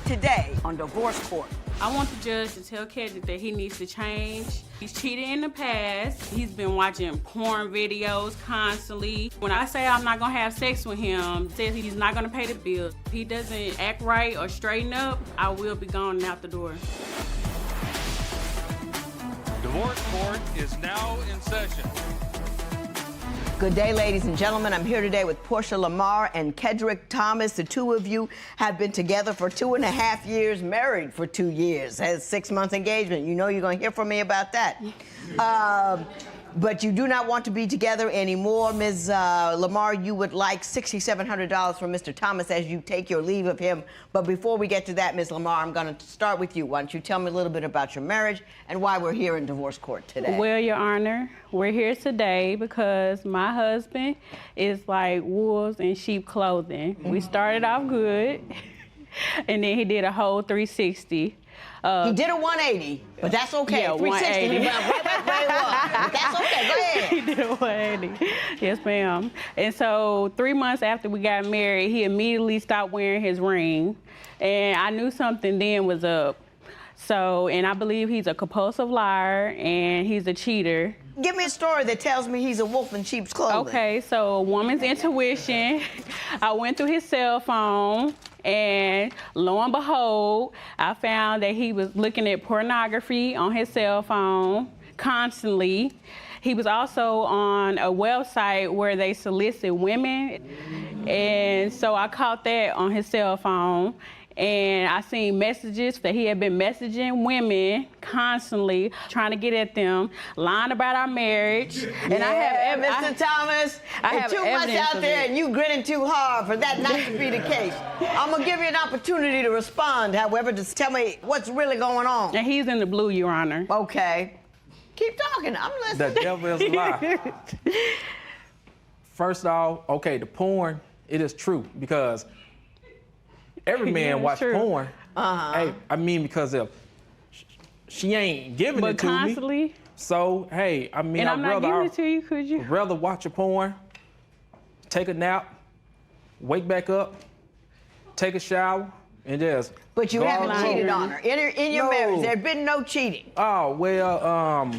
today on Divorce Court. I want the judge to tell Kedrick that he needs to change. He's cheated in the past. He's been watching porn videos constantly. When I say I'm not gonna have sex with him, says he's not gonna pay the bills. If he doesn't act right or straighten up, I will be gone and out the door. Divorce Court is now in session. Good day, ladies and gentlemen. I'm here today with Portia Lamar and Kedrick Thomas. The two of you have been together for 2.5 years, married for 2 years, has 6-month engagement. You know you're going to hear from me about that. But you do not want to be together anymore. Ms. Lamar, you would like $6,700 from Mr. Thomas as you take your leave of him. But before we get to that, Ms. Lamar, I'm going to start with you. Why don't you tell me a little bit about your marriage and why we're here in divorce court today? Well, Your Honor, we're here today because my husband is like wolves in sheep clothing. We started off good, and then he did a whole 360. He did a 180, but that's okay. Yeah, 360, 180. right back where he was. But that's okay, go ahead. He did a 180. Yes, ma'am. And so 3 months after we got married, he immediately stopped wearing his ring. And I knew something then was up. So, and I believe he's a compulsive liar and he's a cheater. Give me a story that tells me he's a wolf in sheep's clothing. Okay, so woman's intuition. I went through his cell phone, and lo and behold, I found that he was looking at pornography on his cell phone constantly. He was also on a website where they solicit women, and so I caught that on his cell phone. And I seen messages that he had been messaging women constantly, trying to get at them, lying about our marriage. And yeah, I have Mr. Thomas, I have 2 months evidence out of there it. and you grinning too hard for that not to be the case. I'm gonna give you an opportunity to respond, however, just tell me what's really going on. And he's in the blue, Your Honor. Okay. Keep talking, I'm listening. The devil is a lie. First off, okay, the porn, it is true because every man watch porn. Hey, I mean, because if she ain't giving it to constantly, me. So, hey, I mean, and I'm not giving it to you, could you? I'd rather watch a porn, take a nap, wake back up, take a shower, and just. But you go haven't on cheated home. on her. In your No. marriage, there's been no cheating. Oh, well,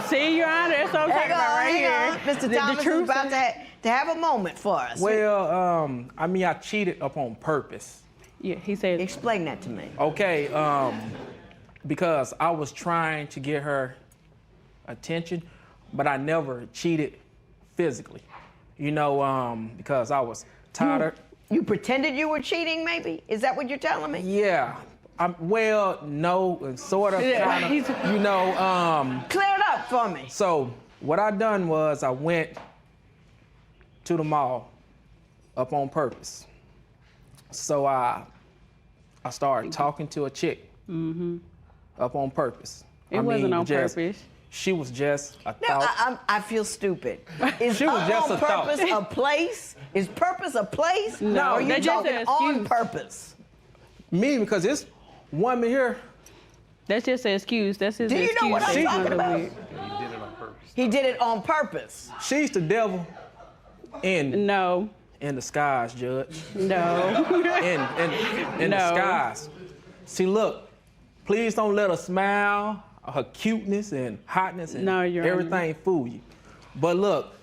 See, Your Honor, that's what I'm talking about right here. Mr. Thomas is about to have a moment for us. well, I mean, I cheated upon purpose. Yeah, he said. Explain that to me. Okay, because I was trying to get her attention, but I never cheated physically. You know, because I was tired. You pretended you were cheating, maybe? Is that what you're telling me? Yeah. Well, no, sort of, Yeah, kind of, you know. Clear it up for me. So what I done was I went to the mall up on purpose. So I started talking to a chick up on purpose. It wasn't on purpose. She was just a No, thought. I feel stupid. Is She was up just on a thought. purpose a place? Is purpose a place? No, or are you that's just talking an on excuse. purpose? Me, because this woman here, That's just an excuse. That's his Do you excuse. know what I'm that he's talking gonna about? do He did it on purpose. she's the devil it. in No, disguise, Judge. no. in No. disguise. See, look, please don't let her smile, her cuteness and hotness and No, Your everything fool you. But look,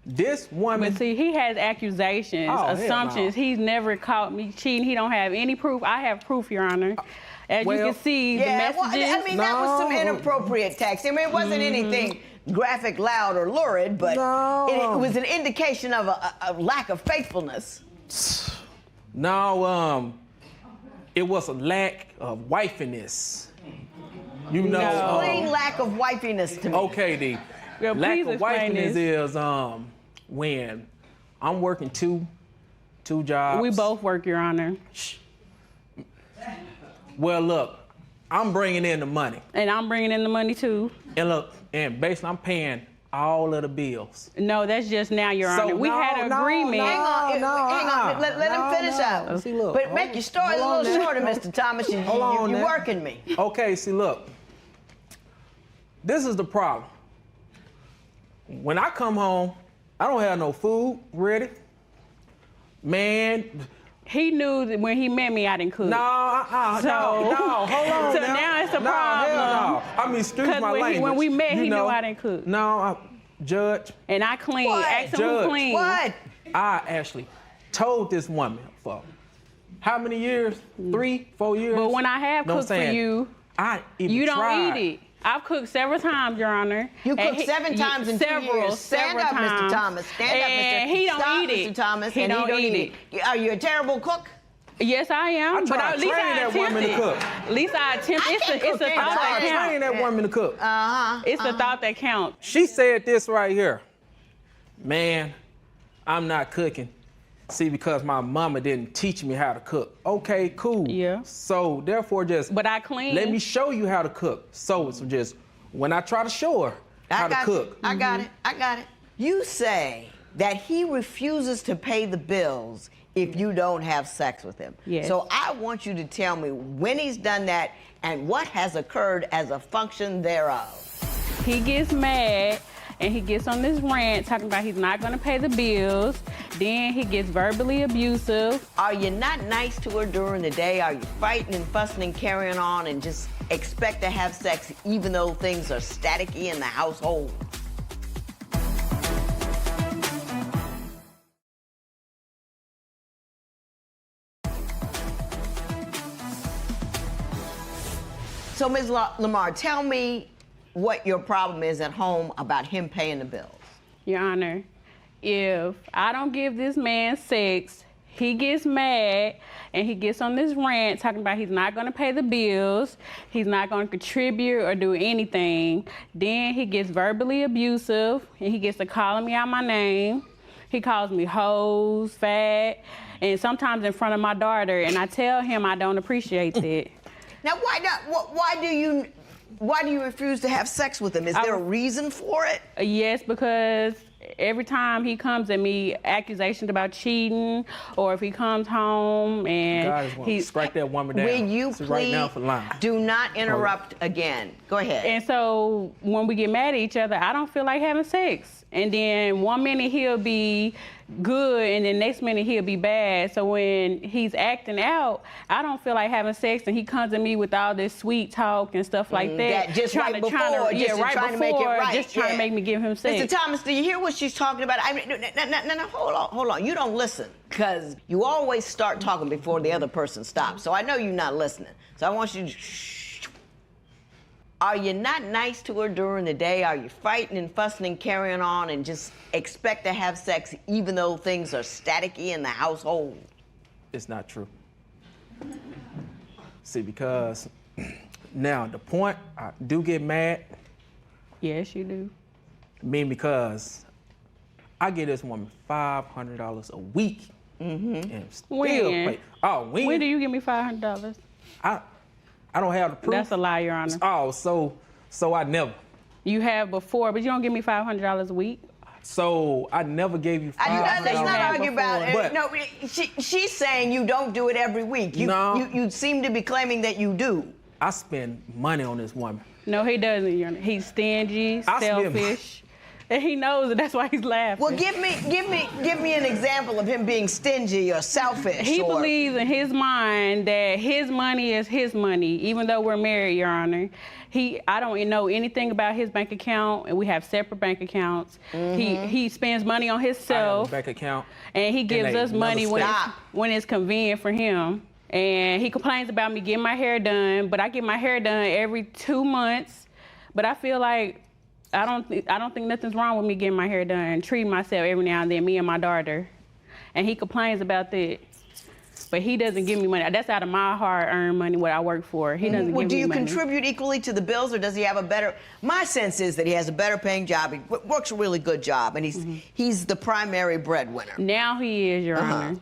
this woman. But see, he has accusations, Oh, hell assumptions. no. He's never caught me cheating. He don't have any proof. I have proof, Your Honor. As you can see, the Yeah, well, messages. I mean, that was some No. inappropriate text. I mean, it wasn't anything graphic, loud, or lurid, but No. it was an indication of a lack of faithfulness. No, it was a lack of wifiness. You know. No. Plain lack of wifiness to me. Okay, the Well, lack please of explain wifiness this. is when I'm working two jobs. We both work, Your Honor. Well, look, I'm bringing in the money. And I'm bringing in the money too. And look, and basically I'm paying all of the bills. No, that's just now, Your Honor. We had an agreement. Hang on, no, hang on. Let him finish out. See, look, But make your story a little shorter, Mr. Thomas. You're now. working me. Okay, see, look. This is the problem. When I come home, I don't have no food ready. Man, he knew that when he met me, I didn't cook. No, hold on. So now it's a problem. Hell no. I mean, excuse my language. When we met, he knew I didn't cook. No, Judge. And I clean. What? Ask him Judge. who clean. What? I actually told this woman for how many years? 3, 4 years? But when I have Know what cooked for I'm saying? you, I even you don't tried. eat it. I've cooked several times, Your Honor. You cooked 7 times in 2 years. Stand up, times. Mr. Thomas. Stand up, Mr. And he don't Stop, eat it. Mr. Thomas. He and don't eat it. Are you a terrible cook? Yes, I am. I but tried at least training I that woman to attempted. cook. At least I attempt. I It's can't a cook thought either. that I counts. Train that woman to cook. It's the thought that counts. She said this right here. Man, I'm not cooking. See, because my mama didn't teach me how to cook. Okay, cool. Yeah. So therefore, just But I clean. let me show you how to cook. So just when I try to show her how to cook. I got it. I got it. You say that he refuses to pay the bills if you don't have sex with him. Yes. So I want you to tell me when he's done that and what has occurred as a function thereof. He gets mad and he gets on this rant talking about he's not going to pay the bills. Then he gets verbally abusive. Are you not nice to her during the day? Are you fighting and fussing and carrying on and just expect to have sex even though things are staticky in the household? So, Ms. Lamar, tell me what your problem is at home about him paying the bills. Your Honor, if I don't give this man sex, he gets mad and he gets on this rant talking about he's not going to pay the bills, he's not going to contribute or do anything. Then he gets verbally abusive and he gets to calling me out my name. He calls me hoes, fat, and sometimes in front of my daughter, and I tell him I don't appreciate that. Now, why do you refuse to have sex with him? Is there a reason for it? Yes, because every time he comes at me, accusations about cheating, or if he comes home and he's strike that woman down. Will you please right now for lying. do not interrupt again? Go ahead. And so when we get mad at each other, I don't feel like having sex. And then one minute he'll be good and the next minute he'll be bad. So when he's acting out, I don't feel like having sex, and he comes at me with all this sweet talk and stuff like that. Just trying to make it right. Just trying to make me give him sex. Mr. Thomas, do you hear what she's talking about? I mean, no, hold on. You don't listen, because you always start talking before the other person stops. So I know you're not listening. So I want you to shh. Are you not nice to her during the day? Are you fighting and fussing and carrying on and just expect to have sex even though things are staticky in the household? It's not true. See, because now the point, I do get mad. Yes, you do. Because I give this woman $500 a week and still When? pay. Oh, When do you give me $500? I don't have the proof. That's a lie, Your Honor. Oh, so I never. You have before, but you don't give me $500 a week. So I never gave you $500. Let's not argue about it. But, No, she's saying you don't do it every week. You seem to be claiming that you do. I spend money on this woman. No, he doesn't, Your Honor. He's stingy, selfish. And he knows it. That's why he's laughing. Well, give me an example of him being stingy or selfish. He believes in his mind that his money is his money, even though we're married, Your Honor. I don't know anything about his bank account, and we have separate bank accounts. He spends money on himself. I have a bank account. And he gives us money when it's convenient for him. And he complains about me getting my hair done, but I get my hair done every 2 months. But I feel like I don't think nothing's wrong with me getting my hair done and treating myself every now and then, me and my daughter. And he complains about that. But he doesn't give me money. That's out of my hard-earned money, what I work for. He doesn't give me money. Do you contribute equally to the bills, or does he have a better... My sense is that he has a better paying job. He works a really good job, and he's the primary breadwinner. Now he is, Your Honor.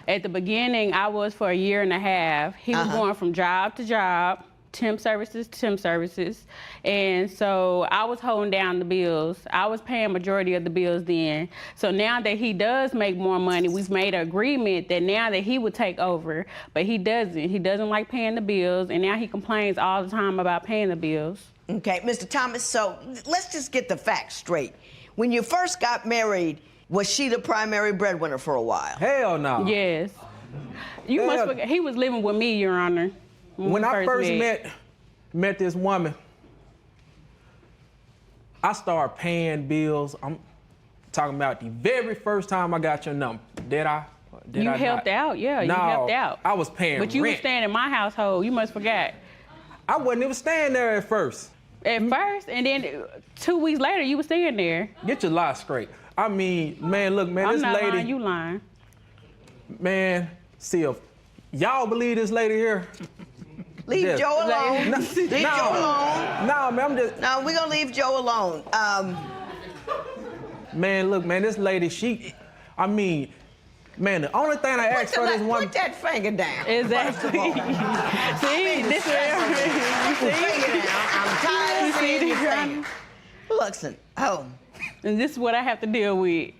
At the beginning, I was for a year and a half. He was going from job to job, temp services to temp services. And so I was holding down the bills. I was paying majority of the bills then. So now that he does make more money, we've made an agreement that now that he would take over, but he doesn't. He doesn't like paying the bills, and now he complains all the time about paying the bills. Okay, Mr. Thomas, so let's just get the facts straight. When you first got married, was she the primary breadwinner for a while? Hell no. Yes. You must forget, he was living with me, Your Honor. When I first met this woman, I started paying bills. I'm talking about the very first time I got your number. Did I? Did You I helped not? out, yeah, you No, helped out. I was paying But you rent. were staying in my household, you must forget. I wasn't even staying there at first. At first, and then 2 weeks later, you were staying there. Get your lie straight. I mean, man, look, man, I'm this not lady, lying, you lying. man, see if y'all believe this lady here. Leave Yes. Joe alone. Leave Joe alone. No, man, I'm just. No, we're gonna leave Joe alone. Man, look, man, this lady, I mean, man, the only thing I asked for this woman. Put that finger down. Exactly. See, this is Put the finger down. I'm tired of seeing you Your finger. Listen, and this is what I have to deal with.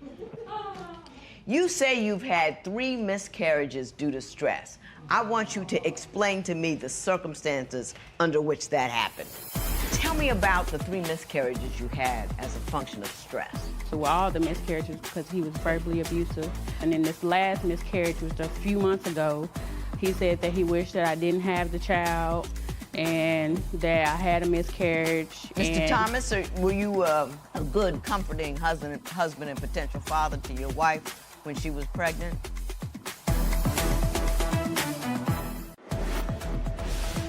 you say you've had 3 miscarriages due to stress. I want you to explain to me the circumstances under which that happened. Tell me about the 3 miscarriages you had as a function of stress. So all the miscarriages because he was verbally abusive. And then this last miscarriage was a few months ago. He said that he wished that I didn't have the child and that I had a miscarriage. Mr. Thomas, were you a good, comforting husband and potential father to your wife when she was pregnant?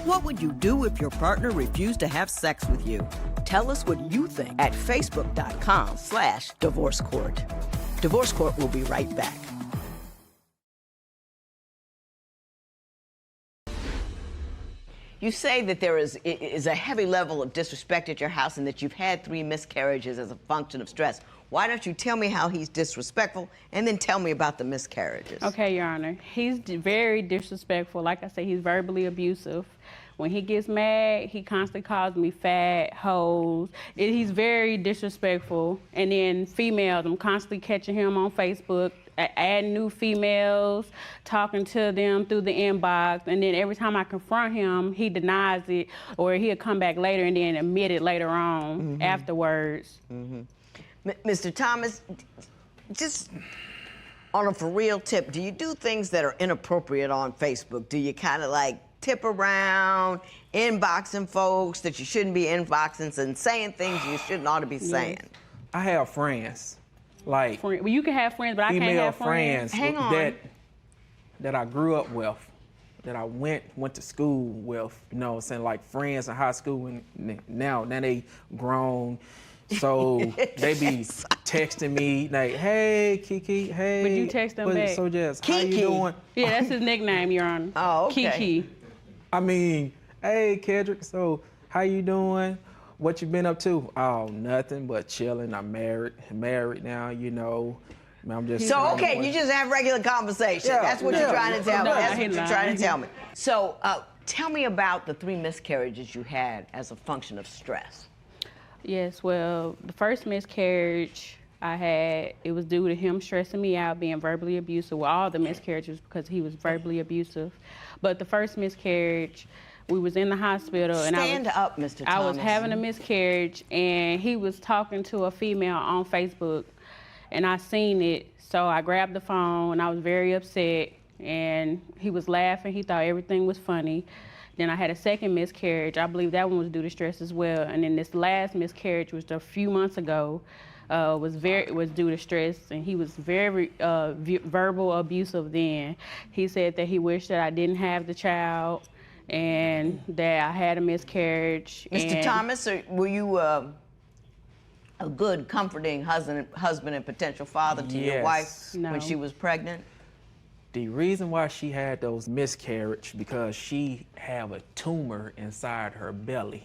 What would you do if your partner refused to have sex with you? Tell us what you think at facebook.com/divorce court. Divorce Court will be right back. You say that there is a heavy level of disrespect at your house and that you've had 3 miscarriages as a function of stress. Why don't you tell me how he's disrespectful and then tell me about the miscarriages? Okay, Your Honor. He's very disrespectful. Like I say, he's verbally abusive. When he gets mad, he constantly calls me fat, hoes. He's very disrespectful. And then females, I'm constantly catching him on Facebook, adding new females, talking to them through the inbox. And then every time I confront him, he denies it, or he'll come back later and then admit it later on afterwards. Mr. Thomas, just on a for real tip, do you do things that are inappropriate on Facebook? Do you kind of like tip around, inboxing folks that you shouldn't be inboxing and saying things you shouldn't ought to be saying? I have friends, like Well, you can have friends, but I can't female have friends. Hang on. that I grew up with, that I went to school with, you know what I'm saying, like friends in high school, and now they grown. So they be texting me like, hey, Kiki, hey. But you text them back. So just, how Kiki? you doing? Yeah, that's his nickname, Your Honor. Oh, okay. Kiki. I mean, hey, Kedrick, so how you doing? What you been up to? Oh, nothing but chilling. I'm married now, you know. I'm just. So, okay, you just have regular conversation. Yeah, That's what you're trying to tell me. No, That's he what you're lying. trying to tell me. So, tell me about the 3 miscarriages you had as a function of stress. Yes, well, the first miscarriage I had, it was due to him stressing me out, being verbally abusive. Well, all the miscarriages because he was verbally abusive. But the first miscarriage, we was in the hospital and Stand up, Mr. Thomas. I was having a miscarriage and he was talking to a female on Facebook and I seen it. So I grabbed the phone and I was very upset and he was laughing. He thought everything was funny. Then I had a second miscarriage. I believe that one was due to stress as well. And then this last miscarriage was a few months ago. Was due to stress, and he was very verbal abusive then. He said that he wished that I didn't have the child and that I had a miscarriage. Mr. Thomas, were you a good, comforting husband and potential father to your Yes. wife No. when she was pregnant? The reason why she had those miscarriages because she have a tumor inside her belly.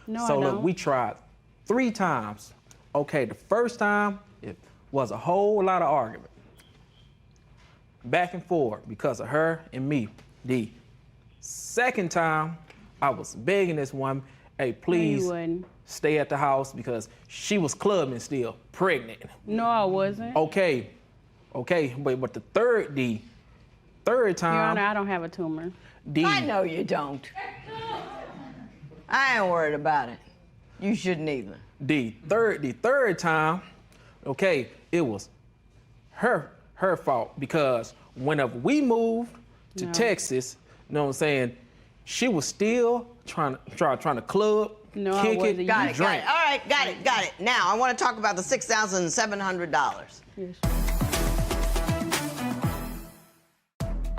No, So I look, don't. we tried 3 times. Okay, the first time it was a whole lot of argument, back and forth because of her and me. The second time, I was begging this woman, hey, please wouldn't. stay at the house because she was clubbing still, pregnant. No, I wasn't. Okay, but the third time. Your Honor, I don't have a tumor. I know you don't. I ain't worried about it. You shouldn't either. The third time, okay, it was her fault because whenever we moved, to Texas, you know what I'm saying, she was still trying to club, No, I kick wasn't. it, Got and it, got drink. it. All right, got it. Now, I want to talk about the $6,700. Yes.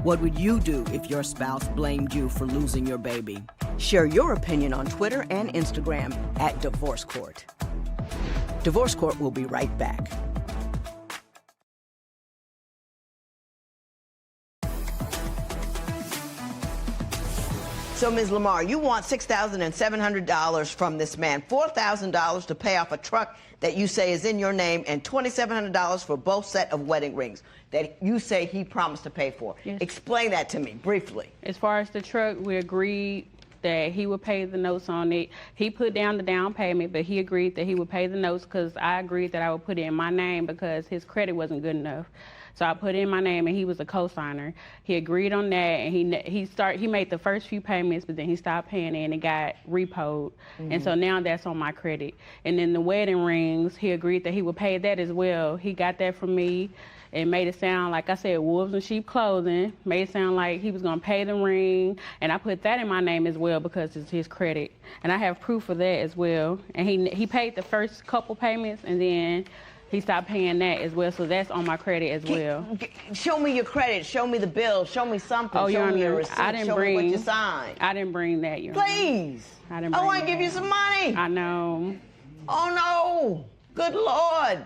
What would you do if your spouse blamed you for losing your baby? Share your opinion on Twitter and Instagram at Divorce Court. Divorce Court will be right back. So, Ms. Lamar, you want $6,700 from this man, $4,000 to pay off a truck that you say is in your name, and $2,700 for both set of wedding rings that you say he promised to pay for. Yes. Explain that to me briefly. As far as the truck, we agreed that he would pay the notes on it. He put down the down payment, but he agreed that he would pay the notes because I agreed that I would put it in my name because his credit wasn't good enough. So I put it in my name, and he was a co-signer. He agreed on that, and he made the first few payments, but then he stopped paying it, and it got repoed. And so now that's on my credit. And then the wedding rings, he agreed that he would pay that as well. He got that from me and made it sound like I said wolves in sheep clothing. Made it sound like he was gonna pay the ring, and I put that in my name as well because it's his credit, and I have proof of that as well. And he paid the first couple payments, and then he stopped paying that as well, so that's on my credit as well. Show me your credit. Show me the bill. Show me something. Oh, show Your me your Honor, receipt. I didn't show bring. me what you signed. I didn't bring that, Your Honor. Please. I didn't I bring want to that. give you some money. I know. Oh no. Good Lord.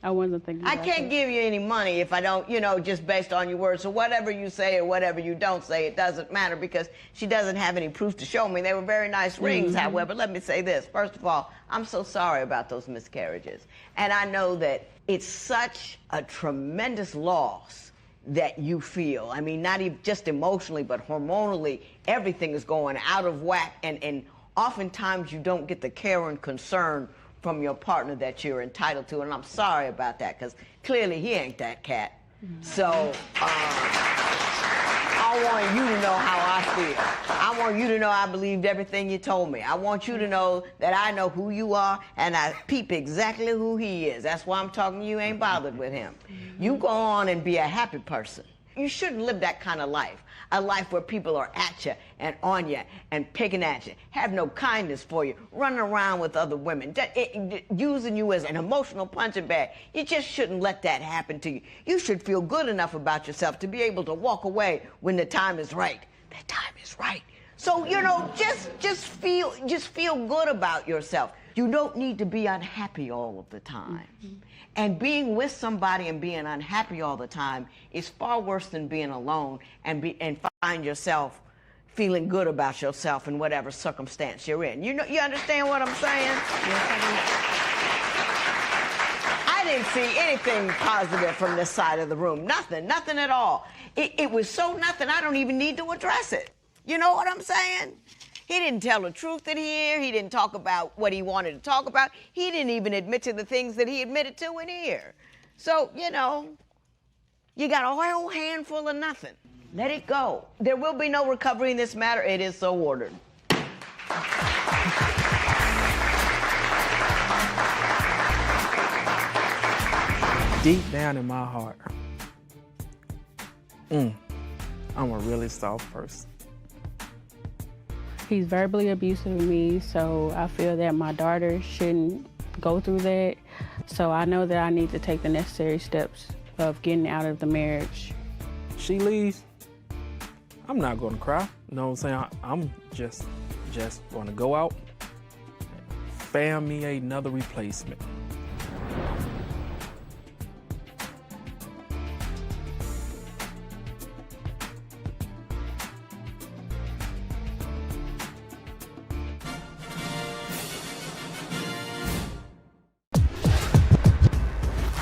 I wasn't thinking. I about can't that. give you any money if I don't, just based on your words. So whatever you say or whatever you don't say, it doesn't matter because she doesn't have any proof to show me. They were very nice rings, however. Let me say this. First of all, I'm so sorry about those miscarriages. And I know that it's such a tremendous loss that you feel. I mean, not even just emotionally, but hormonally, everything is going out of whack. And oftentimes you don't get the care and concern from your partner that you're entitled to, and I'm sorry about that because clearly he ain't that cat. So I want you to know how I feel. I want you to know I believed everything you told me. I want you to know that I know who you are and I peep exactly who he is. That's why I'm talking to you. Ain't bothered with him. You go on and be a happy person. You shouldn't live that kind of life. A life where people are at you and on you and picking at you, have no kindness for you, running around with other women, using you as an emotional punching bag. You just shouldn't let that happen to you. You should feel good enough about yourself to be able to walk away when the time is right. That time is right. So, just feel good about yourself. You don't need to be unhappy all of the time. And being with somebody and being unhappy all the time is far worse than being alone and find yourself feeling good about yourself in whatever circumstance you're in. You understand what I'm saying? I didn't see anything positive from this side of the room. Nothing at all. It was so nothing, I don't even need to address it. You know what I'm saying? He didn't tell the truth in here. He didn't talk about what he wanted to talk about. He didn't even admit to the things that he admitted to in here. So, you got a whole handful of nothing. Let it go. There will be no recovery in this matter. It is so ordered. Deep down in my heart, I'm a really soft person. He's verbally abusive to me, so I feel that my daughter shouldn't go through that. So I know that I need to take the necessary steps of getting out of the marriage. She leaves, I'm not gonna cry. You know what I'm saying? I'm just gonna go out and find me another replacement.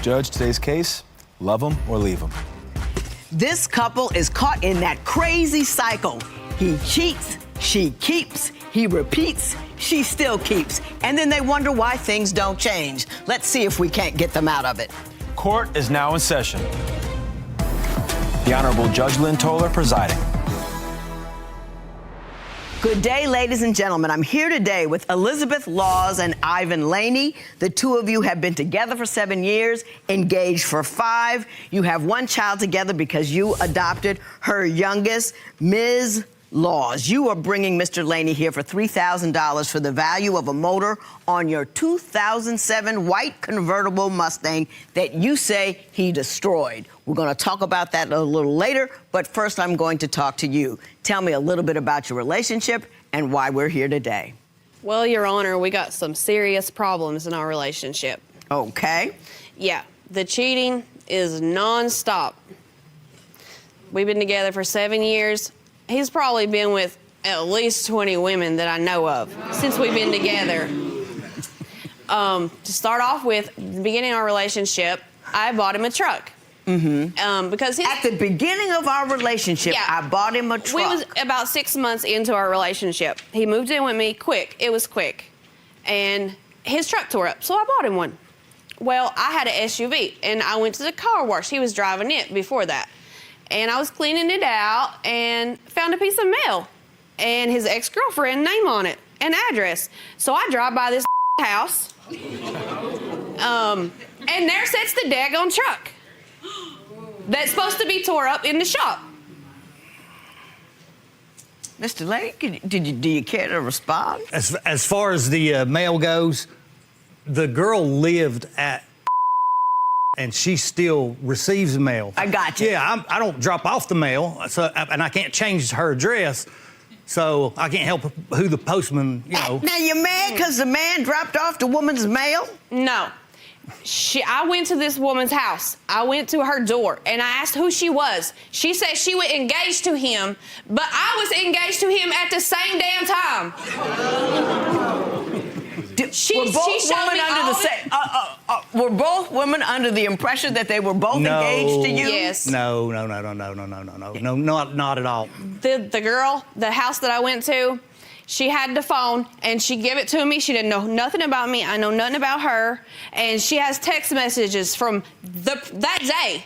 Judge, today's case, love him or leave him. This couple is caught in that crazy cycle. He cheats, she keeps, he repeats, she still keeps. And then they wonder why things don't change. Let's see if we can't get them out of it. Court is now in session. The Honorable Judge Lynn Toler presiding. Good day, ladies and gentlemen. I'm here today with Elizabeth Laws and Ivan Laney. The two of you have been together for 7 years, engaged for 5. You have one child together because you adopted her youngest, Ms. Laws. You are bringing Mr. Laney here for $3,000 for the value of a motor on your 2007 white convertible Mustang that you say he destroyed. We're going to talk about that a little later, but first I'm going to talk to you. Tell me a little bit about your relationship and why we're here today. Well, Your Honor, we got some serious problems in our relationship. Okay. Yeah, the cheating is nonstop. We've been together for 7 years. He's probably been with at least 20 women that I know of since we've been together. To start off with, the beginning of our relationship, I bought him a truck. Because At the beginning of our relationship, Yeah. I bought him a truck. we was about 6 months into our relationship. He moved in with me quick. It was quick. And his truck tore up, so I bought him one. Well, I had an SUV, and I went to the car wash. He was driving it before that. And I was cleaning it out and found a piece of mail and his ex-girlfriend name on it, an address. So I drive by this house, and there sits the daggone truck that's supposed to be tore up in the shop. Mr. Laney, do you care to respond? As far as the mail goes, the girl lived at and she still receives the mail. I got you. Yeah, I don't drop off the mail, and I can't change her address, so I can't help who the postman, you know. Now, you're mad because the man dropped off the woman's mail? No. I went to this woman's house. I went to her door, and I asked who she was. She said she was engaged to him, but I was engaged to him at the same damn time. Were both women under the impression that they were both engaged to you? Yes. No, not at all. The girl, the house that I went to, she had the phone, and she gave it to me. She didn't know nothing about me. I know nothing about her. And she has text messages from that day.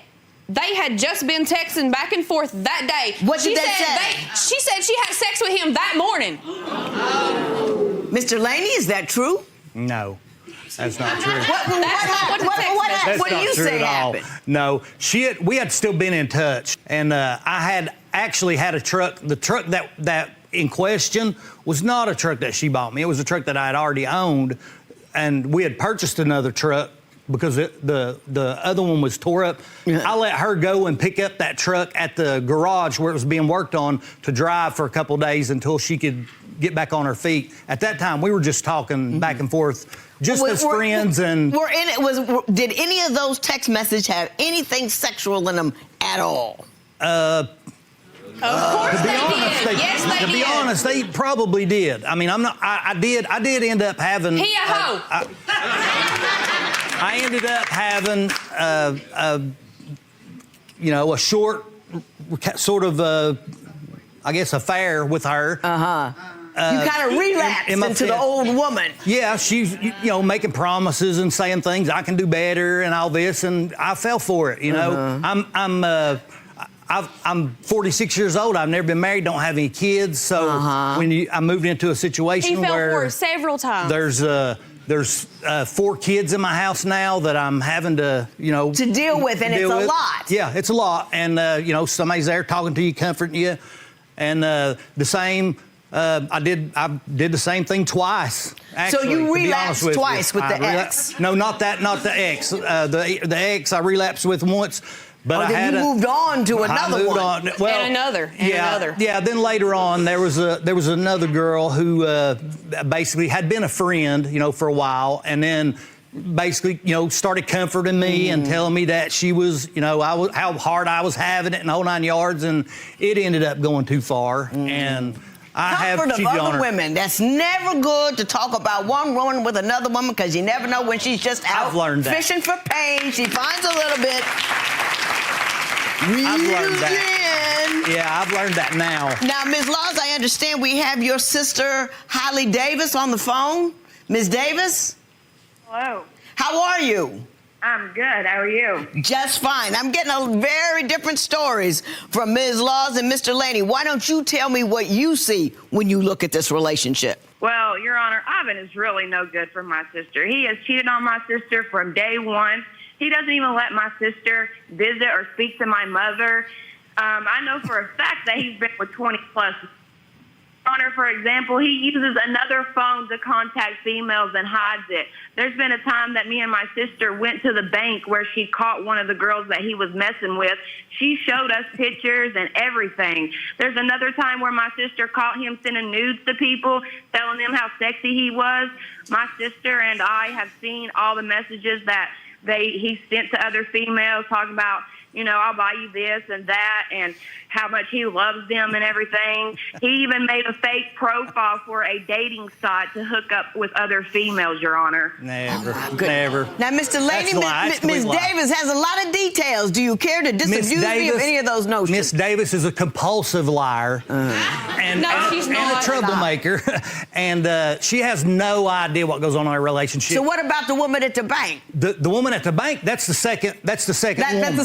They had just been texting back and forth that day. What did they say? She said she had sex with him that morning. Mr. Laney, is that true? No, that's not true. What do you say happened? No, we had still been in touch, and I had actually had a truck. The truck that in question was not a truck that she bought me. It was a truck that I had already owned, and we had purchased another truck because the other one was tore up. Yeah. I let her go and pick up that truck at the garage where it was being worked on to drive for a couple days until she could get back on her feet. At that time, we were just talking back and forth, just as friends. And did any of those text messages have anything sexual in them at all? Of course they did. Yes, they did. To be honest, they probably did. I mean, I did end up having. He a hoe. I ended up having, a short, sort of, I guess, affair with her. You kind of relapsed into the old woman. Yeah, she's, making promises and saying things, I can do better and all this, and I fell for it, I'm 46 years old. I've never been married, don't have any kids, so I moved into a situation where... He fell for it several times. There's 4 kids in my house now that I'm having to, to deal with, and it's a lot. Yeah, it's a lot, and somebody's there talking to you, comforting you, and the same. I did the same thing twice. Actually, so you relapsed twice with the ex? No, not the ex. The ex I relapsed with once. But you moved on to another one. Well, and another. Yeah. Then later on, there was another girl who basically had been a friend, for a while, and then basically, started comforting me and telling me that she was, how hard I was having it and whole 9 yards, and it ended up going too far. And I have cheated on her. Comfort of other women. That's never good to talk about one woman with another woman because you never know when she's just out fishing for pain. She finds a little bit. I've learned that. Yeah, I've learned that now. Now, Ms. Laws, I understand we have your sister, Holly Davis, on the phone. Ms. Davis? Hello. How are you? I'm good. How are you? Just fine. I'm getting a very different stories from Ms. Laws and Mr. Laney. Why don't you tell me what you see when you look at this relationship? Well, Your Honor, Ivan is really no good for my sister. He has cheated on my sister from day one. He doesn't even let my sister visit or speak to my mother. I know for a fact that he's been with 20 plus. Honor, for example, he uses another phone to contact females and hides it. There's been a time that me and my sister went to the bank where she caught one of the girls that he was messing with. She showed us pictures and everything. There's another time where my sister caught him sending nudes to people, telling them how sexy he was. My sister and I have seen all the messages that he sent to other females talking about, you know, I'll buy you this and that, and how much he loves them and everything. He even made a fake profile for a dating site to hook up with other females, Your Honor. Never, never. Now, Mr. Laney, Ms. Davis has a lot of details. Do you care to disabuse me of any of those notions? Miss Davis is a compulsive liar and a troublemaker, and she has no idea what goes on in our relationship. So what about the woman at the bank? The woman at the bank, that's the second woman. That's the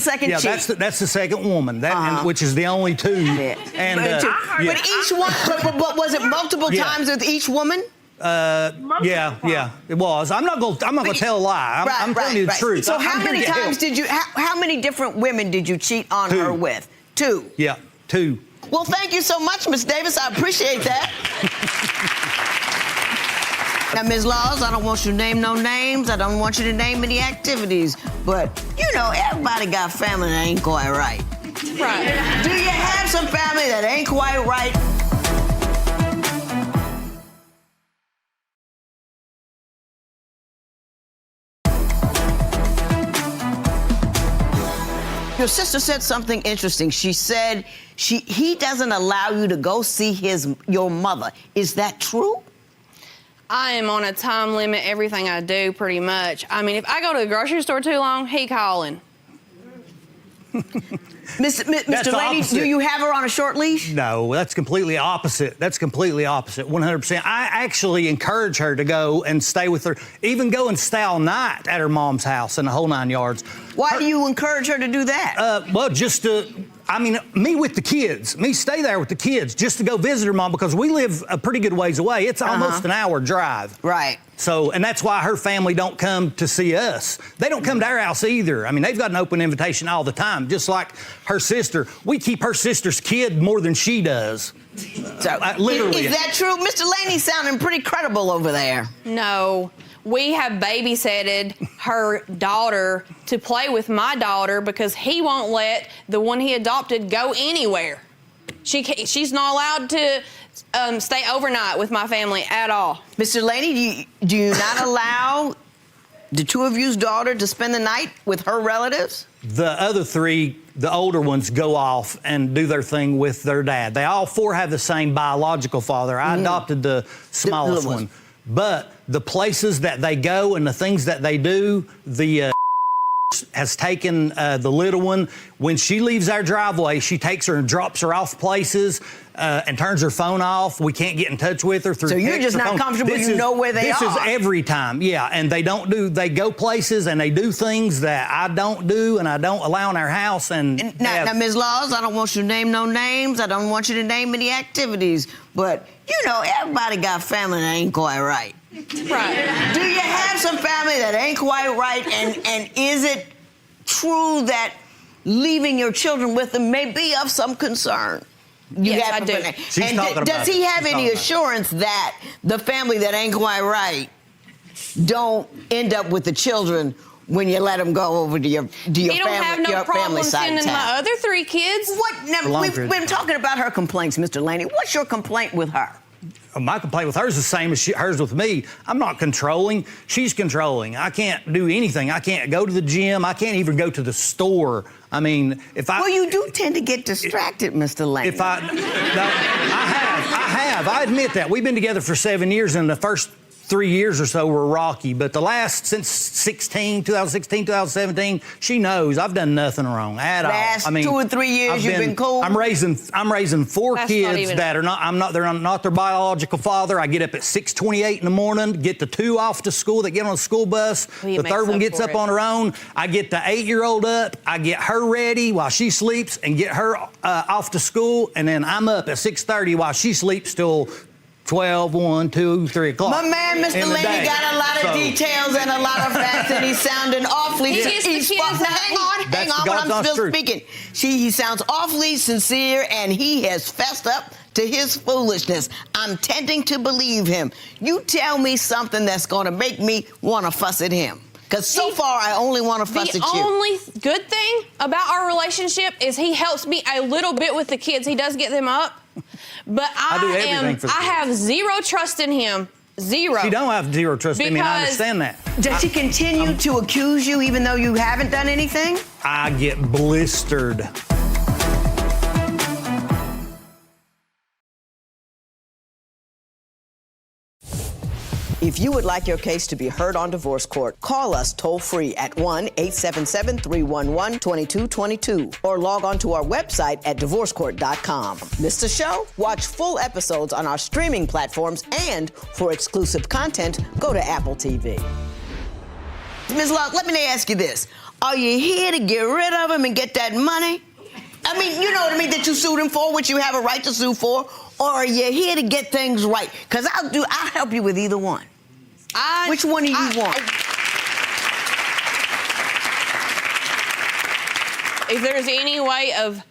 second yeah, cheat. that's the second woman, which is the only two. Yeah. And, but each one, but was it multiple times with each woman? Yeah, it was. I'm not gonna tell a lie. I'm telling you the truth. So how many times did you? How many different women did you cheat on her with? 2. Yeah, 2. Well, thank you so much, Miss Davis. I appreciate that. Now, Ms. Laws, I don't want you to name no names. I don't want you to name any activities. But, you know, everybody got family that ain't quite right. Right. Do you have some family that ain't quite right? Your sister said something interesting. She said he doesn't allow you to go see your mother. Is that true? I am on a time limit, everything I do, pretty much. I mean, if I go to the grocery store too long, he calling. Mr. Laney, do you have her on a short leash? No, that's completely opposite. 100%. I actually encourage her to go and stay with her, even go and stay all night at her mom's house and the whole 9 yards. Why do you encourage her to do that? Well, just to, me with the kids, me stay there with the kids just to go visit her mom because we live a pretty good ways away. It's almost an hour drive. Right. So, and that's why her family don't come to see us. They don't come to our house either. I mean, they've got an open invitation all the time, just like her sister. We keep her sister's kid more than she does. So, literally. Is that true? Mr. Laney's sounding pretty credible over there. No. We have babysitted her daughter to play with my daughter because he won't let the one he adopted go anywhere. She's not allowed to stay overnight with my family at all. Mr. Laney, do you not allow the two of you's daughter to spend the night with her relatives? The other 3, the older ones, go off and do their thing with their dad. They all 4 have the same biological father. I adopted the smallest one. But the places that they go and the things that they do, the has taken the little one. When she leaves our driveway, she takes her and drops her off places and turns her phone off. We can't get in touch with her through So you're just not comfortable, you know where they are. This is every time, yeah. And they go places and they do things that I don't do and I don't allow in our house. And now, Ms. Laws, I don't want you to name no names. I don't want you to name any activities. But, you know, everybody got family that ain't quite right. Right. Do you have some family that ain't quite right? And is it true that leaving your children with them may be of some concern? Yes, I do. Does he have any assurance that the family that ain't quite right don't end up with the children when you let them go over to your family side of town? He don't have no problem sending my other 3 kids. Now, we've been talking about her complaints, Mr. Laney. What's your complaint with her? My complaint with her is the same as hers with me. I'm not controlling. She's controlling. I can't do anything. I can't go to the gym. I can't even go to the store. I mean, if I... Well, you do tend to get distracted, Mr. Laney. I have. I admit that. We've been together for 7 years, and the first 3 years or so were rocky, but since 2016, 2017, she knows I've done nothing wrong at all. Last 2 or 3 years, you've been cool. I'm raising 4 That's kids that are they're not their biological father. I get up at 6:28 in the morning, get the 2 off to school. They get on a school bus. Well, the third one gets up on her own. I get the 8-year-old up. I get her ready while she sleeps and get her off to school, and then I'm up at 6:30 while she sleeps till 12, 1, 2, 3 o'clock. My man, Mr. Laney, got a lot of details and a lot of facts, and he's sounding awfully. Hang on, I'm still speaking. He sounds awfully sincere, and he has fessed up to his foolishness. I'm tending to believe him. You tell me something that's going to make me want to fuss at him. Because so far, I only want to fuss at you. The only good thing about our relationship is he helps me a little bit with the kids. He does get them up. But I have zero trust in him. Zero. She don't have zero trust in me, and I understand that. Does she continue to accuse you even though you haven't done anything? I get blistered. If you would like your case to be heard on divorce court, call us toll-free at 1-877-311-2222 or log on to our website at divorcecourt.com. Missed a show? Watch full episodes on our streaming platforms, and for exclusive content, go to Apple TV. Ms. Love, let me ask you this. Are you here to get rid of him and get that money? I mean, you know what I mean, that you sued him for, which you have a right to sue for, or are you here to get things right? Because I'll help you with either one. Which one do you want? If there's any way of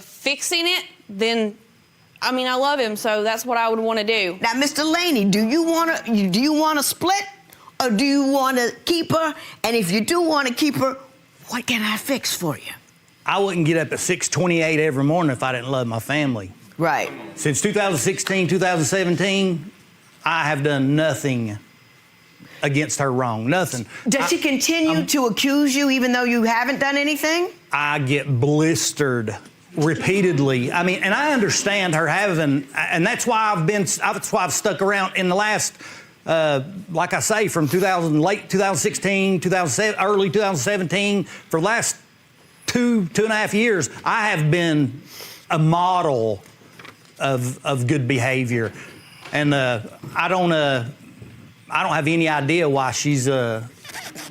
fixing it, then I mean, I love him, so that's what I would want to do. Now, Mr. Laney, do you want to split, or do you want to keep her? And if you do want to keep her, what can I fix for you? I wouldn't get up at 6:28 every morning if I didn't love my family. Right. Since 2016, 2017, I have done nothing against her wrong. Nothing. Does she continue to accuse you even though you haven't done anything? I get blistered repeatedly. I mean, and I understand her having, and that's why I've stuck around in the last, like I say, from late 2016, early 2017, for the last two and a half years, I have been a model of good behavior, and I don't have any idea why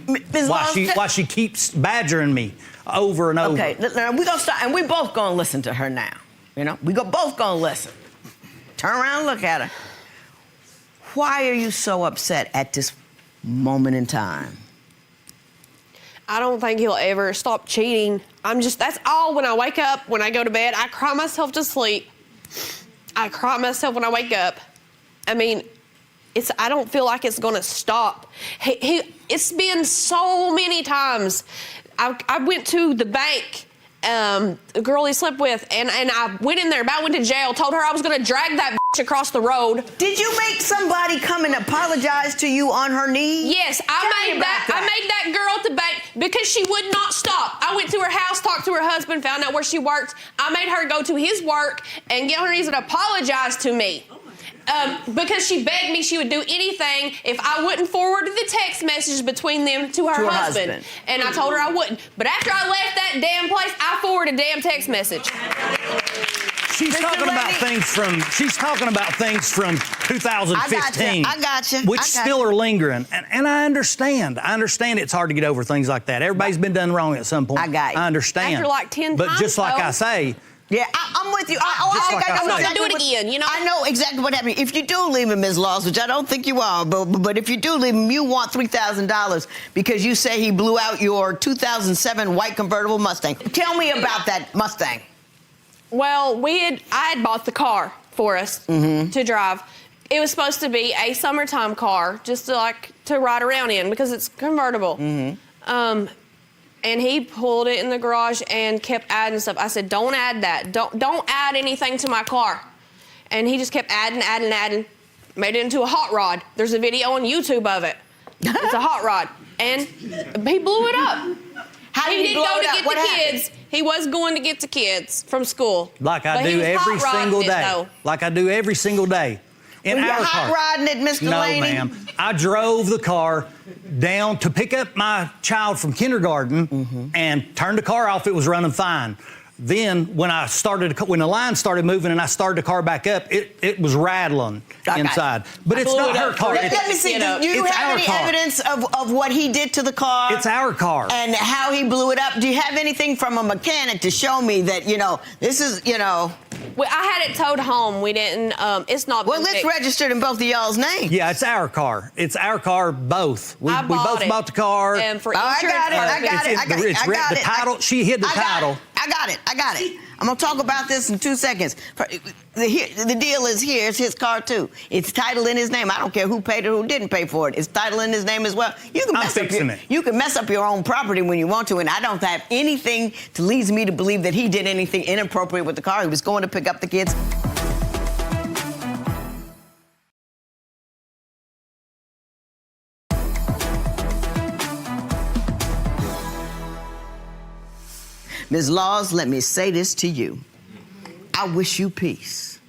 why she keeps badgering me over and over. Okay, now we're gonna start, and we both gonna listen to her now. You know, both gonna listen. Turn around, and look at her. Why are you so upset at this moment in time? I don't think he'll ever stop cheating. That's all. When I wake up, when I go to bed, I cry myself to sleep. I cry myself when I wake up. I mean, I don't feel like it's gonna stop. It's been so many times. I went to the bank, a girl he slept with, and I went in there, about went to jail, told her I was gonna drag that bitch across the road. Did you make somebody come and apologize to you on her knees? Yes, I made that girl at the bank because she would not stop. I went to her house, talked to her husband, found out where she worked. I made her go to his work and get on her knees and apologize to me. Because she begged me she would do anything if I wouldn't forward the text messages between them to her husband. And I told her I wouldn't. But after I left that damn place, I forwarded a damn text message. She's talking about things from 2015. I got you. Which still are lingering. And I understand. I understand it's hard to get over things like that. Everybody's been done wrong at some point. I got you. I understand. After like 10 but times, just like I say, yeah, I'm with you. I'm not gonna do it again, you know? I know exactly what happened. If you do leave him, Ms. Laws, which I don't think you are, but if you do leave him, you want $3,000 because you say he blew out your 2007 white convertible Mustang. Tell me about that Mustang. Well, I had bought the car for us to drive. It was supposed to be a summertime car, just to ride around in because it's convertible. And he pulled it in the garage and kept adding stuff. I said, don't add that. Don't add anything to my car. And he just kept adding. Made it into a hot rod. There's a video on YouTube of it. It's a hot rod. And he blew it up. How did he blow it up? What happened? Kids. He was going to get the kids from school. Like I do every single day. Like I do every single day. In Were you our hot car. rodding it, Mr. No, Laney? ma'am. I drove the car down to pick up my child from kindergarten and turned the car off. It was running fine. Then when the line started moving and I started the car back up, it was rattling inside. But it's not her car. Let me see. Do you it's have our any car. evidence of what he did to the car? It's our car. And how he blew it up? Do you have anything from a mechanic to show me that, this is, Well, I had it towed home. We didn't. It's not. Well, been it's fixed. registered in both of y'all's names. Yeah, it's our car. It's our car, both. We I both bought it. bought the car. And for Oh, I insurance got it. I purposes- got it. I got it. It's I got the it. title. She hid the title. I got it. I'm going to talk about this in 2 seconds. The deal is here. It's his car, too. It's titled in his name. I don't care who paid it or who didn't pay for it. It's titled in his name as well. You can I'm mess up fixing it. You can mess up your own property when you want to, and I don't have anything to lead me to believe that he did anything inappropriate with the car. He was going to pick up the kids. Ms. Laws, let me say this to you. I wish you peace.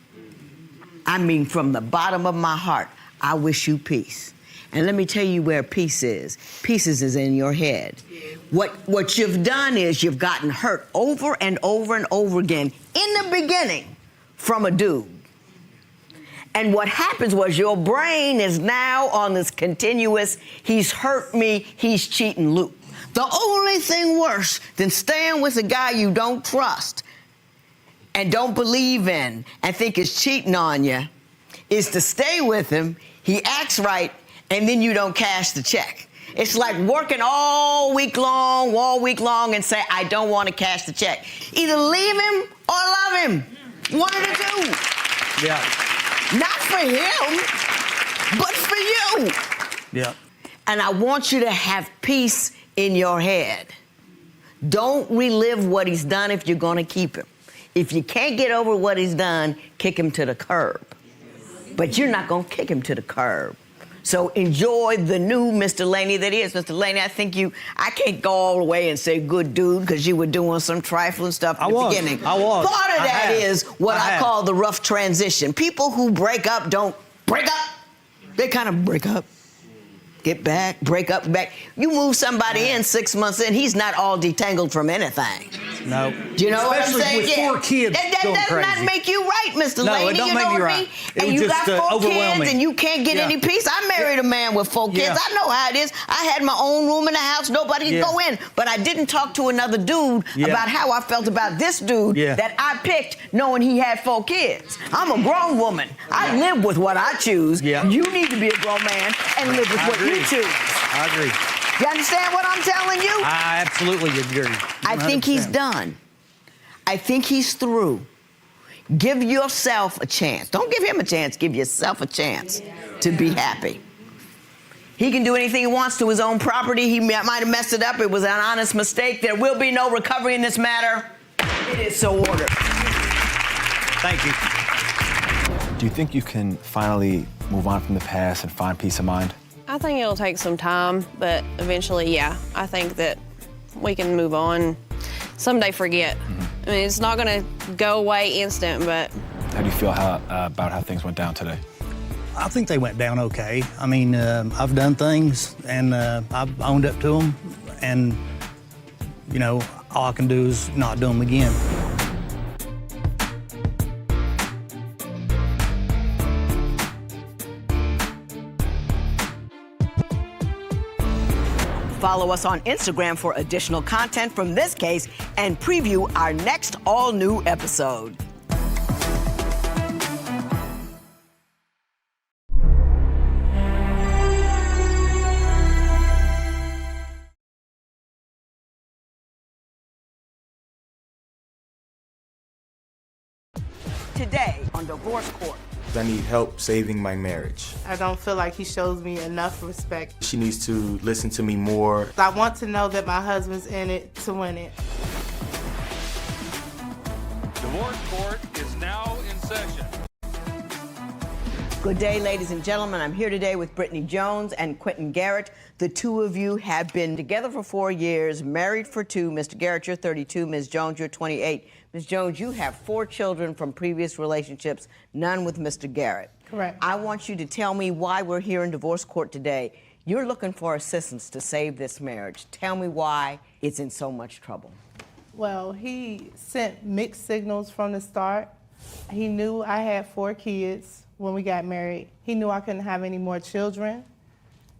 I mean, from the bottom of my heart, I wish you peace. And let me tell you where peace is. Peace is in your head. What you've done is you've gotten hurt over and over and over again in the beginning from a dude. And what happens was your brain is now on this continuous, he's hurt me, he's cheating loop. The only thing worse than staying with a guy you don't trust and don't believe in and think is cheating on you is to stay with him, he acts right, and then you don't cash the check. It's like working all week long and say, I don't want to cash the check. Either leave him or love him. One of the two. Yeah. Not for him, but for you. Yeah. And I want you to have peace in your head. Don't relive what he's done if you're going to keep him. If you can't get over what he's done, kick him to the curb. But you're not going to kick him to the curb. So enjoy the new Mr. Laney that is. Mr. Laney, I can't go all the way and say good dude because you were doing some trifling stuff in the beginning. I was. Part of that is what I have. call the rough transition. People who break up don't break up. They kind of break up. Get back, break up, back. You move somebody in 6 months in, he's not all detangled from anything. No. Do you know what I'm Especially saying? with 4 kids That going does crazy. not make you right, Mr. No, Laney. it don't you make know me what I right. mean? It And was you just, got 4 kids overwhelming. and you can't get any peace. I married a man with 4 kids. Yeah. I know how it is. I had my own room in the house. Nobody could go in. But I didn't talk to another dude about how I felt about this dude that I picked knowing he had 4 kids. I'm a grown woman. I live with what I choose. Yeah. You need to be a grown man and live with what you choose. I agree. You understand what I'm telling you? I absolutely agree. I think he's 100%. done. I think he's through. Give yourself a chance. Don't give him a chance. Give yourself a chance to be happy. He can do anything he wants to his own property. He might have messed it up. It was an honest mistake. There will be no recovery in this matter. It is so ordered. Thank you. Do you think you can finally move on from the past and find peace of mind? I think it'll take some time, but eventually, yeah. I think that we can move on. Someday forget. I mean, it's not gonna go away instant, but. How do you feel about how things went down today? I think they went down okay. I mean, I've done things and I've owned up to them, and all I can do is not do them again. Follow us on Instagram for additional content from this case and preview our next all-new episode. Today on Divorce Court. I need help saving my marriage. I don't feel like he shows me enough respect. She needs to listen to me more. I want to know that my husband's in it to win it. Divorce Court is now in session. Good day, ladies and gentlemen. I'm here today with Brittany Jones and Quentin Garrett. The two of you have been together for 4 years, married for 2. Mr. Garrett, you're 32. Ms. Jones, you're 28. Ms. Jones, you have 4 children from previous relationships, none with Mr. Garrett. Correct. I want you to tell me why we're here in divorce court today. You're looking for assistance to save this marriage. Tell me why it's in so much trouble. Well, he sent mixed signals from the start. He knew I had 4 kids when we got married. He knew I couldn't have any more children.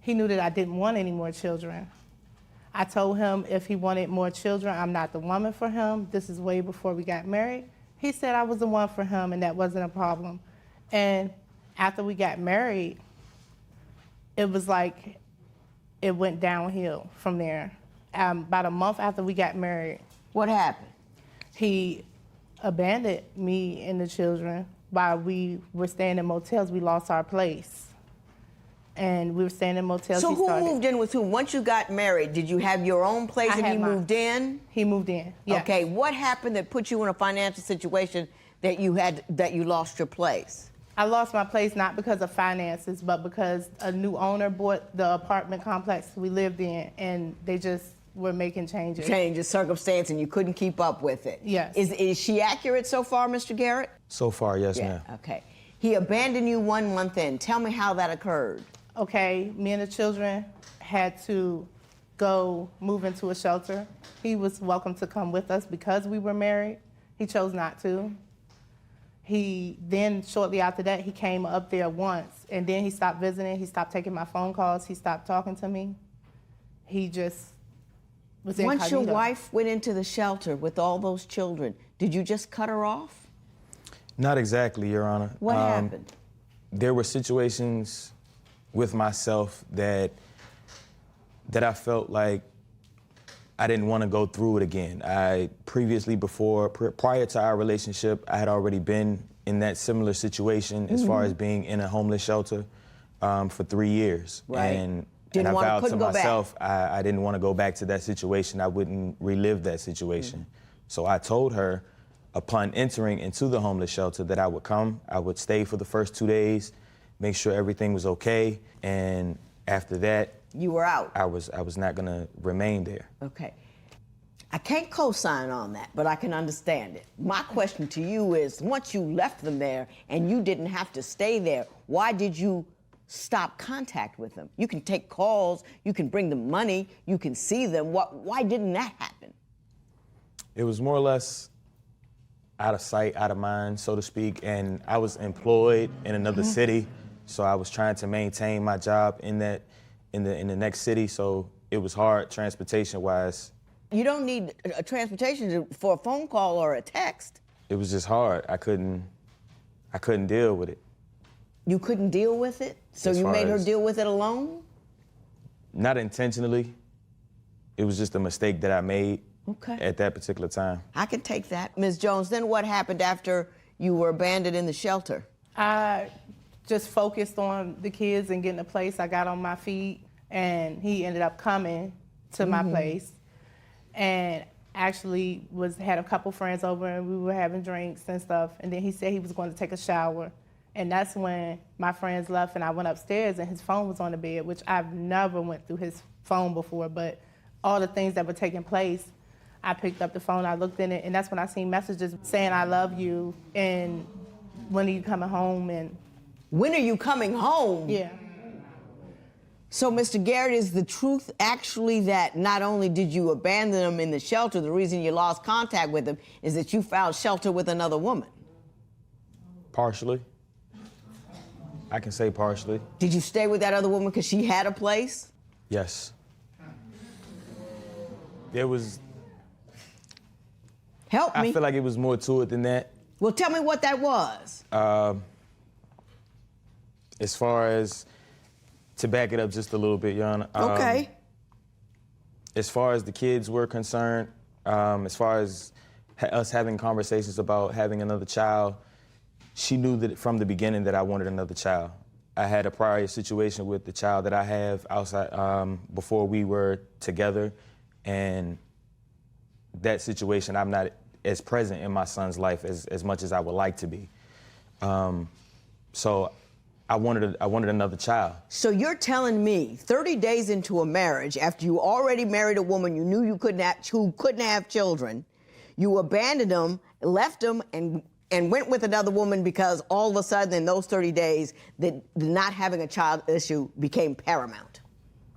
He knew that I didn't want any more children. I told him if he wanted more children, I'm not the woman for him. This is way before we got married. He said I was the one for him and that wasn't a problem. And after we got married, it was like it went downhill from there. About a month after we got married. What happened? He abandoned me and the children while we were staying in motels. We lost our place. And we were staying in motels. So who moved in with whom? Once you got married, did you have your own place and he moved in? He moved in, yes. Okay, what happened that put you in a financial situation that you lost your place? I lost my place not because of finances, but because a new owner bought the apartment complex we lived in, and they just were making changes. Changes, circumstance, and you couldn't keep up with it. Yes. Is she accurate so far, Mr. Garrett? So far, yes, ma'am. Okay. He abandoned you 1 month in. Tell me how that occurred. Okay, me and the children had to go move into a shelter. He was welcome to come with us because we were married. He chose not to. He then, shortly after that, he came up there once, and then he stopped visiting. He stopped taking my phone calls. He stopped talking to me. He just was incognito. Once your wife went into the shelter with all those children, did you just cut her off? Not exactly, Your Honor. What happened? There were situations with myself that I felt like I didn't want to go through it again. Prior to our relationship, I had already been in that similar situation as far as being in a homeless shelter for 3 years. Right. And I vowed to myself I didn't want to go back to that situation. I wouldn't relive that situation. So I told her upon entering into the homeless shelter that I would come, I would stay for the first 2 days, make sure everything was okay, and after that, you were out. I was not gonna remain there. Okay. I can't co-sign on that, but I can understand it. My question to you is, once you left them there and you didn't have to stay there, why did you stop contact with them? You can take calls, you can bring them money, you can see them. Why didn't that happen? It was more or less out of sight, out of mind, so to speak, and I was employed in another city, so I was trying to maintain my job in the next city, so it was hard transportation-wise. You don't need a transportation for a phone call or a text. It was just hard. I couldn't deal with it. You couldn't deal with it? So you made her deal with it alone? Not intentionally. It was just a mistake that I made at that particular time. I can take that. Ms. Jones, then what happened after you were abandoned in the shelter? I just focused on the kids and getting a place. I got on my feet, and he ended up coming to my place, and actually had a couple friends over, and we were having drinks and stuff, and then he said he was going to take a shower, and that's when my friends left, and I went upstairs, and his phone was on the bed, which I've never went through his phone before, but all the things that were taking place, I picked up the phone, I looked in it, and that's when I seen messages saying, I love you, and when are you coming home, and... When are you coming home? Yeah. So, Mr. Garrett, is the truth actually that not only did you abandon him in the shelter, the reason you lost contact with him is that you found shelter with another woman? Partially. I can say partially. Did you stay with that other woman because she had a place? Yes. There was... Help me. I feel like it was more to it than that. Well, tell me what that was. As far as, to back it up just a little bit, Your Honor. Okay. As far as the kids were concerned, as far as us having conversations about having another child, she knew that from the beginning that I wanted another child. I had a prior situation with the child that I have outside before we were together, and that situation, I'm not as present in my son's life as much as I would like to be. So I wanted another child. So you're telling me 30 days into a marriage, after you already married a woman you knew who couldn't have children, You abandoned him, left him, and went with another woman because all of a sudden in those 30 days, the not having a child issue became paramount.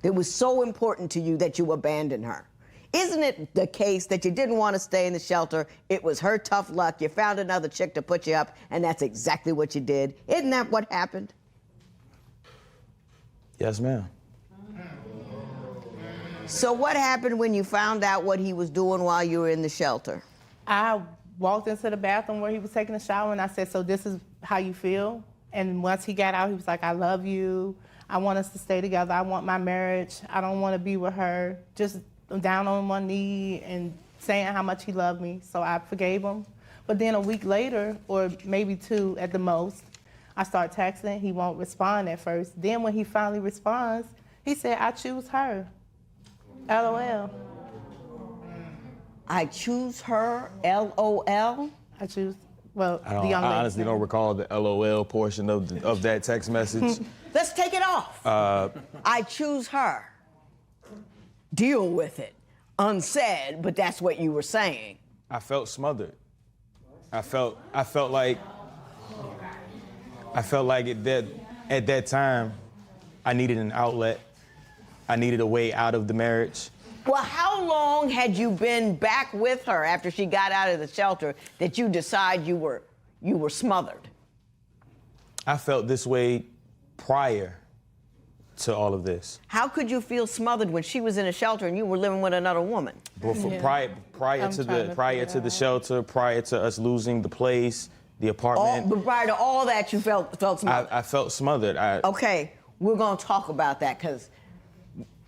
It was so important to you that you abandoned her. Isn't it the case that you didn't want to stay in the shelter? It was her tough luck. You found another chick to put you up, and that's exactly what you did. Isn't that what happened? Yes, ma'am. So what happened when you found out what he was doing while you were in the shelter? I walked into the bathroom where he was taking a shower, and I said, so this is how you feel? And once he got out, he was like, I love you. I want us to stay together. I want my marriage. I don't want to be with her. Just down on one knee and saying how much he loved me. So I forgave him. But then a week later, or maybe 2 at the most, I start texting. He won't respond at first. Then when he finally responds, he said, I choose her. LOL. I choose her, LOL? I choose, well, I the young lady. honestly don't recall the LOL portion of that text message. Let's take it off. I choose her. Deal with it. Unsaid, but that's what you were saying. I felt smothered. I felt like at that time, I needed an outlet. I needed a way out of the marriage. Well, how long had you been back with her after she got out of the shelter that you decide you were smothered? I felt this way prior to all of this. How could you feel smothered when she was in a shelter and you were living with another woman? Before, Yeah. prior to the shelter, prior to us losing the place, the apartment. But prior to all that, you felt smothered. I felt smothered. Okay, we're gonna talk about that because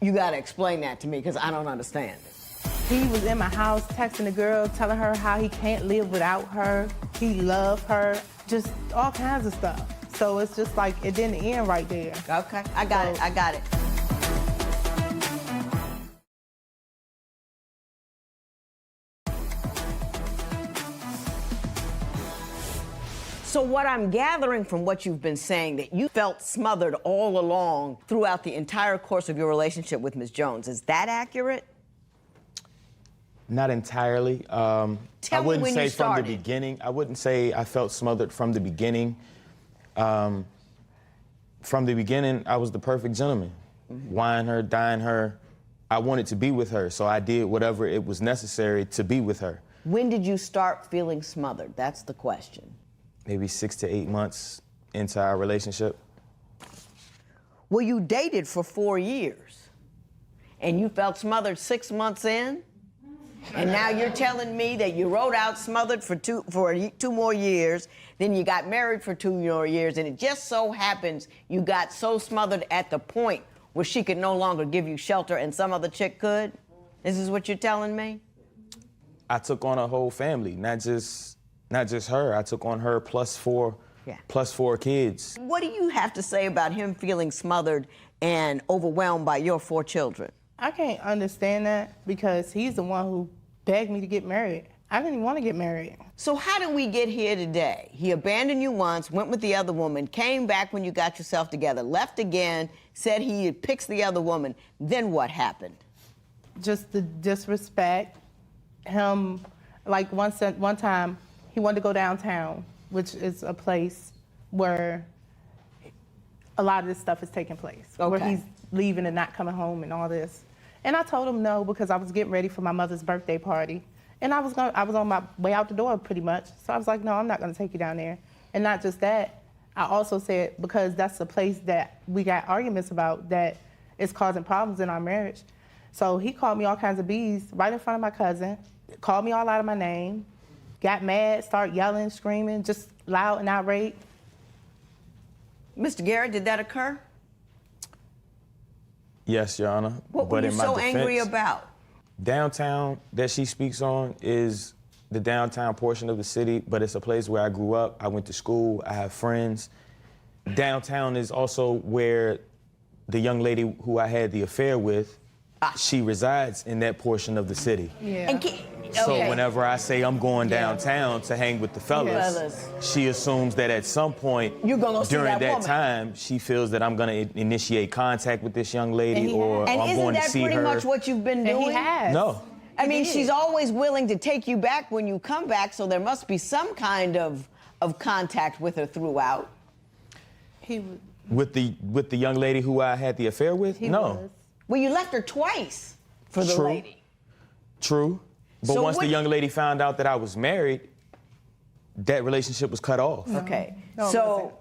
you gotta explain that to me because I don't understand it. He was in my house texting the girl, telling her how he can't live without her. He loved her, just all kinds of stuff. So it's just like it didn't end right there. Okay, I got it. So what I'm gathering from what you've been saying, that you felt smothered all along throughout the entire course of your relationship with Ms. Jones. Is that accurate? Not entirely. Tell I wouldn't me when say you from started. the beginning. I wouldn't say I felt smothered from the beginning. From the beginning, I was the perfect gentleman. Wine her, dine her. I wanted to be with her, so I did whatever it was necessary to be with her. When did you start feeling smothered? That's the question. Maybe 6 to 8 months into our relationship. Well, you dated for 4 years, and you felt smothered 6 months in, and now you're telling me that you rode out smothered for two more years, then you got married for 2 more years, and it just so happens you got so smothered at the point where she could no longer give you shelter and some other chick could? This is what you're telling me? I took on a whole family, not just her. I took on her plus four kids. What do you have to say about him feeling smothered and overwhelmed by your 4 children? I can't understand that because he's the one who begged me to get married. I didn't even want to get married. So how did we get here today? He abandoned you once, went with the other woman, came back when you got yourself together, left again, said he picks the other woman. Then what happened? Just the disrespect. Him, like one time, he wanted to go downtown, which is a place where a lot of this stuff is taking place. Okay. Where he's leaving and not coming home and all this. And I told him no because I was getting ready for my mother's birthday party. And I was on my way out the door pretty much. So I was like, no, I'm not gonna take you down there. And not just that, I also said, because that's the place that we got arguments about that is causing problems in our marriage. So he called me all kinds of B's right in front of my cousin, called me all out of my name, got mad, started yelling, screaming, just loud and irate. Mr. Garrett, did that occur? Yes, Your Honor. What were you so angry about? Downtown that she speaks on is the downtown portion of the city, but it's a place where I grew up. I went to school. I have friends. Downtown is also where the young lady who I had the affair with, she resides in that portion of the city. Yeah. And So whenever I say I'm going downtown to hang with the fellas, she assumes that at some point You're gonna see during that that woman. time, she feels that I'm going to initiate contact with this young lady or And I'm isn't going to that see pretty her. much what you've been And doing? he has. No. I mean, did. she's always willing to take you back when you come back, so there must be some kind of contact with her throughout. He would. With the young lady who I had the affair with? He No. was. Well, you left her twice for the True. lady. True. But So once the what- young lady found out that I was married, that relationship was cut off. Okay. No, it So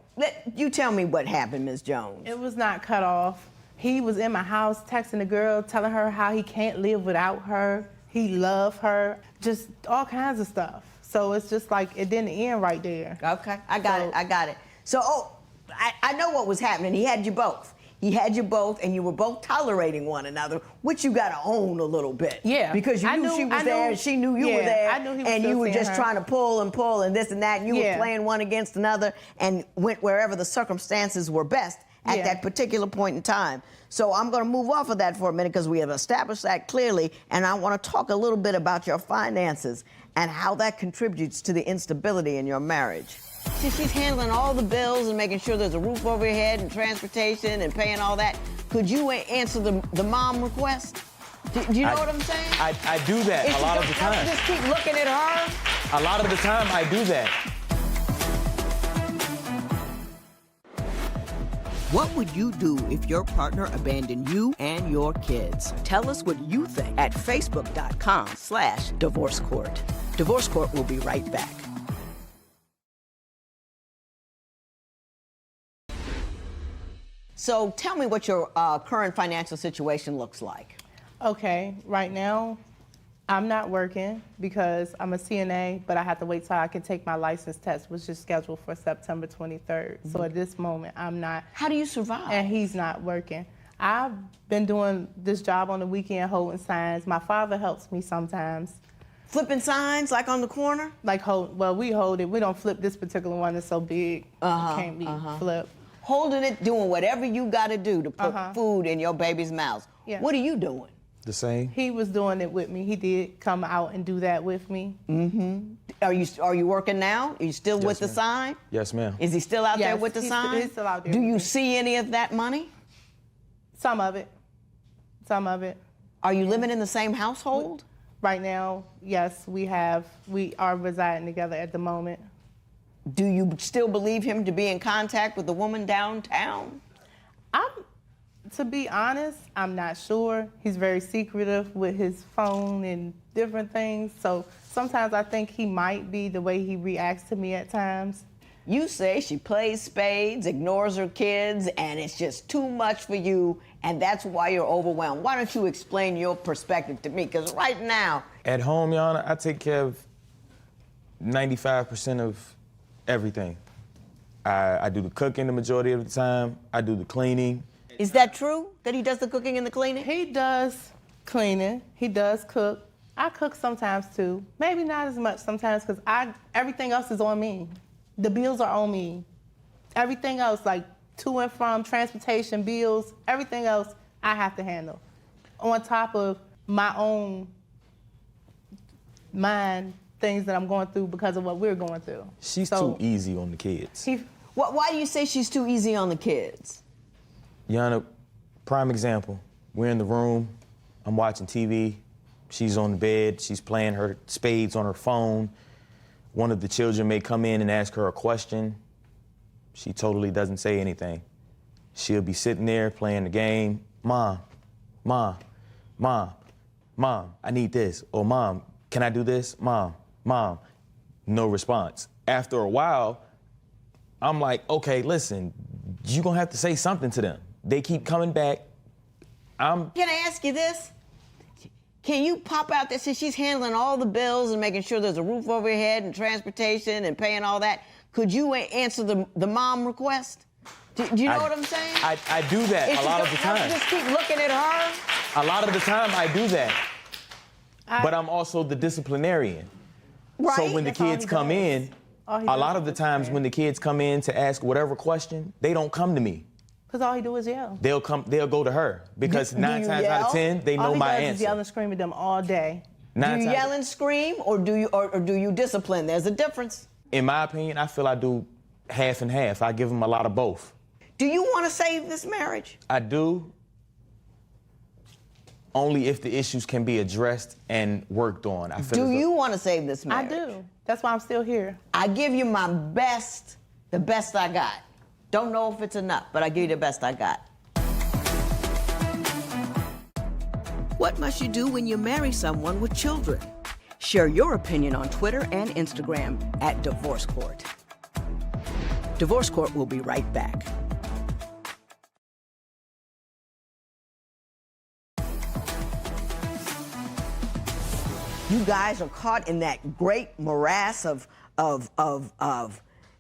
you tell me what happened, Ms. Jones. It was not cut off. He was in my house texting the girl, telling her how he can't live without her. He loved her, just all kinds of stuff. So it's just like it didn't end right there. Okay, I got it. So, I know what was happening. He had you both. He had you both, and you were both tolerating one another, which you got to own a little bit. Yeah. Because you knew she was there, and she knew you were there, I knew he was and still you were seeing just her. trying to pull and this and that, and you were Yeah. playing one against another, and went wherever the circumstances were best at Yeah. that particular point in time. So I'm going to move off of that for a minute because we have established that clearly, and I want to talk a little bit about your finances and how that contributes to the instability in your marriage. See, she's handling all the bills and making sure there's a roof over your head and transportation and paying all that. Could you answer the mom request? Do you know what I'm saying? I do that It's a lot of the time. Just keep looking at her. A lot of the time, I do that. What would you do if your partner abandoned you and your kids? Tell us what you think at facebook.com/divorce court. Divorce Court will be right back. So tell me what your current financial situation looks like. Okay, right now, I'm not working because I'm a CNA, but I have to wait till I can take my license test, which is scheduled for September 23rd. So at this moment, I'm not. How do you survive? And he's not working. I've been doing this job on the weekend, holding signs. My father helps me sometimes. Flipping signs like on the corner? Like we hold it. We don't flip this particular one. It's so big. It can't be flipped. Holding it, doing whatever you got to do to put food in your baby's mouth. Yeah. What are you doing? The same. He was doing it with me. He did come out and do that with me. Are you working now? Are you still Yes, with the ma'am. sign? Yes, ma'am. Is he still out there Yes, with the he's sign? he's still out there Do with you me. see any of that money? Some of it. Some of it. Are you living in the same household? Right now, yes, we are residing together at the moment. Do you still believe him to be in contact with the woman downtown? To be honest, I'm not sure. He's very secretive with his phone and different things. So sometimes I think he might be the way he reacts to me at times. You say she plays spades, ignores her kids, and it's just too much for you, and that's why you're overwhelmed. Why don't you explain your perspective to me? Because right now, At home, Your Honor, I take care of 95% of everything. I do the cooking the majority of the time. I do the cleaning. is that true that he does the cooking and the cleaning? He does cleaning. He does cook. I cook sometimes too. Maybe not as much sometimes because everything else is on me. The bills are on me. Everything else, like to and from, transportation, bills, everything else I have to handle. On top of my own mind, things that I'm going through because of what we're going through. She's too easy on the kids. Why do you say she's too easy on the kids? Your Honor, prime example. We're in the room. I'm watching TV. She's on the bed. She's playing her spades on her phone. One of the children may come in and ask her a question. She totally doesn't say anything. She'll be sitting there playing the game. Mom, Mom, Mom, Mom, I need this. Or Mom, can I do this? Mom, Mom. No response. After a while, I'm like, okay, listen, you're gonna have to say something to them. They keep coming back. Can I ask you this? Can you pop out there, since she's handling all the bills and making sure there's a roof over your head and transportation and paying all that, could you answer the mom request? Do you know what I'm saying? I do that a lot of the time. Just keep looking at her? A lot of the time I do that. But I'm also the disciplinarian. Right. So when the That's all kids he come does. in, All he a does lot is of the times when the kids come in to ask whatever question, they don't come to me. Because all he do is yell. They'll go to her because Do 9 you times out of yell? 10 they All know he my does is answer. yell and scream at them all day. Do 9 you times- yell and scream, or do you discipline? There's a difference. In my opinion, I feel I do half and half. I give them a lot of both. Do you want to save this marriage? I do. only if the issues can be addressed and worked on. I feel Do as though- you want to save this I marriage? do. That's why I'm still here. I give you my best, the best I got. Don't know if it's enough, but I give you the best I got. What must you do when you marry someone with children? Share your opinion on Twitter and Instagram at Divorce Court. Divorce Court will be right back. You guys are caught in that great morass of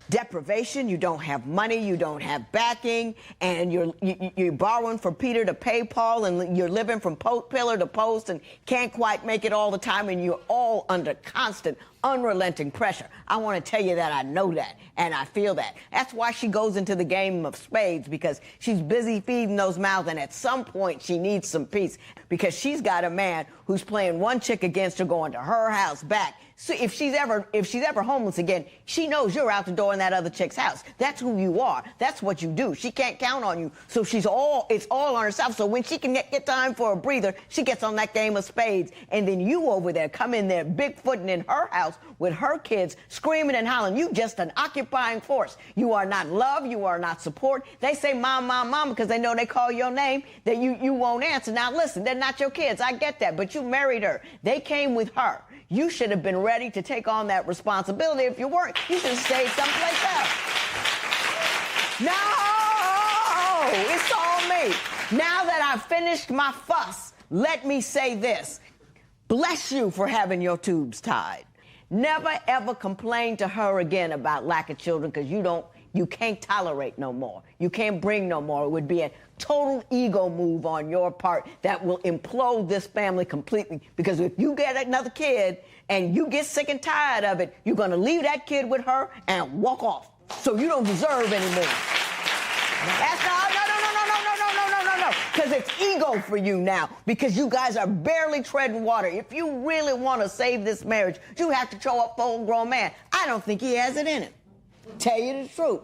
deprivation. You don't have money, you don't have backing, and you're borrowing from Peter to pay Paul, and you're living from pillar to post and can't quite make it all the time, and you're all under constant, unrelenting pressure. I want to tell you that I know that, and I feel that. That's why she goes into the game of spades, because she's busy feeding those mouths, and at some point she needs some peace, because she's got a man who's playing one chick against her, going to her house back. So if she's ever homeless again, she knows you're out the door in that other chick's house. That's who you are. That's what you do. She can't count on you. So it's all on herself. So when she can get time for a breather, she gets on that game of spades. And then you over there come in there bigfooting in her house with her kids, screaming and hollering. You just an occupying force. You are not love. You are not support. They say mom, mom, mom because they know they call your name, that you won't answer. Now listen, they're not your kids. I get that. But you married her. They came with her. You should have been ready to take on that responsibility. If you weren't, you should have stayed someplace else. No, it's all me. Now that I've finished my fuss, let me say this. Bless you for having your tubes tied. Never ever complain to her again about lack of children, because you can't tolerate no more. You can't bring no more. It would be a total ego move on your part that will implode this family completely, because if you get another kid and you get sick and tired of it, you're going to leave that kid with her and walk off. So you don't deserve any more. That's no, because it's ego for you now, because you guys are barely treading water. If you really want to save this marriage, you have to show up for a grown man. I don't think he has it in him. Tell you the truth.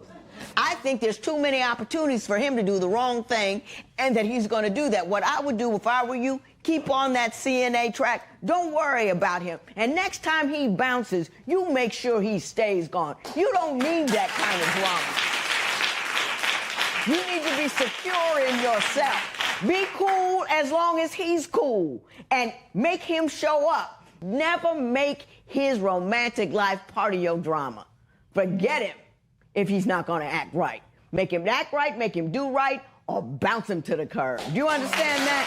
I think there's too many opportunities for him to do the wrong thing, and that he's going to do that. What I would do if I were you, keep on that CNA track. Don't worry about him. And next time he bounces, you make sure he stays gone. You don't need that kind of drama. You need to be secure in yourself. Be cool as long as he's cool, and make him show up. Never make his romantic life part of your drama. Forget him if he's not going to act right. Make him act right, make him do right, or bounce him to the curb. Do you understand that?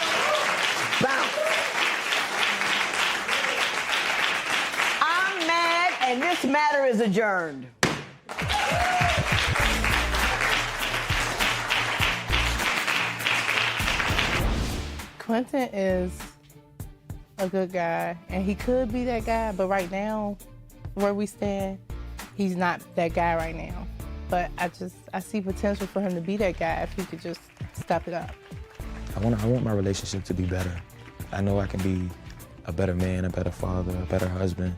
Bounce. I'm mad, and this matter is adjourned. Quentin is a good guy, and he could be that guy, but right now, where we stand, he's not that guy right now. But I see potential for him to be that guy if he could just step it up. I want my relationship to be better. I know I can be a better man, a better father, a better husband,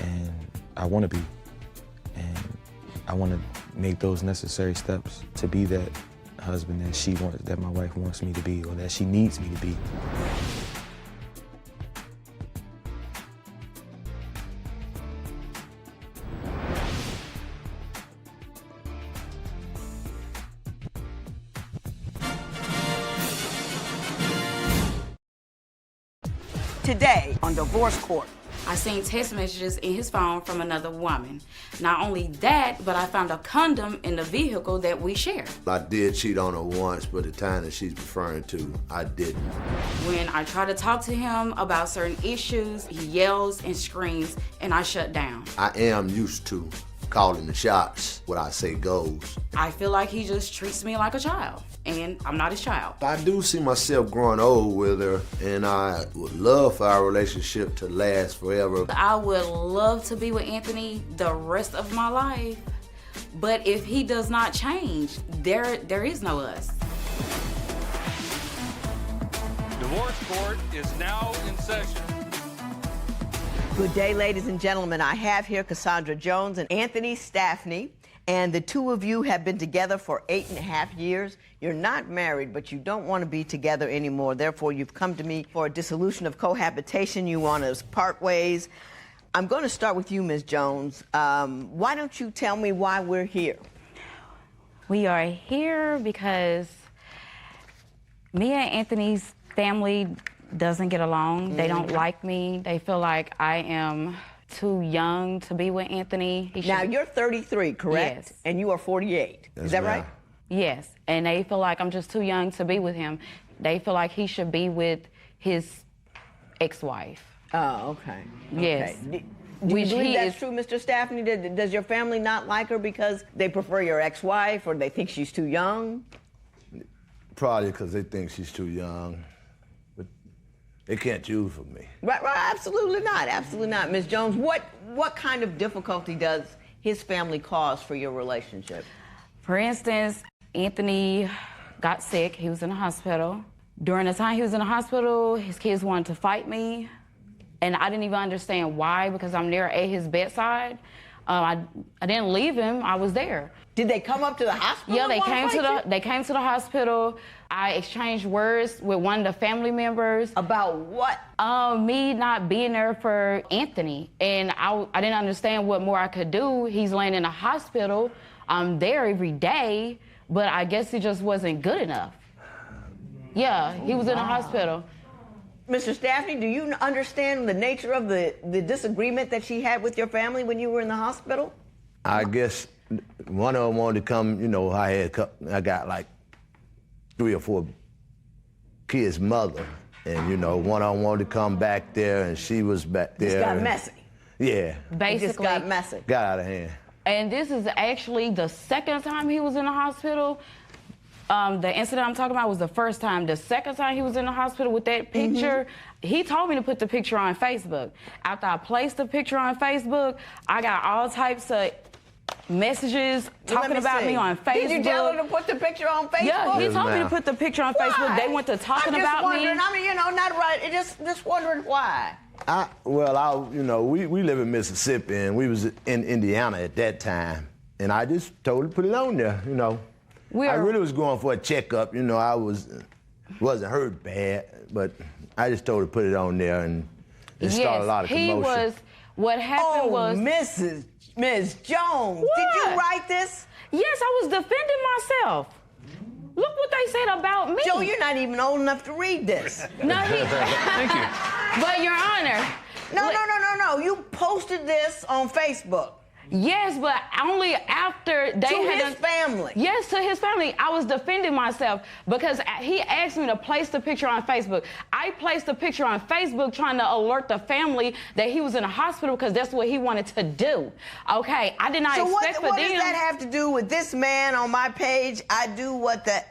and I want to be. And I want to make those necessary steps to be that husband that my wife wants me to be, or that she needs me to be. Today on Divorce Court. I seen text messages in his phone from another woman. Not only that, but I found a condom in the vehicle that we share. I did cheat on her once, but the time that she's referring to, I didn't. When I try to talk to him about certain issues, he yells and screams, and I shut down. I am used to calling the shots. What I say goes. I feel like he just treats me like a child, and I'm not his child. I do see myself growing old with her, and I would love for our relationship to last forever. I would love to be with Anthony the rest of my life, but if he does not change, there is no us. Divorce Court is now in session. Good day, ladies and gentlemen. I have here Cassandra Jones and Anthony Staffney. and the two of you have been together for 8.5 years. You're not married, but you don't want to be together anymore. Therefore, you've come to me for a dissolution of cohabitation. You want to part ways. I'm going to start with you, Ms. Jones. Why don't you tell me why we're here? We are here because me and Anthony's family doesn't get along. They don't like me. They feel like I am too young to be with Anthony. Now, you're 33, correct? Yes. And you are 48. Is that right? Yes. And they feel like I'm just too young to be with him. They feel like he should be with his ex-wife. Oh, okay. Yes. Okay. Do you believe that's true, Mr. Staffney? Does your family not like her because they prefer your ex-wife or they think she's too young? Probably because they think she's too young. But they can't choose for me. Right, absolutely not. Absolutely not. Ms. Jones, what kind of difficulty does his family cause for your relationship? For instance, Anthony got sick. He was in the hospital. During the time he was in the hospital, his kids wanted to fight me. And I didn't even understand why, because I'm there at his bedside. I didn't leave him. I was there. Did they come up to the hospital? Yeah, they came to the hospital. I exchanged words with one of the family members. About what? Me not being there for Anthony. And I didn't understand what more I could do. He's laying in the hospital. I'm there every day, but I guess it just wasn't good enough. Yeah, he was in the hospital. Mr. Staffney, do you understand the nature of the disagreement that she had with your family when you were in the hospital? I guess one of them wanted to come, you know, I got like 3 or 4 kids' mother. And, you know, one of them wanted to come back there, and she was back there. It got messy. Yeah. Basically. It just got messy. Got out of hand. And this is actually the second time he was in the hospital. The incident I'm talking about was the first time. The second time he was in the hospital with that picture, he told me to put the picture on Facebook. After I placed the picture on Facebook, I got all types of messages talking about me on Facebook. Did you tell her to put the picture on Facebook? Yeah, he told me to put the picture on Facebook. They went to talking about me. I'm just wondering, I mean, you know, not right. Just wondering why. You know, we live in Mississippi, and we was in Indiana at that time. And I just told her to put it on there, you know. I really was going for a checkup, you know. I wasn't hurt bad, but I just told her to put it on there, and it started a lot of commotion. What happened was... Ms. Jones, what? Did you write this? Yes, I was defending myself. Look what they said about me. Joe, you're not even old enough to read this. No, Thank you. But, Your Honor... No. You posted this on Facebook. Yes, but only after they had... To his family? Yes, to his family. I was defending myself because he asked me to place the picture on Facebook. I placed the picture on Facebook trying to alert the family that he was in a hospital because that's what he wanted to do. Okay, I did not expect for them... So what does that have to do with this man on my page? I do what the...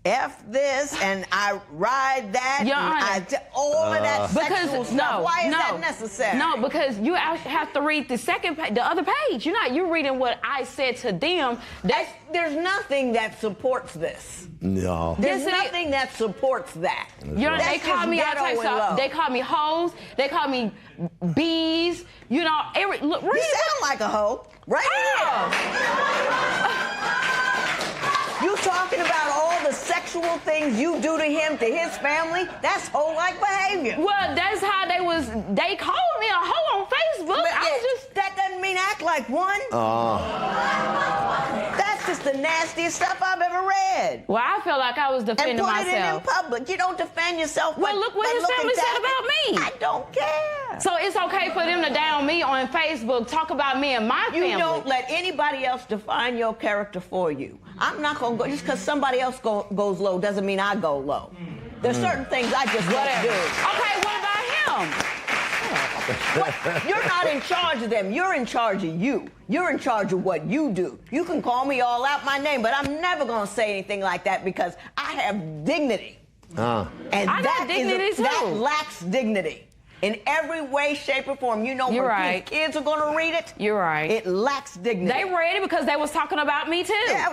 F this, and I ride that, Your and Honor, all of that sexual stuff. No, why is that necessary? No, because you have to read the other page. You're reading what I said to them. There's nothing that supports this. No. There's nothing that supports that. They call me all types of. They call me hoes. They call me bees. You know, you sound like a hoe, right here. You talking about all the sexual things you do to him, to his family? That's hoe-like behavior. Well, that's how they called me a hoe on Facebook. That doesn't mean act like one. That's just the nastiest stuff I've ever read. Well, I felt like I was defending myself. And put it in public. You don't defend yourself. Well, look what his family said about me. I don't care. So it's okay for them to down me on Facebook, talk about me and my family. You don't let anybody else define your character for you. I'm not going to go, just because somebody else goes low doesn't mean I go low. There's certain things I just don't do. Okay, what about him? Well, you're not in charge of them. You're in charge of you. You're in charge of what you do. You can call me all out my name, but I'm never going to say anything like that because I have dignity. And I got dignity too. That lacks dignity. In every way, shape, or form. You know, You're when right. kids are going to read it, you're right. It lacks dignity. They read it because they was talking about me too. Yeah.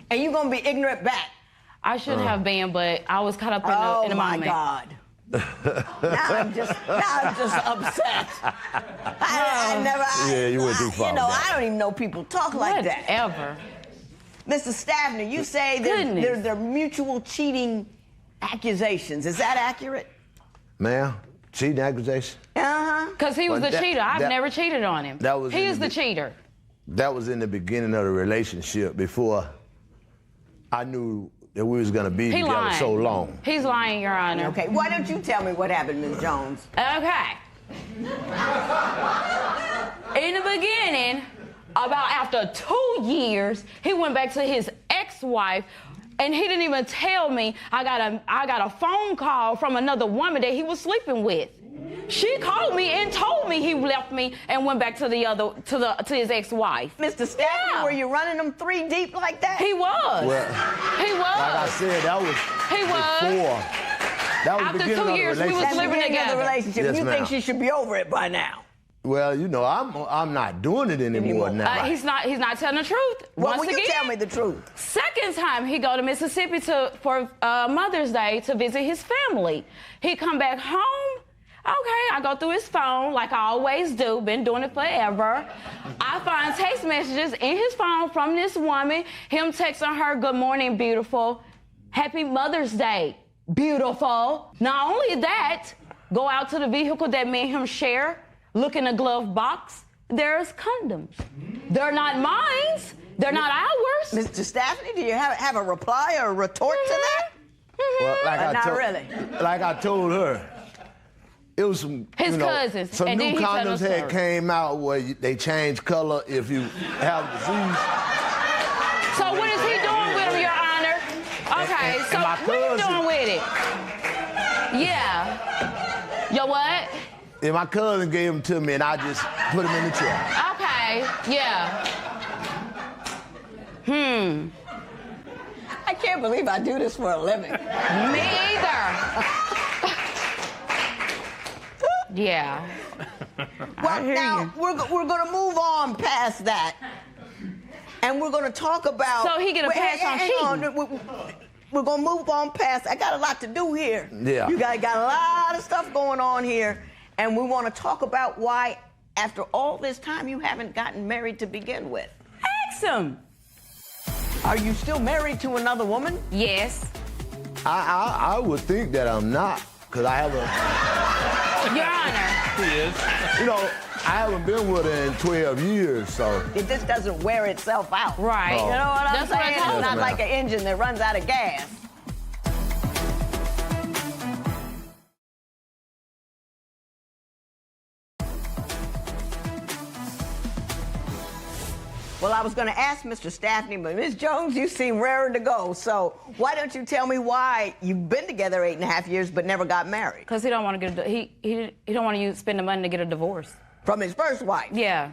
And you're going to be ignorant back. I shouldn't have been, but I was caught up in the moment. Oh, my God. Now I'm just upset. You went too far. You know, I don't even know people talk like that. Whatever. Mr. Staffner, you say they're mutual cheating accusations. Is that accurate? Ma'am, cheating accusation? Uh-huh. Because he was the cheater. I've never cheated on him. He is the cheater. That was in the beginning of the relationship before I knew that we was gonna be together so long. He's lying, Your Honor. Okay, why don't you tell me what happened, Ms. Jones? Okay. In the beginning, about after 2 years, he went back to his ex-wife, and he didn't even tell me. I got a phone call from another woman that he was sleeping with. She called me and told me he left me and went back to his ex-wife. Mr. Staffner, were you running them 3 deep like that? He was. Well, he was. Like I said, that was before. That was After the beginning 2 years, of the we was relationship. living together. Relationship. Yes, you ma'am. think she should be over it by now? Well, you know, I'm not doing it anymore now. He's not telling the truth. Well, Once will you again, tell me the truth? Second time he go to Mississippi for Mother's Day to visit his family. He come back home. Okay, I go through his phone like I always do. Been doing it forever. I find text messages in his phone from this woman. Him texting her, "Good morning, beautiful. Happy Mother's Day, beautiful." Not only that, go out to the vehicle that me and him share. Look in the glove box. There's condoms. They're not mine. They're not ours. Mr. Staffney, do you have a reply or a retort to that? Well, like I told her, it was some His cousins. Some And new then he told condoms us had her. came out where they change color if you have disease. So what is he doing with him, Your Honor? Okay, and so my what are you cousin- doing with it? Yeah. Yo, what? And my cousin gave them to me, and I just put them in the chair. Okay, yeah. I can't believe I do this for a living. Me either. Yeah. Well, now we're going to move on past that, and we're going to talk about. So he get a pass on cheating. We're going to move on past. I got a lot to do here. Yeah. You got a lot of stuff going on here, and we want to talk about why, after all this time, you haven't gotten married to begin with. Ask him. Are you still married to another woman? Yes. I would think that I'm not, because I haven't. Your Honor. He is. You know, I haven't been with her in 12 years, so. It just doesn't wear itself out. Right. You know what I'm That's what I saying? told It's not him. like an engine that runs out of gas. Well, I was going to ask Mr. Staffney, but Ms. Jones, you seem raring to go. So why don't you tell me why you've been together 8.5 years but never got married? Because he don't want to get he don't want to spend the money to get a divorce. From his first wife? Yeah.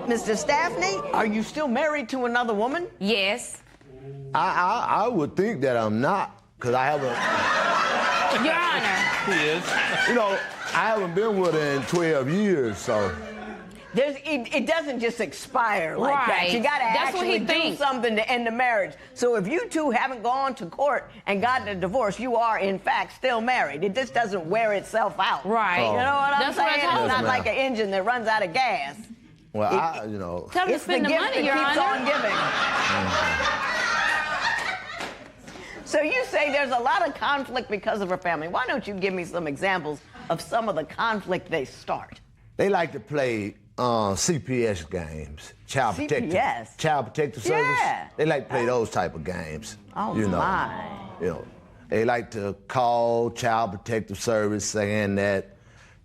Mr. Staffney, are you still married to another woman? Yes. I would think that I'm not, because I haven't. Your Honor. He is. You know, I haven't been with her in 12 years, so. It doesn't just expire like that. Right. You got to That's what actually he do thinks. something to end the marriage. So if you two haven't gone to court and gotten a divorce, you are, in fact, still married. It just doesn't wear itself out. Right. You know what I'm That's what I saying? told It's not him. like an engine that runs out of gas. Well, you know. Tell him to It's the spend the gift money, Your that keeps Honor. on giving. So you say there's a lot of conflict because of her family. Why don't you give me some examples of some of the conflict they start? They like to play CPS games, Child Protective Service. Yeah. They like to play those type of games. Oh, you know. my. You know, they like to call Child Protective Service saying that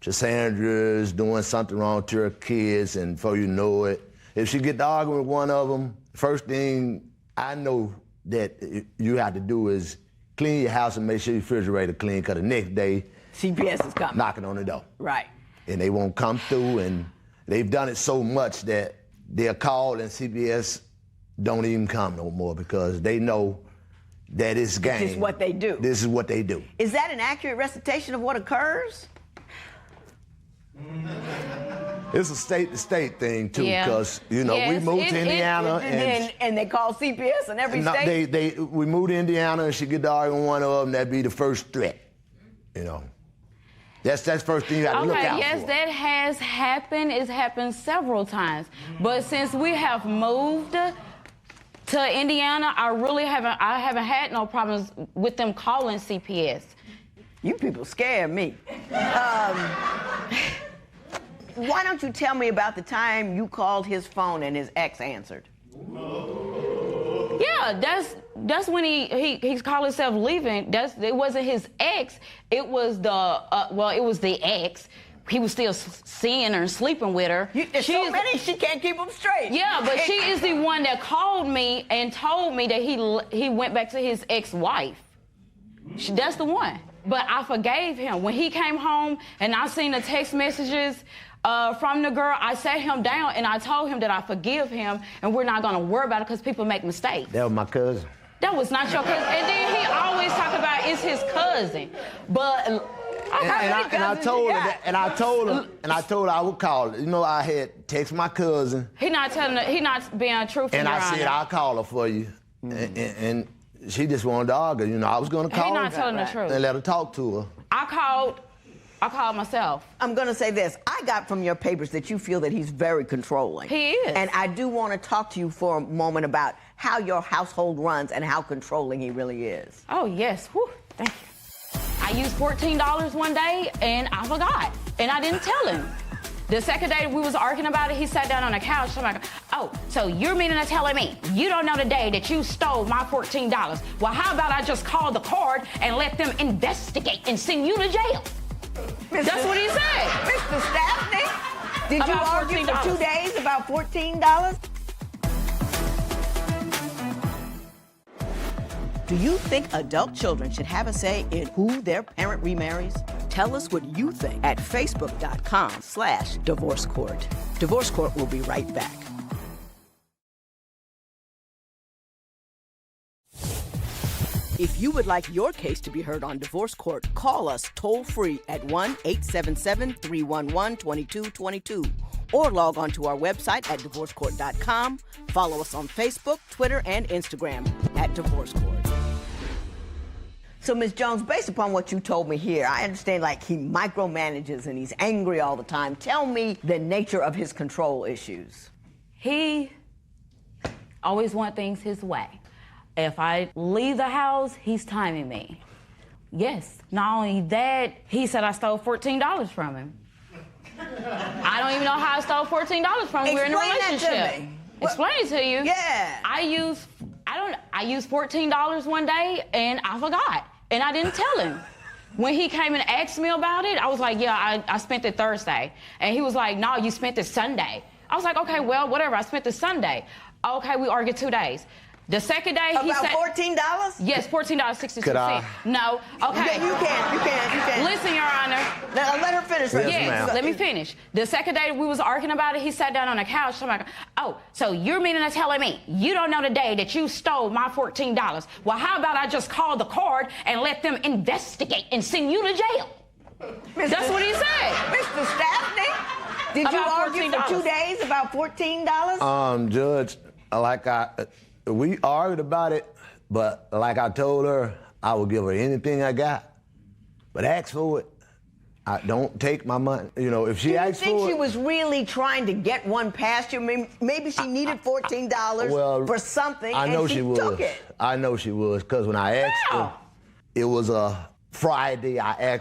Cassandra's doing something wrong to her kids, and before you know it, if she get to arguing with one of them, first thing I know that you have to do is clean your house and make sure your refrigerator clean, because the next day, CPS is coming. knocking on the door. Right. And they won't come through, and they've done it so much that they're called and CPS don't even come no more, because they know that it's game. This is what they do. This is what they do. Is that an accurate recitation of what occurs? It's a state-to-state thing, too, Yeah. because, you know, we Yes, moved to Indiana, And they call CPS in every state? we moved to Indiana, and she get to argue with one of them, that'd be the first threat. You know, that's the first thing you got to look out Okay, yes, for. that has happened. It's happened several times. But since we have moved to Indiana, I haven't had no problems with them calling CPS. You people scare me. Why don't you tell me about the time you called his phone and his ex answered? Yeah, that's when he's called himself leaving. It wasn't his ex. It was it was the ex. He was still seeing her and sleeping with her. So many, she can't keep them straight. Yeah, but she is the one that called me and told me that he went back to his ex-wife. That's the one. But I forgave him. When he came home and I seen the text messages from the girl, I sat him down and I told him that I forgive him and we're not going to worry about it because people make mistakes. That was my cousin. That was not your cousin. And then he always talk about it's his cousin. But I told her I would call her. You know, I had text my cousin. He not being truthful. And I said I'll call her for you. And she just wanted to argue. You know, I was going to call her. He not telling the truth. And let her talk to her. I called myself. I'm going to say this. I got from your papers that you feel that he's very controlling. He is. And I do want to talk to you for a moment about how your household runs and how controlling he really is. Oh, yes. Whew. Thank you. I used $14 one day, and I forgot. And I didn't tell him. The second day we was arguing about it, he sat down on the couch. I'm like, oh, so you're meaning to telling me you don't know the day that you stole my $14? Well, how about I just call the card and let them investigate and send you to jail? That's what he said. Mr. Staffney, did you About argue for $14. 2 days about $14? Do you think adult children should have a say in who their parent remarries? Tell us what you think at facebook.com/divorce court. Divorce Court will be right back. If you would like your case to be heard on Divorce Court, call us toll-free at 1-877-311-2222 or log on to our website at divorcecourt.com. Follow us on Facebook, Twitter, and Instagram at Divorce Court. So, Ms. Jones, based upon what you told me here, I understand, like, he micromanages and he's angry all the time. Tell me the nature of his control issues. He always wants things his way. If I leave the house, he's timing me. Yes. Not only that, he said I stole $14 from him. I don't even know how I stole $14 from him. We're in a relationship. That to me. Explain it to you. Yeah. I used $14 one day and I forgot. And I didn't tell him. When he came and asked me about it, I was like, yeah, I spent it Thursday. And he was like, no, you spent it Sunday. I was like, okay, well, whatever, I spent it Sunday. Okay, we argued 2 days. The second day, he said... About $14? Yes, $14.62. Could I? No, okay. You can. Listen, Your Honor. Let her finish. Yes, let me finish. The second day we was arguing about it, he sat down on the couch. I'm like, oh, so you're meaning to telling me you don't know the day that you stole my $14? Well, how about I just call the card and let them investigate and send you to jail? That's what he said. Mr. Staffney, did you argue for 2 days about $14? Judge, we argued about it, but like I told her, I would give her anything I got. But ask for it. I don't take my money. You know, if she asks for it... Do you think she was really trying to get one past you? Maybe she needed $14 for something and she took it. I know she was, because when I asked her, it was a Friday. I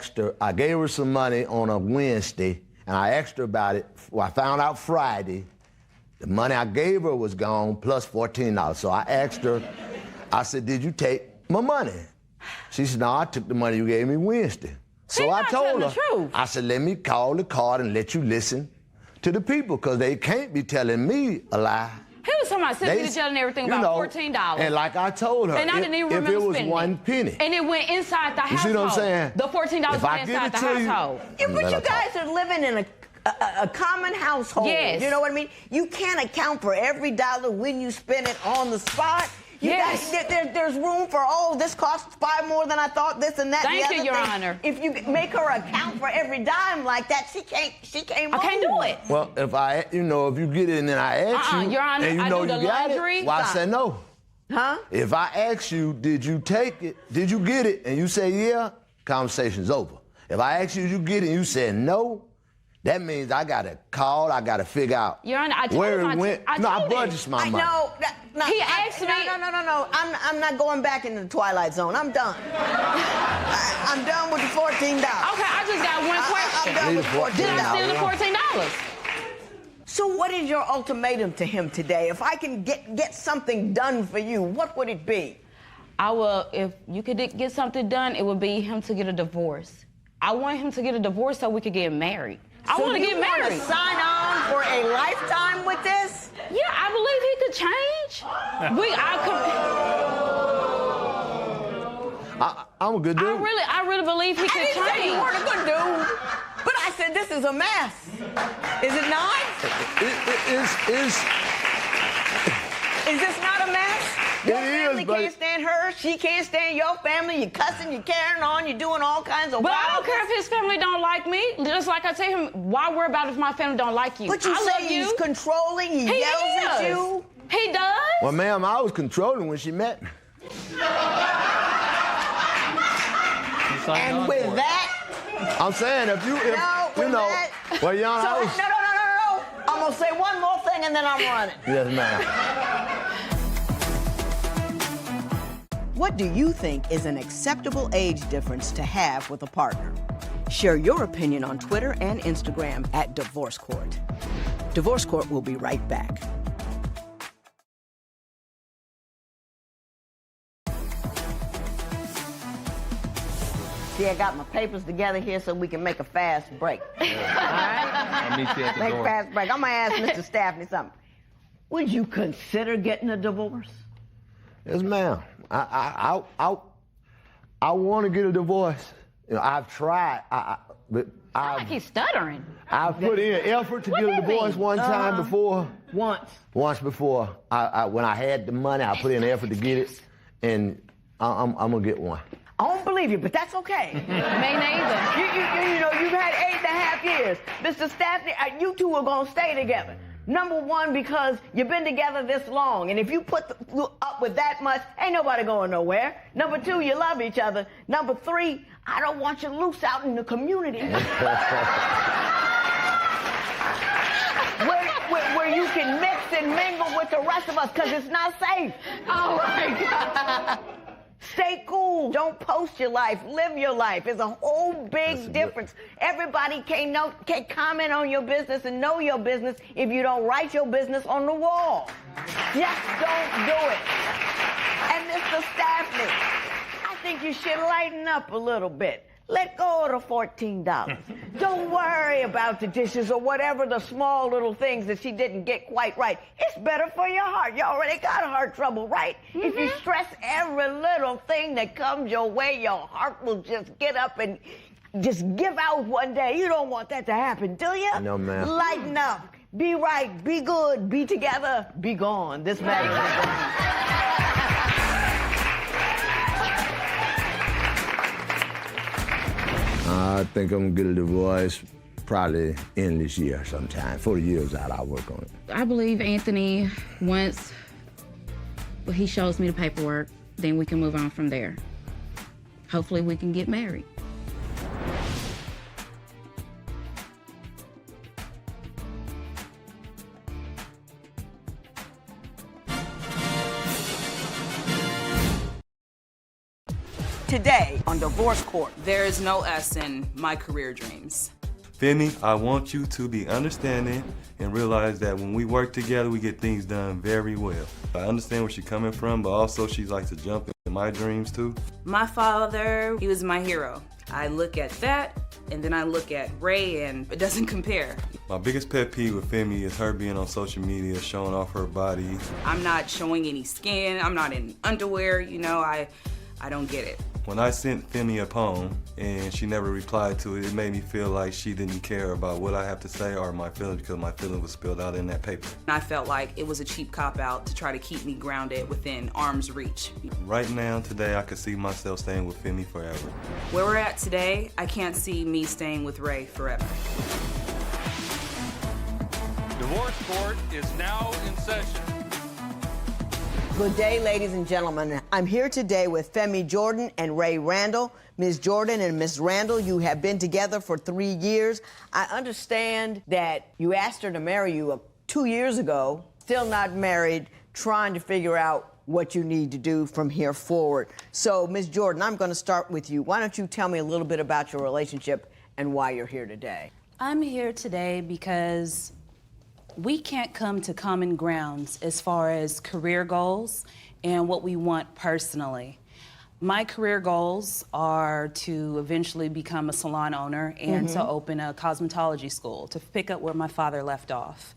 gave her some money on a Wednesday, and I asked her about it. Well, I found out Friday. The money I gave her was gone, plus $14. So I asked her, I said, did you take my money? She said, no, I took the money you gave me Wednesday. So I told her, I said, let me call the card and let you listen to the people, because they can't be telling me a lie. He was talking about sending me to jail and everything about $14. And like I told her, and I didn't even remember if it was spending 1 penny. And it went inside the household. You see what I'm saying? The $14 went inside the household. Yeah, but you guys are living in a common household. Yes. You know what I mean? You can't account for every dollar when you spend it on the spot. Yes. There's room for, this costs $5 more than I thought, this and that. Thank the you, other Your thing. Honor. If you make her account for every dime like that, she can't I can't do it. Well, if you get it and then I ask you, Your Honor, and you I know do you the got laundry. it, why say no? Huh? If I ask you, did you take it, did you get it, and you say yeah, conversation's over. If I ask you, you get it, and you said no, that means I gotta call, I gotta figure out Your Honor, I told where him it went. No, I budged my money. No, He asked me. No. I'm not going back into the Twilight Zone. I'm done. I'm done with the $14. Okay, I just got one question. I'm done with $14. Did I steal the $14? So what is your ultimatum to him today? If I can get something done for you, what would it be? If you could get something done, it would be him to get a divorce. I want him to get a divorce so we could get married. I want to get married. So you want to sign on for a lifetime with this? Yeah, I believe he could change. I'm a good dude. I really believe he could change. I didn't say you weren't a good dude, but I said this is a mess. Is it not? Is this not a mess? Your family can't stand her, she can't stand your family, you're cussing, you're carrying on, you're doing all kinds of But wild I don't care if his family don't like me. Just like I tell him, why worry about if my family don't like you? But you say he's controlling, he yells at you. He does? Well, ma'am, I was controlling when she met me. And with that, I'm saying well, Your Honor, no. I'm gonna say one more thing and then I'm running. Yes, ma'am. What do you think is an acceptable age difference to have with a partner? Share your opinion on Twitter and Instagram at Divorce Court. Divorce Court will be right back. See, I got my papers together here so we can make a fast break. All right? I'll meet you at the Make door. a fast break. I'm gonna ask Mr. Staffney something. Would you consider getting a divorce? Yes, ma'am. I want to get a divorce. You know, I've tried, but I like he's stuttering. I've put in effort to get a divorce one time before. Once before. When I had the money, I put in effort to get it, and I'm gonna get one. I don't believe you, but that's okay. Me neither. You know, you've had 8.5 years. Mr. Staffney, you two are gonna stay together. Number one, because you've been together this long, and if you put up with that much, ain't nobody going nowhere. Number two, you love each other. Number three, I don't want you loose out in the community. where you can mix and mingle with the rest of us, because it's not safe. Oh my God. Stay cool. Don't post your life. Live your life. It's a whole big difference. Everybody can't comment on your business and know your business if you don't write your business on the wall. Just don't do it. And Mr. Staffney, I think you should lighten up a little bit. Let go of the $14. Don't worry about the dishes or whatever the small little things that she didn't get quite right. It's better for your heart. You already got heart trouble, right? Mm-hmm. If you stress every little thing that comes your way, your heart will just get up and just give out one day. You don't want that to happen, do you? No, ma'am. Lighten up. Be right. Be good. Be together. Be gone. This man is I think I'm gonna get a divorce probably in this year sometime. 40 years out, I'll work on it. I believe Anthony, once he shows me the paperwork, then we can move on from there. Hopefully we can get married. today on Divorce Court. There is no S in my career dreams. Femi, I want you to be understanding and realize that when we work together, we get things done very well. I understand where she's coming from, but also she likes to jump into my dreams too. My father, he was my hero. I look at that, and then I look at Ray, and it doesn't compare. My biggest pet peeve with Femi is her being on social media, showing off her body. I'm not showing any skin, I'm not in underwear, you know, I don't get it. When I sent Femi a poem and she never replied to it, it made me feel like she didn't care about what I have to say or my feelings, because my feelings was spelled out in that paper. I felt like it was a cheap cop-out to try to keep me grounded within arm's reach. Right now, today, I could see myself staying with Femi forever. Where we're at today, I can't see me staying with Ray forever. Divorce Court is now in session. Good day, ladies and gentlemen. I'm here today with Femi Jordan and Ray Randall. Ms. Jordan and Ms. Randall, you have been together for 3 years. I understand that you asked her to marry you 2 years ago, still not married, trying to figure out what you need to do from here forward. So, Ms. Jordan, I'm going to start with you. Why don't you tell me a little bit about your relationship and why you're here today? I'm here today because we can't come to common grounds as far as career goals and what we want personally. My career goals are to eventually become a salon owner and to open a cosmetology school, to pick up where my father left off.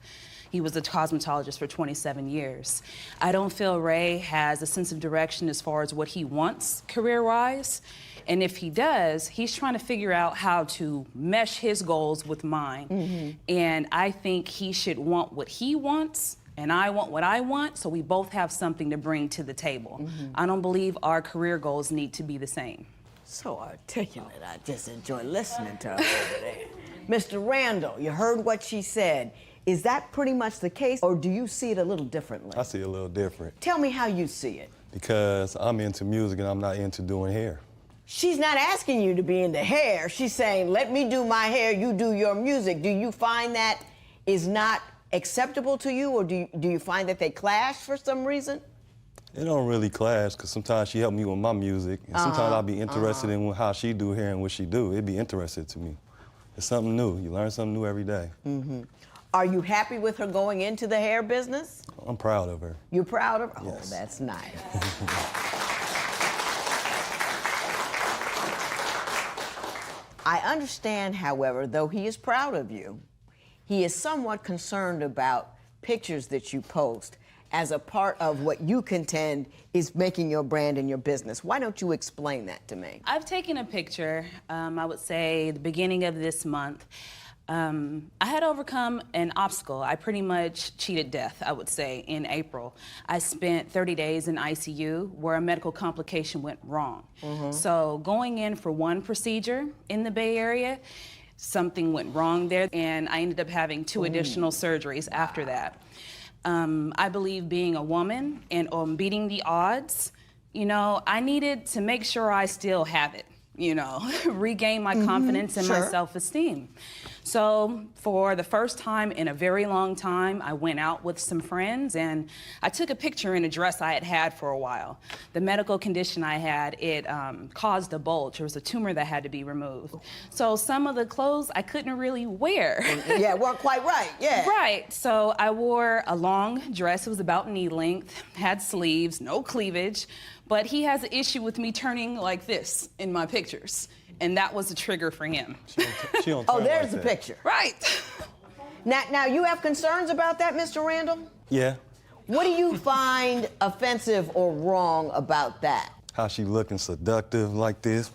He was a cosmetologist for 27 years. I don't feel Ray has a sense of direction as far as what he wants career-wise. And if he does, he's trying to figure out how to mesh his goals with mine. And I think he should want what he wants, and I want what I want, so we both have something to bring to the table. I don't believe our career goals need to be the same. So articulate. I just enjoy listening to her over there. Mr. Randall, you heard what she said. Is that pretty much the case, or do you see it a little differently? I see it a little different. Tell me how you see it. Because I'm into music and I'm not into doing hair. She's not asking you to be into hair. She's saying, let me do my hair, you do your music. Do you find that is not acceptable to you, or do you find that they clash for some reason? It don't really clash, because sometimes she helped me with my music, and sometimes I'll be interested in how she do hair and what she do. It'd be interesting to me. It's something new. You learn something new every day. Are you happy with her going into the hair business? I'm proud of her. You're proud of her? Yes. Oh, that's nice. I understand, however, though he is proud of you, he is somewhat concerned about pictures that you post as a part of what you contend is making your brand and your business. Why don't you explain that to me? I've taken a picture, I would say the beginning of this month. I had overcome an obstacle. I pretty much cheated death, I would say, in April. I spent 30 days in ICU where a medical complication went wrong. So going in for one procedure in the Bay Area, something went wrong there, and I ended up having 2 additional surgeries after that. I believe being a woman and beating the odds, you know, I needed to make sure I still have it, you know, regain my confidence and my self-esteem. So for the first time in a very long time, I went out with some friends and I took a picture in a dress I had had for a while. The medical condition I had, it caused a bulge. There was a tumor that had to be removed. So some of the clothes I couldn't really wear. Yeah, weren't quite right, yeah. Right, so I wore a long dress. It was about knee length, had sleeves, no cleavage, but he has an issue with me turning like this in my pictures. And that was a trigger for him. She don't Oh, turn there's like the that. picture. Right. Now, you have concerns about that, Mr. Randall? Yeah. What do you find offensive or wrong about that? How she looking seductive like this.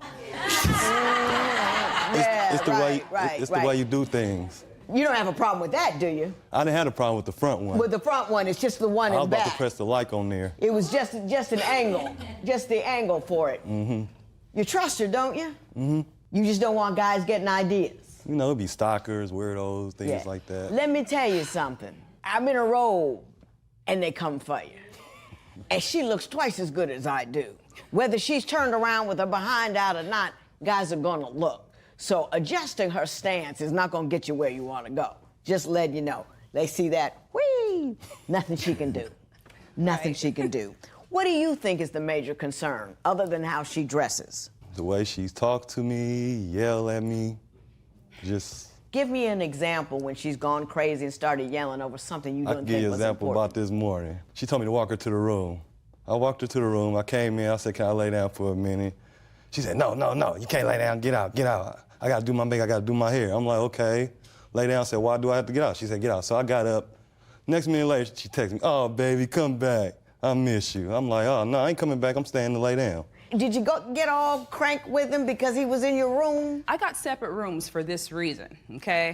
Yeah, It's the way you do things. You don't have a problem with that, do you? I didn't have a problem with the front one. With the front one, it's just the one I was in back. about to press the like on there. It was just an angle, just the angle for it. You trust her, don't you? You just don't want guys getting ideas. You know, it'd be stalkers, weirdos, things like that. Let me tell you something. I'm in a role, and they come for you. And she looks twice as good as I do. Whether she's turned around with her behind out or not, guys are gonna look. So adjusting her stance is not gonna get you where you wanna go. Just letting you know. They see that, whee, nothing she can do. Nothing she can do. What do you think is the major concern, other than how she dresses? The way she's talked to me, yell at me, just... Give me an example when she's gone crazy and started yelling over something you I didn't can give you think an was example important. about this morning. She told me to walk her to the room. I walked her to the room. I came in. I said, can I lay down for a minute? She said, no, you can't lay down. Get out, get out. I got to do my makeup. I got to do my hair. I'm like, okay. Lay down. I said, why do I have to get out? She said, get out. So I got up. Next minute later, she texted me, oh, baby, come back. I miss you. I'm like, oh, no, I ain't coming back. I'm staying to lay down. Did you get all crank with him because he was in your room? I got separate rooms for this reason, okay?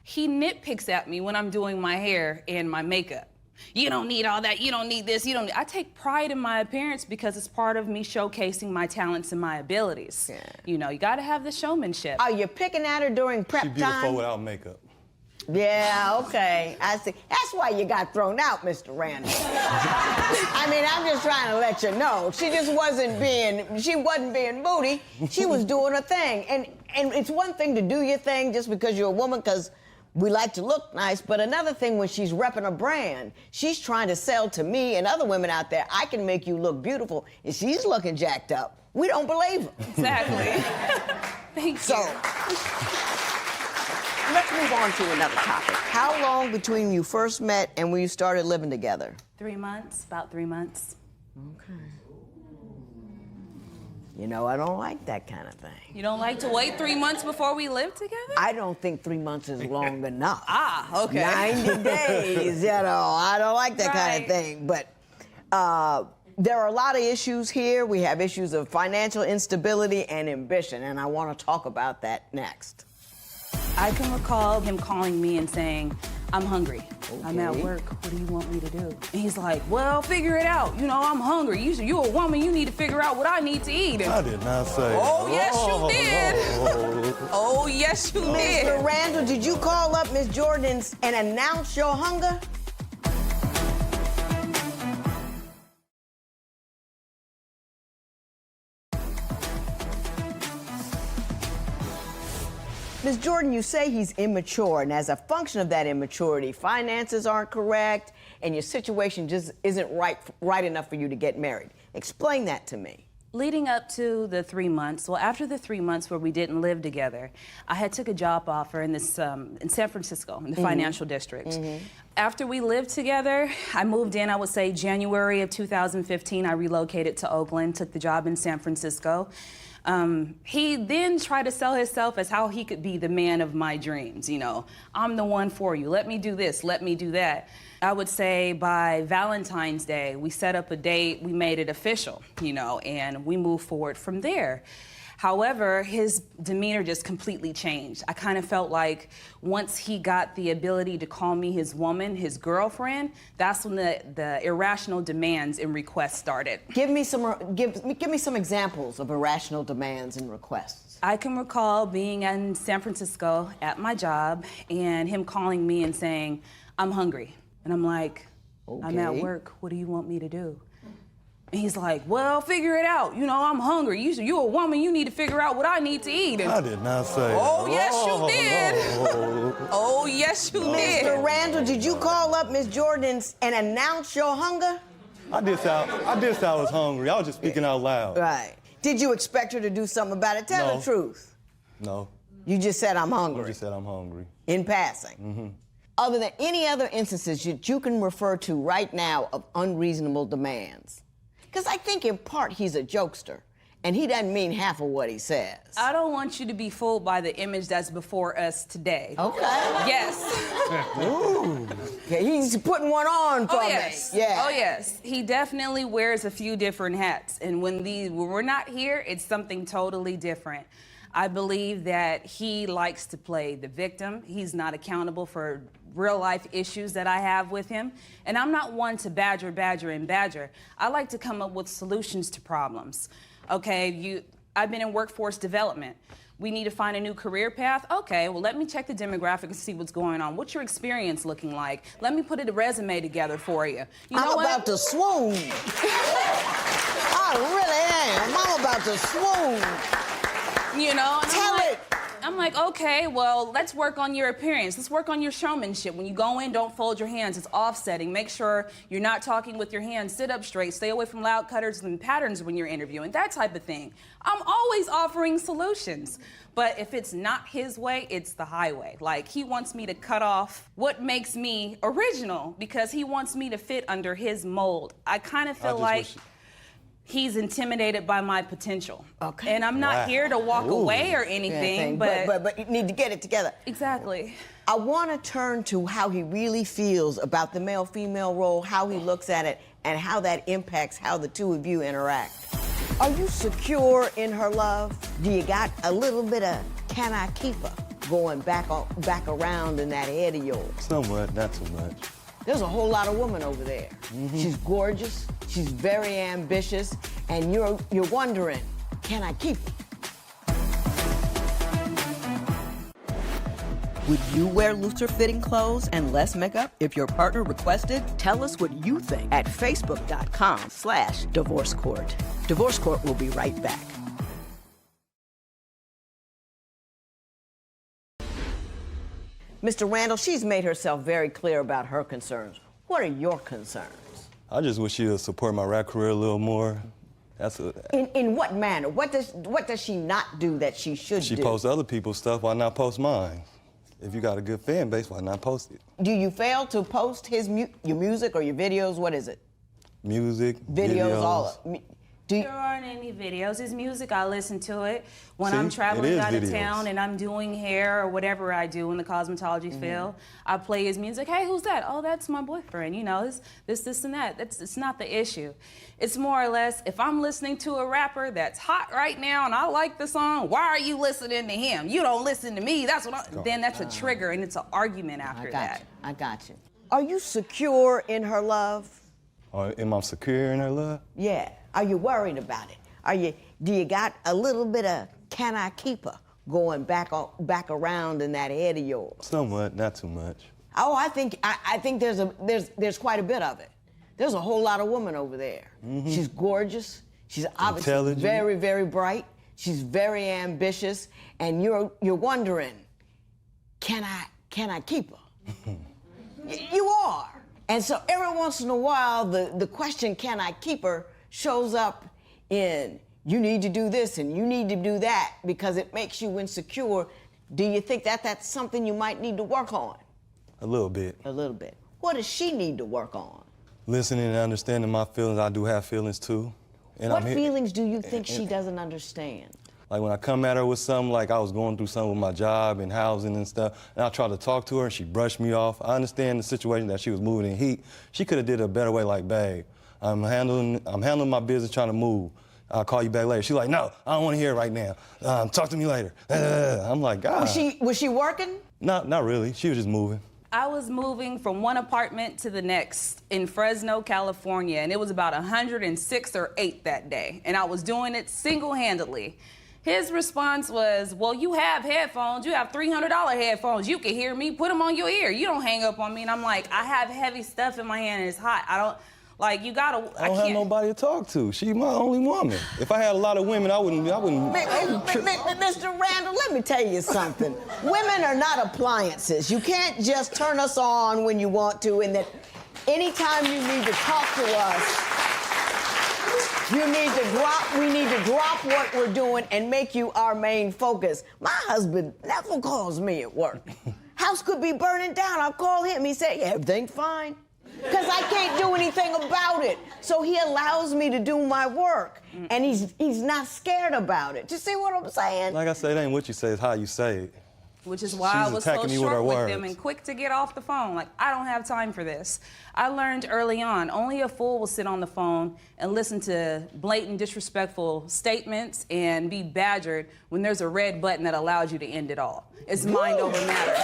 He nitpicks at me when I'm doing my hair and my makeup. You don't need all that, you don't need this, you don't need... I take pride in my appearance because it's part of me showcasing my talents and my abilities. You know, you gotta have the showmanship. Are you picking at her during prep She's beautiful time? without makeup. Yeah, okay. I see. That's why you got thrown out, Mr. Randall. I mean, I'm just trying to let you know. She wasn't being booty. She was doing her thing. And it's one thing to do your thing just because you're a woman, because we like to look nice, but another thing when she's repping a brand, she's trying to sell to me and other women out there, I can make you look beautiful, and she's looking jacked up. We don't believe her. Exactly. Thank so, let's move on to another topic. How long between you first met and when you started living together? 3 months, about 3 months. Okay. You know, I don't like that kind of thing. You don't like to wait 3 months before we live together? I don't think 3 months is long enough. Okay. 90 days, you know, I don't like that kind of thing. But there are a lot of issues here. We have issues of financial instability and ambition, and I want to talk about that next. I can recall him calling me and saying, I'm hungry. Okay. I'm at work. What do you want me to do? And he's like, well, figure it out. You know, I'm hungry. You're a woman. You need to figure out what I need to eat. And I did not say. Oh, yes, you did. Oh, yes, you did. Mr. Randall, did you call up Miss Jordan and announce your hunger? Ms. Jordan, you say he's immature, and as a function of that immaturity, finances aren't correct, and your situation just isn't right enough for you to get married. Explain that to me. Leading up to the 3 months, well, after the 3 months where we didn't live together, I had took a job offer in this in San Francisco, in the financial district. After we lived together, I moved in, I would say January of 2015. I relocated to Oakland, took the job in San Francisco. He then tried to sell himself as how he could be the man of my dreams. You know, I'm the one for you. Let me do this. Let me do that. I would say by Valentine's Day, we set up a date. We made it official, you know, and we moved forward from there. However, his demeanor just completely changed. I kind of felt like once he got the ability to call me his woman, his girlfriend, that's when the irrational demands and requests started. Give me some examples of irrational demands and requests. I can recall being in San Francisco at my job and him calling me and saying, I'm hungry. And I'm like, okay. I'm at work. What do you want me to do? And he's like, well, figure it out. You know, I'm hungry. You're a woman. You need to figure out what I need to eat. And I did not say. Oh, yes, you did. Oh, yes, you did. Mr. Randall, did you call up Miss Jordan and announce your hunger? I did say I was hungry. I was just speaking out loud. Right. Did you expect her to do something about it? Tell the truth. No. You just said, I'm hungry. I just said I'm hungry. In passing. Other than any other instances that you can refer to right now of unreasonable demands? Because I think in part he's a jokester, and he doesn't mean half of what he says. I don't want you to be fooled by the image that's before us today. Okay. Yes. Ooh. Okay, he's putting one on for me. Yeah. Oh, yes. He definitely wears a few different hats, and when we're not here, it's something totally different. I believe that he likes to play the victim. He's not accountable for real life issues that I have with him. And I'm not one to badger. I like to come up with solutions to problems. Okay, I've been in workforce development. We need to find a new career path. Okay, well, let me check the demographics and see what's going on. What's your experience looking like? Let me put a resume together for you. I'm about to swoon. I really am. I'm about to swoon. You know, and I'm like, okay, well, let's work on your appearance. Let's work on your showmanship. When you go in, don't fold your hands. It's offsetting. Make sure you're not talking with your hands. Sit up straight. Stay away from loud cutters and patterns when you're interviewing, that type of thing. I'm always offering solutions. But if it's not his way, it's the highway. Like, he wants me to cut off what makes me original because he wants me to fit under his mold. I kind of feel like he's intimidated by my potential. Okay. And I'm not here to walk away or anything, but you need to get it together. Exactly. I want to turn to how he really feels about the male-female role, how he looks at it, and how that impacts how the two of you interact. Are you secure in her love? Do you got a little bit of can I keep her going back around in that head of yours? Somewhat, not too much. There's a whole lot of women over there. She's gorgeous, she's very ambitious, and you're wondering, can I keep her? Would you wear looser fitting clothes and less makeup if your partner requested? Tell us what you think at facebook.com/Divorce Court. Divorce Court will be right back. Mr. Randall, she's made herself very clear about her concerns. What are your concerns? I just wish she would support my rap career a little more. In what manner? What does she not do that she should do? She posts other people's stuff, why not post mine? If you got a good fan base, why not post it? Do you fail to post your music or your videos? What is it? Music, videos. All of There aren't any videos. His music, I listen to it when I'm traveling out of town and I'm doing hair or whatever I do in the cosmetology field. I play his music. Hey, who's that? Oh, that's my boyfriend. You know, this, and that. It's not the issue. It's more or less, if I'm listening to a rapper that's hot right now and I like the song, why are you listening to him? You don't listen to me. That's what then that's a trigger and it's an argument after that. I got you. Are you secure in her love? Am I secure in her love? Yeah. Are you worried about it? Do you got a little bit of can I keep her going back around in that head of yours? Somewhat, not too much. Oh, I think there's quite a bit of it. There's a whole lot of women over there. Mm-hmm. She's gorgeous. She's obviously very, very bright. She's very ambitious, and you're wondering, can I keep her? You are. And so every once in a while, the question, can I keep her, shows up in you need to do this and you need to do that because it makes you insecure. Do you think that's something you might need to work on? A little bit. A little bit. What does she need to work on? Listening and understanding my feelings. I do have feelings too. And what feelings do you think she doesn't understand? Like when I come at her with something, like I was going through something with my job and housing and stuff, and I tried to talk to her and she brushed me off. I understand the situation that she was moving in heat. She could have did it a better way, like, babe, I'm handling my business, trying to move. I'll call you back later. She's like, no, I don't want to hear it right now. Talk to me later. I'm like, God. Was she working? Not really. She was just moving. I was moving from one apartment to the next in Fresno, California, and it was about 106 or 8 that day, and I was doing it single-handedly. His response was, well, you have headphones. You have $300 headphones. You can hear me. Put them on your ear. You don't hang up on me. And I'm like, I have heavy stuff in my hand and it's hot. I don't have nobody to talk to. She's my only woman. If I had a lot of women, I wouldn't. Mr. Randall, let me tell you something. Women are not appliances. You can't just turn us on when you want to, and that anytime you need to talk to us, we need to drop what we're doing and make you our main focus. My husband never calls me at work. House could be burning down. I'll call him. He said, yeah, everything's fine. Because I can't do anything about it. So he allows me to do my work. And he's not scared about it. Do you see what I'm saying? Like I said, it ain't what you say, it's how you say it. Which is why I was so short with them and quick to get off the phone. Like, I don't have time for this. I learned early on, only a fool will sit on the phone and listen to blatant, disrespectful statements and be badgered when there's a red button that allows you to end it all. It's mind over matter.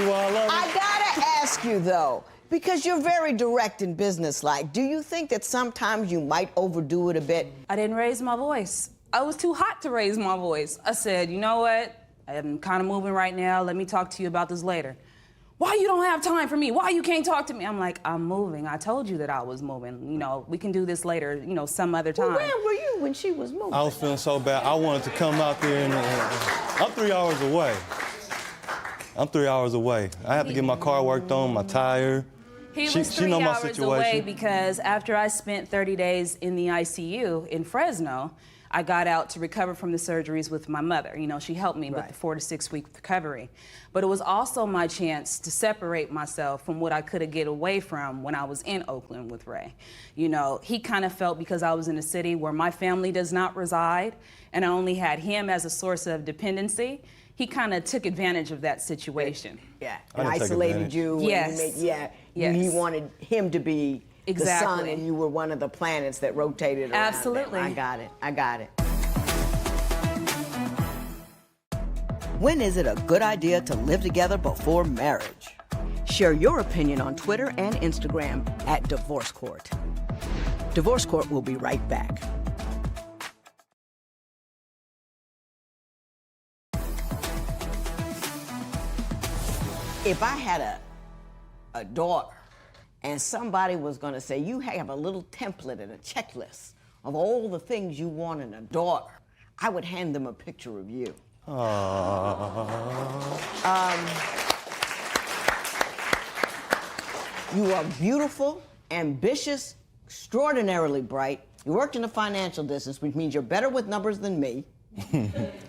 I gotta ask you, though, because you're very direct and businesslike, do you think that sometimes you might overdo it a bit? I didn't raise my voice. I was too hot to raise my voice. I said, you know what? I'm kind of moving right now. Let me talk to you about this later. Why you don't have time for me? Why you can't talk to me? I'm like, I'm moving. I told you that I was moving. You know, we can do this later, you know, some other time. Well, where were you when she was moving? I was feeling so bad. I wanted to come out there and I'm 3 hours away. I'm 3 hours away. I have to get my car worked on, my tire. He was 3 hours away because after I spent 30 days in the ICU in Fresno, I got out to recover from the surgeries with my mother. You know, she helped me with the 4 to 6 week recovery. But it was also my chance to separate myself from what I could have get away from when I was in Oakland with Ray. You know, he kind of felt because I was in a city where my family does not reside and I only had him as a source of dependency, he kind of took advantage of that situation. Yeah, and isolated you. Yes. And he wanted him to be the sun and you were one of the planets that rotated around. Absolutely. I got it. When is it a good idea to live together before marriage? Share your opinion on Twitter and Instagram at Divorce Court. Divorce Court will be right back. If I had a daughter and somebody was going to say, you have a little template and a checklist of all the things you want in a daughter, I would hand them a picture of you. You are beautiful, ambitious, extraordinarily bright. You worked in the financial business, which means you're better with numbers than me.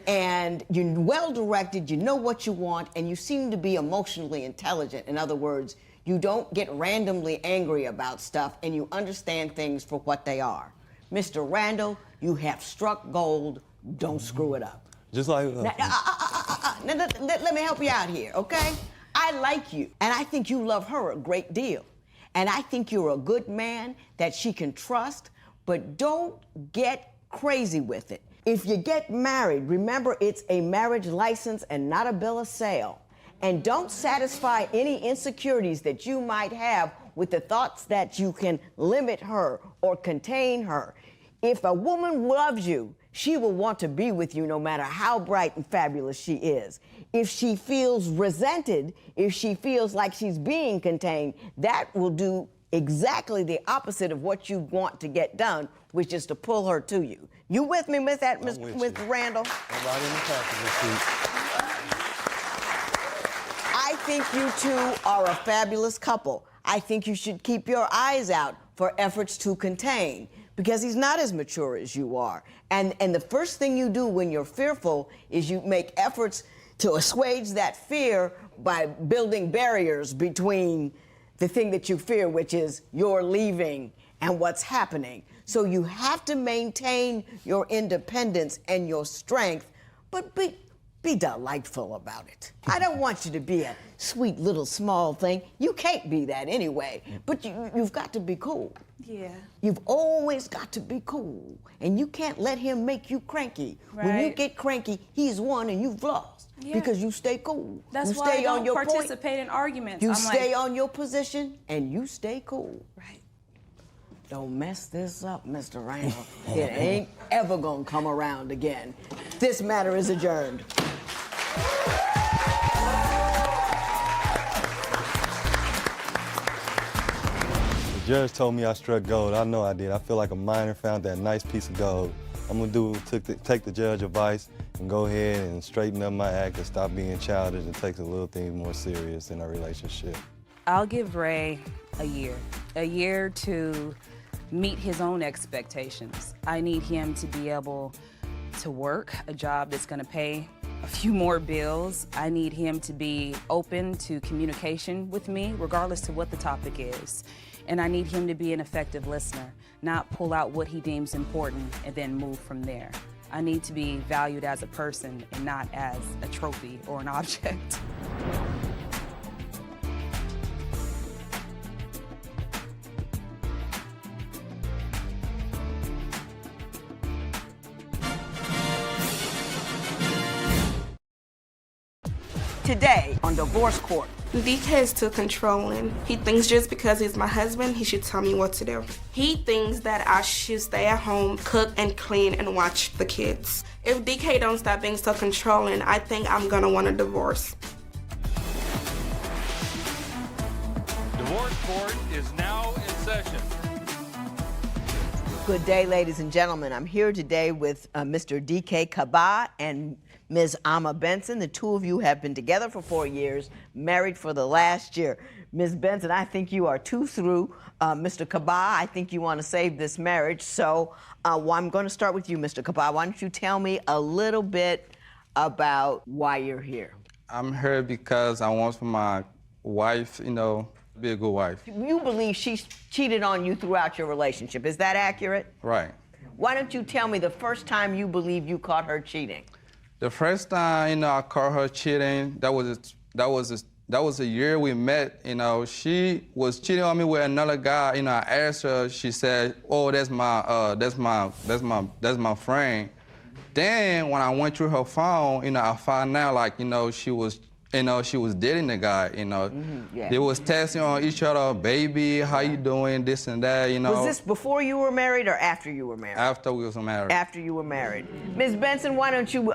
And you're well-directed, you know what you want, and you seem to be emotionally intelligent. In other words, you don't get randomly angry about stuff, and you understand things for what they are. Mr. Randall, you have struck gold. Don't screw it up. Just like... Let me help you out here, okay? I like you, and I think you love her a great deal. And I think you're a good man that she can trust, but don't get crazy with it. If you get married, remember it's a marriage license and not a bill of sale. And don't satisfy any insecurities that you might have with the thoughts that you can limit her or contain her. If a woman loves you, she will want to be with you no matter how bright and fabulous she is. If she feels resented, if she feels like she's being contained, that will do exactly the opposite of what you want to get done, which is to pull her to you. You with me, Mr. Randall? I'm right in the passenger seat. I think you two are a fabulous couple. I think you should keep your eyes out for efforts to contain, because he's not as mature as you are. And the first thing you do when you're fearful is you make efforts to assuage that fear by building barriers between the thing that you fear, which is your leaving, and what's happening. So you have to maintain your independence and your strength, but be delightful about it. I don't want you to be a sweet little small thing. You can't be that anyway, but you've got to be cool. Yeah. You've always got to be cool, and you can't let him make you cranky. Right. When you get cranky, he's won and you've lost. Yeah. Because you stay cool. That's you why stay I on don't your participate in arguments. You I'm stay like, on your position and you stay cool. Right. Don't mess this up, Mr. Randall. It ain't ever gonna come around again. This matter is adjourned. The judge told me I struck gold. I know I did. I feel like a miner found that nice piece of gold. I'm gonna take the judge's advice and go ahead and straighten up my act and stop being childish and take the little things more serious in our relationship. I'll give Ray a year to meet his own expectations. I need him to be able to work a job that's gonna pay a few more bills. I need him to be open to communication with me, regardless to what the topic is. And I need him to be an effective listener, not pull out what he deems important and then move from there. I need to be valued as a person and not as a trophy or an object. Today on Divorce Court. DK is too controlling. He thinks just because he's my husband, he should tell me what to do. He thinks that I should stay at home, cook and clean and watch the kids. If DK don't stop being so controlling, I think I'm gonna want a divorce. Divorce Court is now in session. Good day, ladies and gentlemen. I'm here today with Mr. DK Kaba and Ms. Amma Benson. The two of you have been together for 4 years, married for the last year. Ms. Benson, I think you are too through. Mr. Kaba, I think you want to save this marriage. So I'm going to start with you, Mr. Kaba. Why don't you tell me a little bit about why you're here? I'm here because I want for my wife, be a good wife. You believe she cheated on you throughout your relationship. Is that accurate? Right. Why don't you tell me the first time you believe you caught her cheating? The first time, I caught her cheating, that was a year we met. She was cheating on me with another guy. I asked her. She said, "Oh, that's my friend." Then when I went through her phone, I found out she was dating the guy. Yeah. They was texting on each other, "Baby, how you doing?" This and that. Was this before you were married or after you were married? After we was married. After you were married. Ms. Benson, why don't you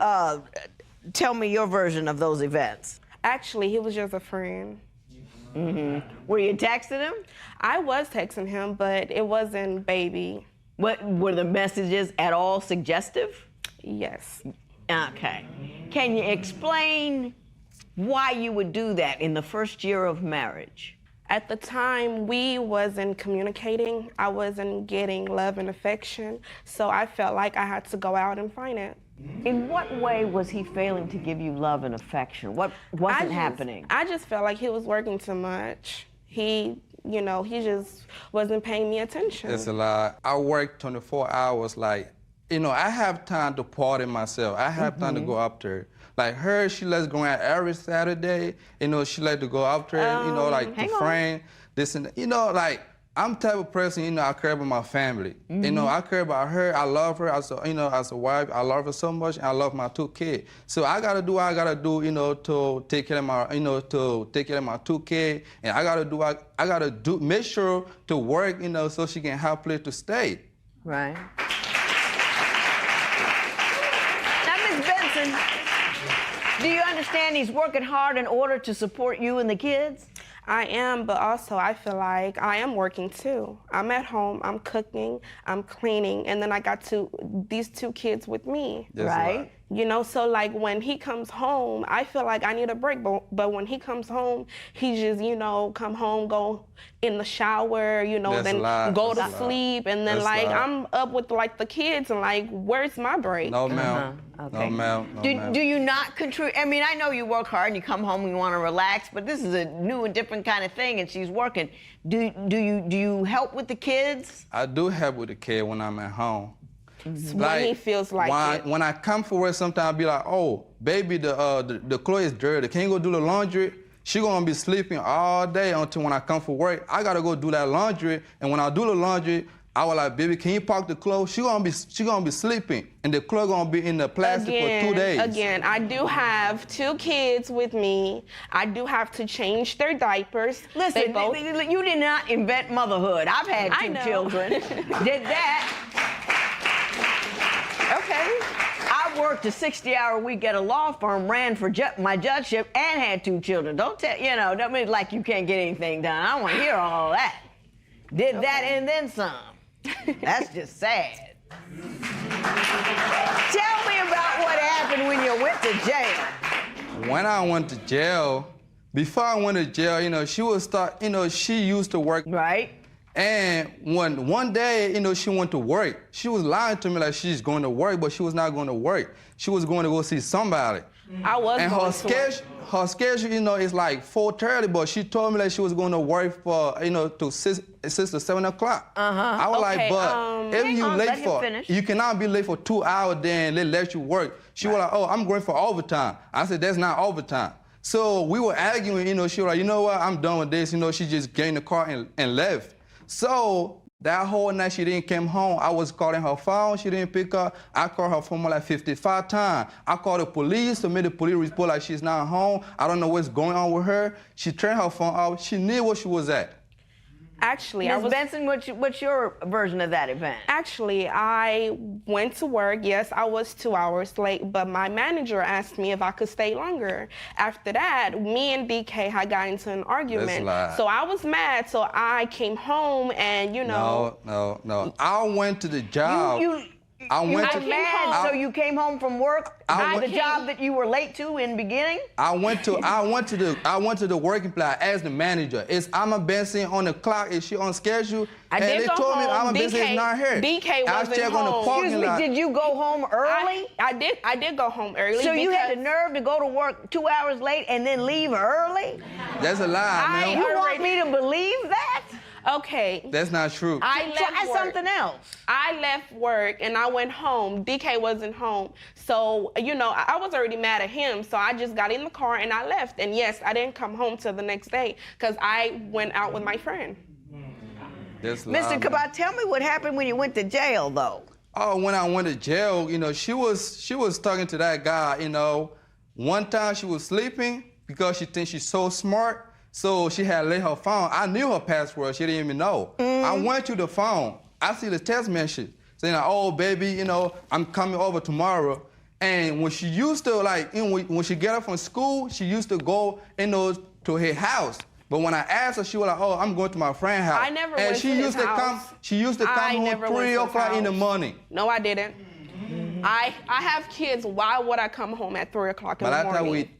tell me your version of those events? Actually, he was just a friend. Were you texting him? I was texting him, but it wasn't baby. What were the messages at all suggestive? Yes. Okay. Can you explain why you would do that in the first year of marriage? At the time, we wasn't communicating. I wasn't getting love and affection, so I felt like I had to go out and find it. In what way was he failing to give you love and affection? What wasn't happening? I just felt like he was working too much. He just wasn't paying me attention. It's a lot. I work 24 hours, like, I have time to party myself. I have time to go up there. Like her, she lets go out every Saturday. She like to go up there, like to friend, this and that. Like, I'm the type of person, I care about my family. I care about her. I love her as a wife. I love her so much, and I love my 2 kids. So I gotta do what I gotta do, to take care of my, to take care of my 2 kids. And I gotta do, make sure to work, so she can have a place to stay. Right. Now, Ms. Benson, do you understand he's working hard in order to support you and the kids? I am, but also I feel like I am working too. I'm at home, I'm cooking, I'm cleaning, and then I got these 2 kids with me, right? So like when he comes home, I feel like I need a break, but when he comes home, he just, come home, go in the shower, then go to sleep, and then like I'm up with like the kids and like, where's my break? No, ma'am. Okay. No, ma'am. No, ma'am. Do you not contribute? I mean, I know you work hard and you come home and you want to relax, but this is a new and different kind of thing, and she's working. Do you help with the kids? I do help with the kid when I'm at home. When he feels like it. When I come for work, sometimes I'll be like, oh, baby, the clothes is dirty. Can you go do the laundry? She gonna be sleeping all day until when I come for work. I gotta go do that laundry, and when I do the laundry, I was like, baby, can you pack the clothes? She gonna be sleeping, and the clothes gonna be in the plastic for 2 days. Again, I do have 2 kids with me. I do have to change their diapers. Listen, you did not invent motherhood. I've had 2 children. Did that. Okay. I worked a 60-hour week at a law firm, ran for my judgeship, and had 2 children. Don't mean like you can't get anything done. I don't want to hear all that. Did that and then some. That's just sad. Tell me about what happened when you went to jail. When I went to jail, before I went to jail, she used to work. Right. And one day, she went to work. She was lying to me like she's going to work, but she was not going to work. She was going to go see somebody. I was and going to work. Her schedule, is like 4:30, but she told me that she was going to work for, to 6 to 7 o'clock. I was like, but if you late you cannot be late for 2 hours, then they let you work. She was like, oh, I'm going for overtime. I said, that's not overtime. So we were arguing, she was like, you know what, I'm done with this. She just got in the car and left. So that whole night she didn't come home. I was calling her phone, she didn't pick up. I called her phone like 55 times. I called the police to make the police report like she's not home. I don't know what's going on with her. She turned her phone off. She knew where she was at. Actually, Ms. Benson, what's your version of that event? Actually, I went to work. Yes, I was 2 hours late, but my manager asked me if I could stay longer. After that, me and DK had got into an argument. So I was mad, so I came home and, No. I went to the job. So you came home from work, the job that you were late to in the beginning? I went to the working place. I asked the manager, is Amma Benson on the clock? Is she on schedule? And they told me Amma Benson is not here. DK wasn't home. Excuse me, did you go home early? I did go home early. So you had the nerve to go to work 2 hours late and then leave early? That's a lie, man. You want me to believe that? Okay. That's not true. Try something else. I left work and I went home. DK wasn't home. So, I was already mad at him. So I just got in the car and I left. And yes, I didn't come home till the next day because I went out with my friend. Mr. Kabat, tell me what happened when you went to jail, though. Oh, when I went to jail, she was talking to that guy, One time she was sleeping because she thinks she's so smart. So she had left her phone. I knew her password. She didn't even know. I went to the phone. I see the text message saying, oh, baby, I'm coming over tomorrow. And when she used to, like, when she get up from school, she used to go, to her house. But when I asked her, she was like, "Oh, I'm going to my friend's house." I never went to his house. She used to come home 3 o'clock in the morning. No, I didn't. I have kids. Why would I come home at 3 o'clock in the morning?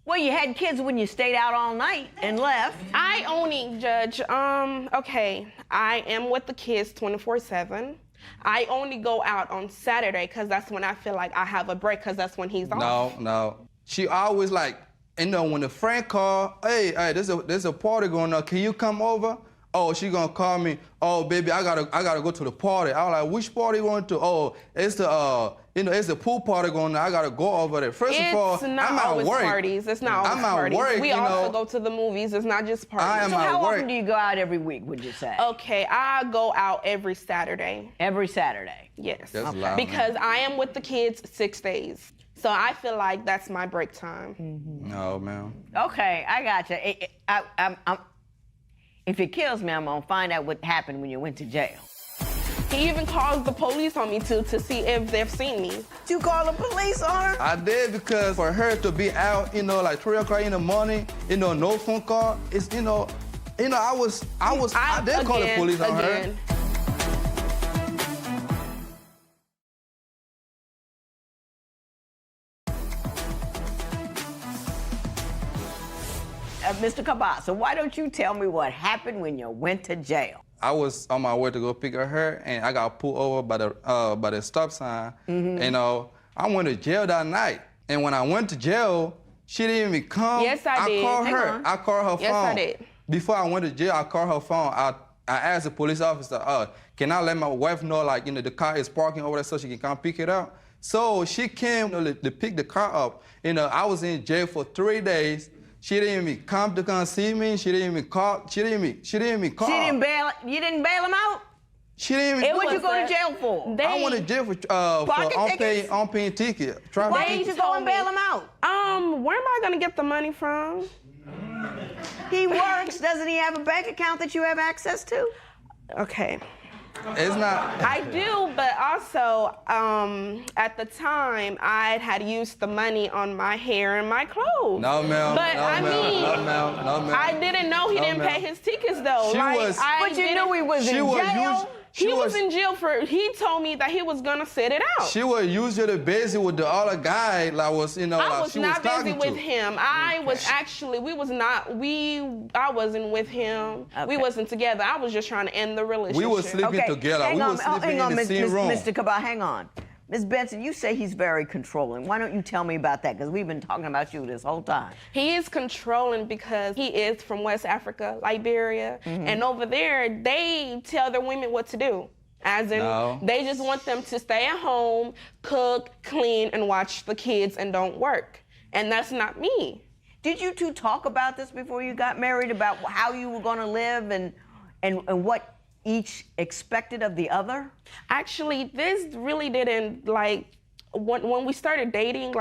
Well, you had kids when you stayed out all night and left. I only, Judge, okay, I am with the kids 24/7. I only go out on Saturday because that's when I feel like I have a break because that's when he's off. No. She always like, when a friend call, hey, there's a party going on. Can you come over? Oh, she gonna call me. Oh, baby, I gotta go to the party. I was like, which party you going to? Oh, it's the it's the pool party going on. I gotta go over there. First of all, I'm at work. Parties. It's not always parties. Work, we also go to the movies. It's not just parties. So how often do you go out every week, would you say? Okay, I go out every Saturday. Every Saturday? Yes. That's loud, because I am with the kids 6 days. So I feel like that's my break time. No, ma'am. Okay, I got you. If it kills me, I'm gonna find out what happened when you went to jail. He even calls the police on me to see if they've seen me. Did you call the police on her? I did, because for her to be out, like 3 o'clock in the morning, no phone call, it's, I did call the police on her. Mr. Cabasa, why don't you tell me what happened when you went to jail? I was on my way to go pick her, and I got pulled over by the stop sign. I went to jail that night, and when I went to jail, she didn't even come. Yes, I did. Called her. I called her phone. Yes, I did. Before I went to jail, I called her phone. I asked the police officer, can I let my wife know, like, the car is parking over there so she can come pick it up? So she came to pick the car up. I was in jail for 3 days. She didn't even come to see me. She didn't even call. She didn't even call. You didn't bail him out? She didn't even. What'd you go to jail for? I went to jail for unpaid ticket. Why didn't you go and bail him out? Where am I gonna get the money from? He works. Doesn't he have a bank account that you have access to? Okay. It's not. I do, but also at the time I had used the money on my hair and my clothes. No, ma'am. But no, I mean, no, ma'am. I didn't know he didn't pay his tickets though. But you knew he was in jail. He was in jail he told me that he was gonna sit it out. She was usually busy with the other guy that was, I was not busy with him. I wasn't with him. Okay. We wasn't together. I was just trying to end the relationship. We were sleeping together. We were sleeping in the same room. Mr. Cabal, hang on. Ms. Benson, you say he's very controlling. Why don't you tell me about that? Because we've been talking about you this whole time. He is controlling because he is from West Africa, Liberia. And over there, they tell their women what to do. As in, they just want them to stay at home, cook, clean, and watch the kids and don't work. And that's not me. Did you two talk about this before you got married, about how you were going to live and what each expected of the other? Actually, this really didn't, when we started dating,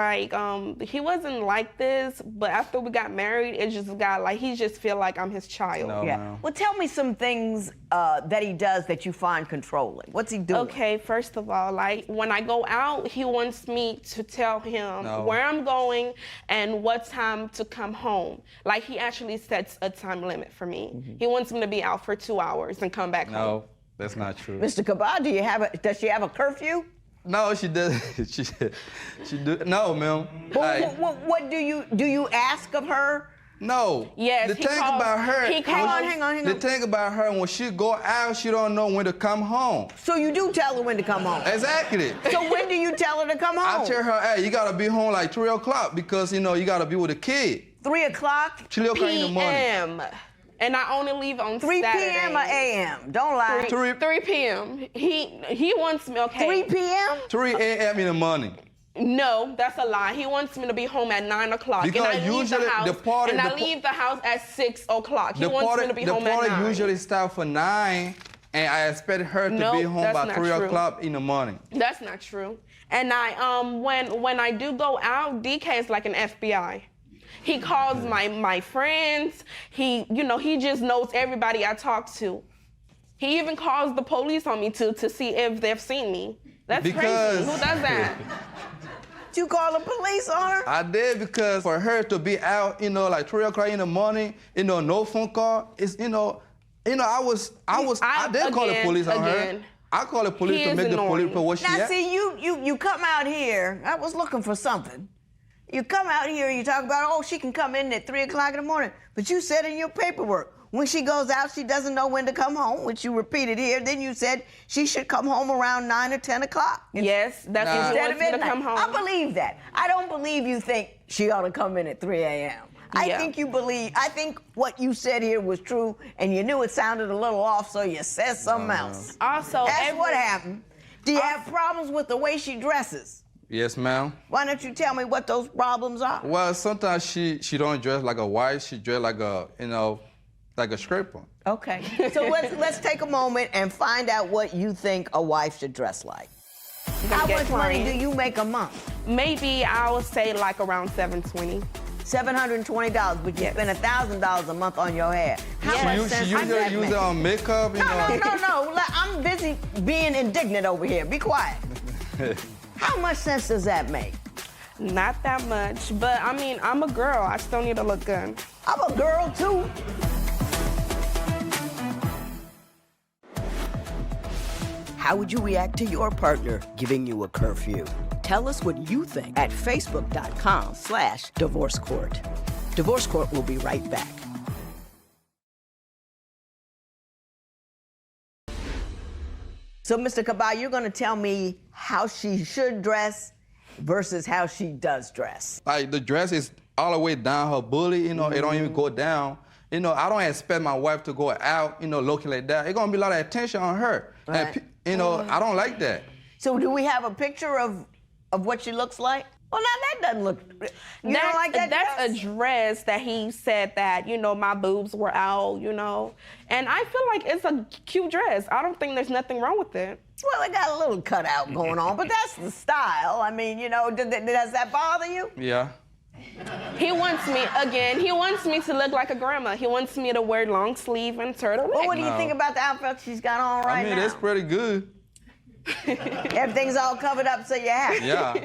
he wasn't like this, but after we got married, it just got he just feel like I'm his child. No. Well, tell me some things that he does that you find controlling. What's he doing? Okay, first of all, when I go out, he wants me to tell him where I'm going and what time to come home. He actually sets a time limit for me. He wants me to be out for 2 hours and come back home. No, that's not true. Mr. Cabal, does she have a curfew? No, she doesn't. she do. No, ma'am. What do you ask of her? No. Yes. The thing about her. Hang on. The thing about her, when she go out, she don't know when to come home. So you do tell her when to come home? Exactly. So when do you tell her to come home? I tell her, hey, you gotta be home 3 o'clock because you gotta be with the kid. 3 o'clock? 3 o'clock in the morning. p.m. And I only leave on 3 Saturdays. p.m. or a.m.? Don't lie. 3 p.m. He wants me, 3 p.m.? 3 a.m. in the morning. No, that's a lie. He wants me to be home at 9 o'clock. Because and I leave the house, I leave the house at 6 o'clock. He wants me to be home at 9. The party usually starts for 9, and I expect her to be home by 3 o'clock in the morning. That's not true. And when I do go out, DK is like an FBI. He calls my friends. He just knows everybody I talk to. He even calls the police on me to see if they've seen me. That's because crazy. Who does that? Did you call the police on her? I did, because for her to be out, like 3 o'clock in the morning, no phone call, I did call the police on her. I called the police to make the police put what she Now, at. see, you come out here. I was looking for something. You come out here, you talk about, oh, she can come in at 3 o'clock in the morning. But you said in your paperwork, when she goes out, she doesn't know when to come home, which you repeated here. Then you said she should come home around 9 or 10 o'clock. Yes, that's instead of midnight. Come home. I believe that. I don't believe you think she ought to come in at 3 a.m. I think what you said here was true, and you knew it sounded a little off, so you said something else. Also, that's what happened. Do you have problems with the way she dresses? Yes, ma'am. Why don't you tell me what those problems are? Well, sometimes she don't dress like a wife. She dress like a, like a scraper. Okay. So let's take a moment and find out what you think a wife should dress like. How much money do you make a month? Maybe I would say like around $720. $720, but you spend $1,000 a month on your hair. How much sense does that use make? it on makeup, No. I'm busy being indignant over here. Be quiet. How much sense does that make? Not that much, but I mean, I'm a girl. I still need to look good. I'm a girl too. How would you react to your partner giving you a curfew? Tell us what you think at facebook.com/Divorce Court. Divorce Court will be right back. So, Mr. Kabal, you're going to tell me how she should dress versus how she does dress. Like, the dress is all the way down her booty, it don't even go down. I don't expect my wife to go out, looking like that. It's going to be a lot of attention on her. Right. And, I don't like that. So do we have a picture of what she looks like? Well, now that doesn't look. You don't like that That's dress? a dress that he said that, my boobs were out, And I feel like it's a cute dress. I don't think there's nothing wrong with it. Well, it got a little cutout going on, but that's the style. I mean, does that bother you? Yeah. He wants me to look like a grandma. He wants me to wear long sleeve and turtleneck. Well, what do you think about the outfit she's got on right now? That's pretty good. Everything's all covered up, so you're happy. Yeah.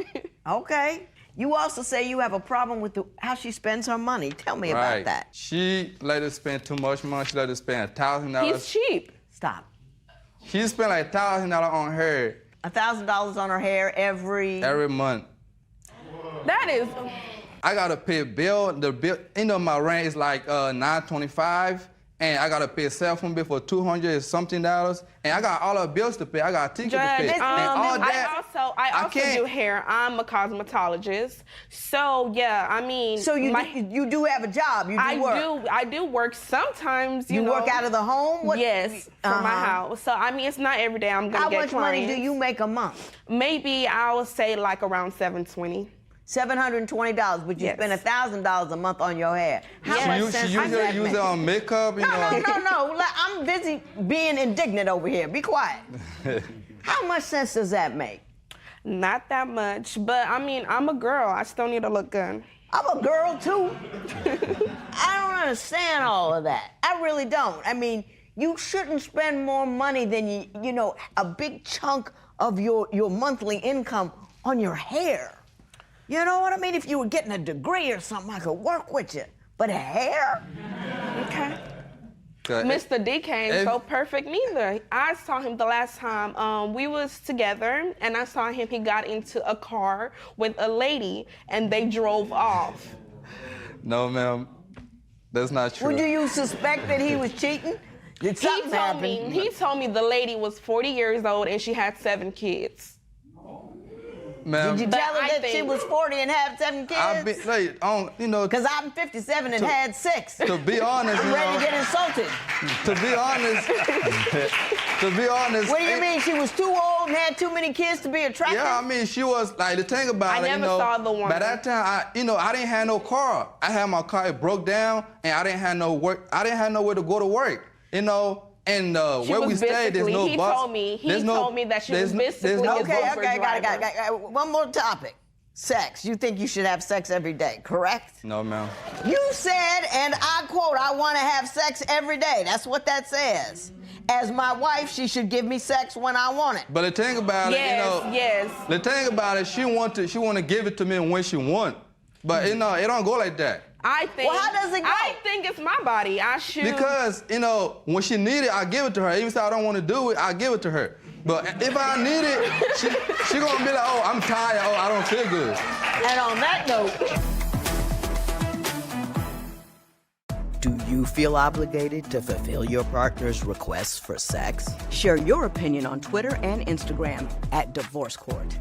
Okay. You also say you have a problem with how she spends her money. Tell me about that. She let us spend too much money. She let us spend $1,000. He's cheap. Stop. She spent like $1,000 on her. $1,000 on her hair every month. That is. I gotta pay a bill. The bill, my rent is like $925, and I gotta pay a cell phone bill for $200 and something, and I got all the bills to pay. I got a ticket to pay. And all that, I also do hair. I'm a cosmetologist, so yeah. I mean, so you do have a job. You do work. I do work sometimes. You work out of the home. Yes, from my house. So I mean, it's not every day I'm gonna get clients. How much money do you make a month? Maybe I would say like around $720. $720, but you spend $1,000 a month on your hair. How much sense does that use make? it on makeup, No. I'm busy being indignant over here. Be quiet. How much sense does that make? Not that much, but I mean, I'm a girl. I still need to look good. I'm a girl too. I don't understand all of that. I really don't. I mean, you shouldn't spend more money than a big chunk of your monthly income on your hair. You know what I mean? If you were getting a degree or something, I could work with you. But hair? Okay. Mr. DK ain't so perfect neither. I saw him the last time we was together, and I saw him. He got into a car with a lady, and they drove off. No, ma'am. That's not true. Well, do you suspect that he was cheating? Did something happen? He told me the lady was 40 years old, and she had 7 kids. Ma'am. Did you tell her that she was 40 and had 7 kids? I've been, Because I'm 57 and had 6. To be honest, I'm ready to get insulted. To be honest. What do you mean? She was too old and had too many kids to be attractive? Yeah, I mean, she was, like, the thing about it, I never saw the one. By that time, I didn't have no car. I had my car, it broke down, and I didn't have no work. I didn't have nowhere to go to work, And where we stay, there's no bus. He told me that she was basically Okay, got it. One more topic. Sex. You think you should have sex every day, correct? No, ma'am. You said, and I quote, I want to have sex every day. That's what that says. As my wife, she should give me sex when I want it. But the thing about it, you know, the thing about it, she want to give it to me when she want. But you know, it don't go like that. I think. Well, how does it go? I think it's my body. I should. Because you know, when she need it, I give it to her. Even if I don't want to do it, I give it to her. But if I need it, she gonna be like, oh, I'm tired. Oh, I don't feel good. And on that note. Do you feel obligated to fulfill your partner's requests for sex? Share your opinion on Twitter and Instagram at Divorce Court.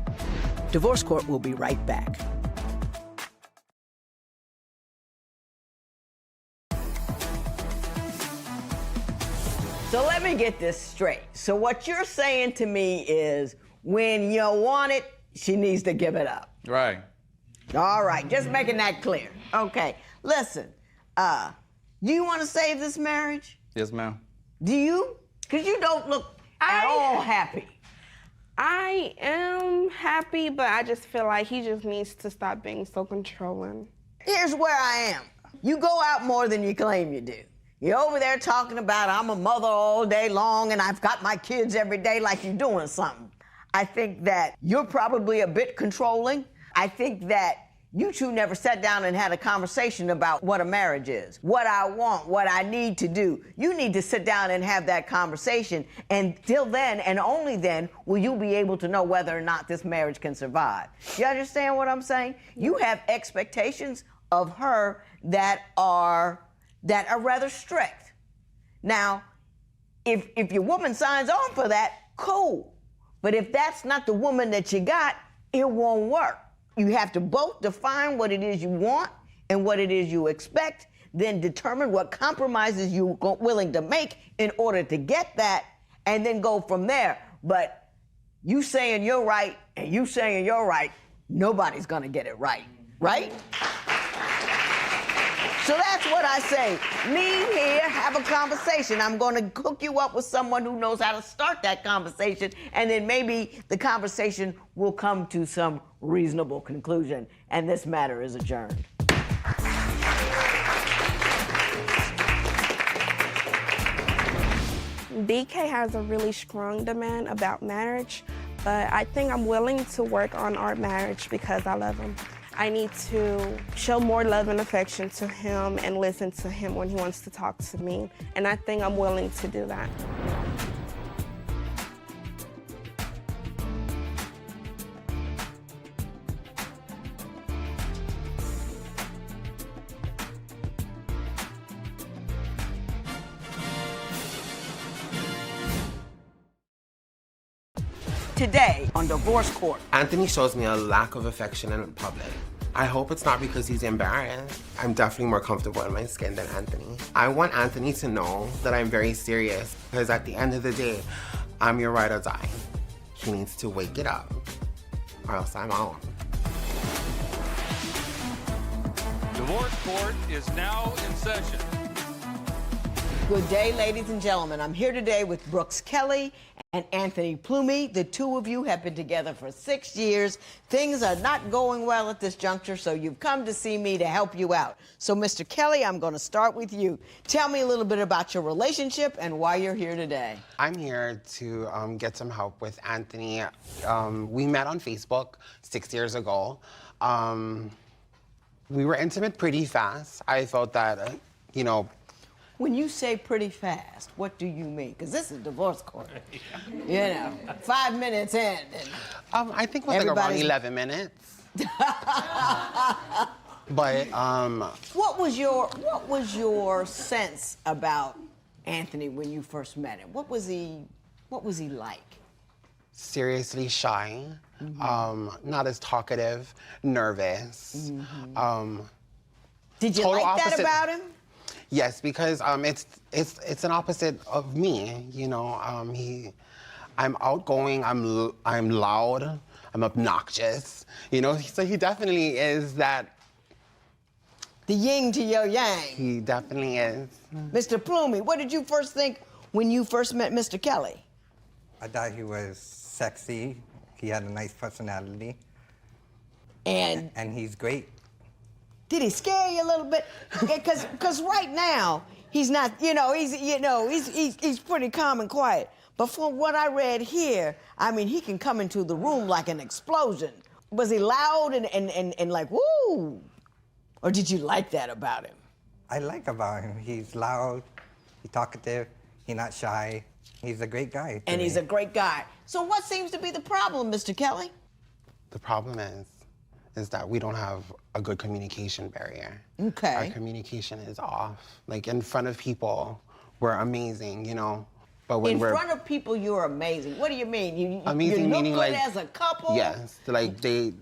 Divorce Court will be right back. So let me get this straight. So what you're saying to me is when you want it, she needs to give it up. Right. All right, just making that clear. Okay, listen, do you want to save this marriage? Yes, ma'am. Do you? Because you don't look at all happy. I am happy, but I just feel like he just needs to stop being so controlling. Here's where I am. You go out more than you claim you do. You're over there talking about I'm a mother all day long and I've got my kids every day like you're doing something. I think that you're probably a bit controlling. I think that you two never sat down and had a conversation about what a marriage is, what I want, what I need to do. You need to sit down and have that conversation. And till then, and only then, will you be able to know whether or not this marriage can survive. You understand what I'm saying? You have expectations of her that are rather strict. Now, if your woman signs on for that, cool. But if that's not the woman that you got, it won't work. You have to both define what it is you want and what it is you expect, then determine what compromises you're willing to make in order to get that, and then go from there. But you saying you're right and you saying you're right, nobody's gonna get it right, right? So that's what I say. Leave here, have a conversation. I'm going to hook you up with someone who knows how to start that conversation, and then maybe the conversation will come to some reasonable conclusion, and this matter is adjourned. DK has a really strong demand about marriage, but I think I'm willing to work on our marriage because I love him. I need to show more love and affection to him and listen to him when he wants to talk to me. And I think I'm willing to do that. Today on Divorce Court. Anthony shows me a lack of affection in public. I hope it's not because he's embarrassed. I'm definitely more comfortable in my skin than Anthony. I want Anthony to know that I'm very serious because at the end of the day, I'm your ride or die. He needs to wake it up or else I'm out. Divorce Court is now in session. Good day, ladies and gentlemen. I'm here today with Brooks Kelly and Anthony Plumey. The two of you have been together for 6 years. Things are not going well at this juncture, so you've come to see me to help you out. So, Mr. Kelly, I'm going to start with you. Tell me a little bit about your relationship and why you're here today. I'm here to get some help with Anthony. We met on Facebook 6 years ago. We were intimate pretty fast. I felt that, you know, when you say pretty fast, what do you mean? Because this is divorce court. You know, 5 minutes in. I think it was like around 11 minutes. But what was your sense about Anthony when you first met him? What was he like? Seriously shy, not as talkative, nervous. Did you like that about him? Yes, because it's an opposite of me. You know, I'm outgoing. I'm loud. I'm obnoxious. You know, so he definitely is that. The yin to your yang. He definitely is. Mr. Plumey, what did you first think when you first met Mr. Kelly? I thought he was sexy. He had a nice personality. And he's great. Did he scare you a little bit? Because right now, He's not, he's pretty calm and quiet. But from what I read here, I mean, he can come into the room like an explosion. Was he loud and like, woo? Or did you like that about him? I like about him. He's loud, he's talkative, he's not shy. He's a great guy. And he's a great guy. So what seems to be the problem, Mr. Kelly? The problem is that we don't have a good communication barrier. Okay. Our communication is off. Like in front of people, we're amazing, But when in we're front of people, you're amazing. What do you mean? amazing, you look meaning good like as a couple? Yes, like they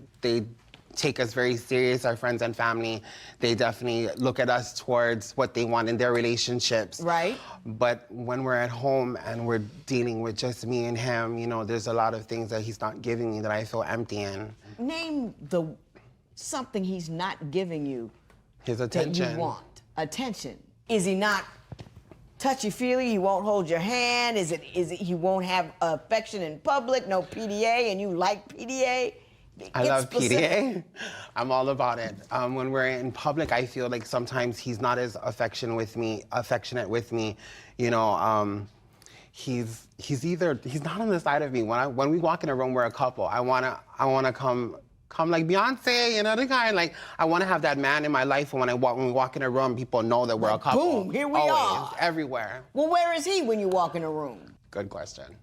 take us very serious, our friends and family. They definitely look at us towards what they want in their relationships. Right. But when we're at home and we're dealing with just me and him, there's a lot of things that he's not giving me that I feel empty in. Name something he's not giving you. His attention. That you want. Attention. Is he not touchy-feely? He won't hold your hand? Is it he won't have affection in public? No PDA, and you like PDA? I love PDA. I'm all about it. When we're in public, I feel like sometimes he's not as affectionate with me. He's not on the side of me. When we walk in a room, we're a couple. I wanna come like Beyonce, the kind. Like I wanna have that man in my life. And when we walk in a room, people know that we're a couple. Boom, here we Always, are. Everywhere. Well, where is he when you walk in a room? Good question.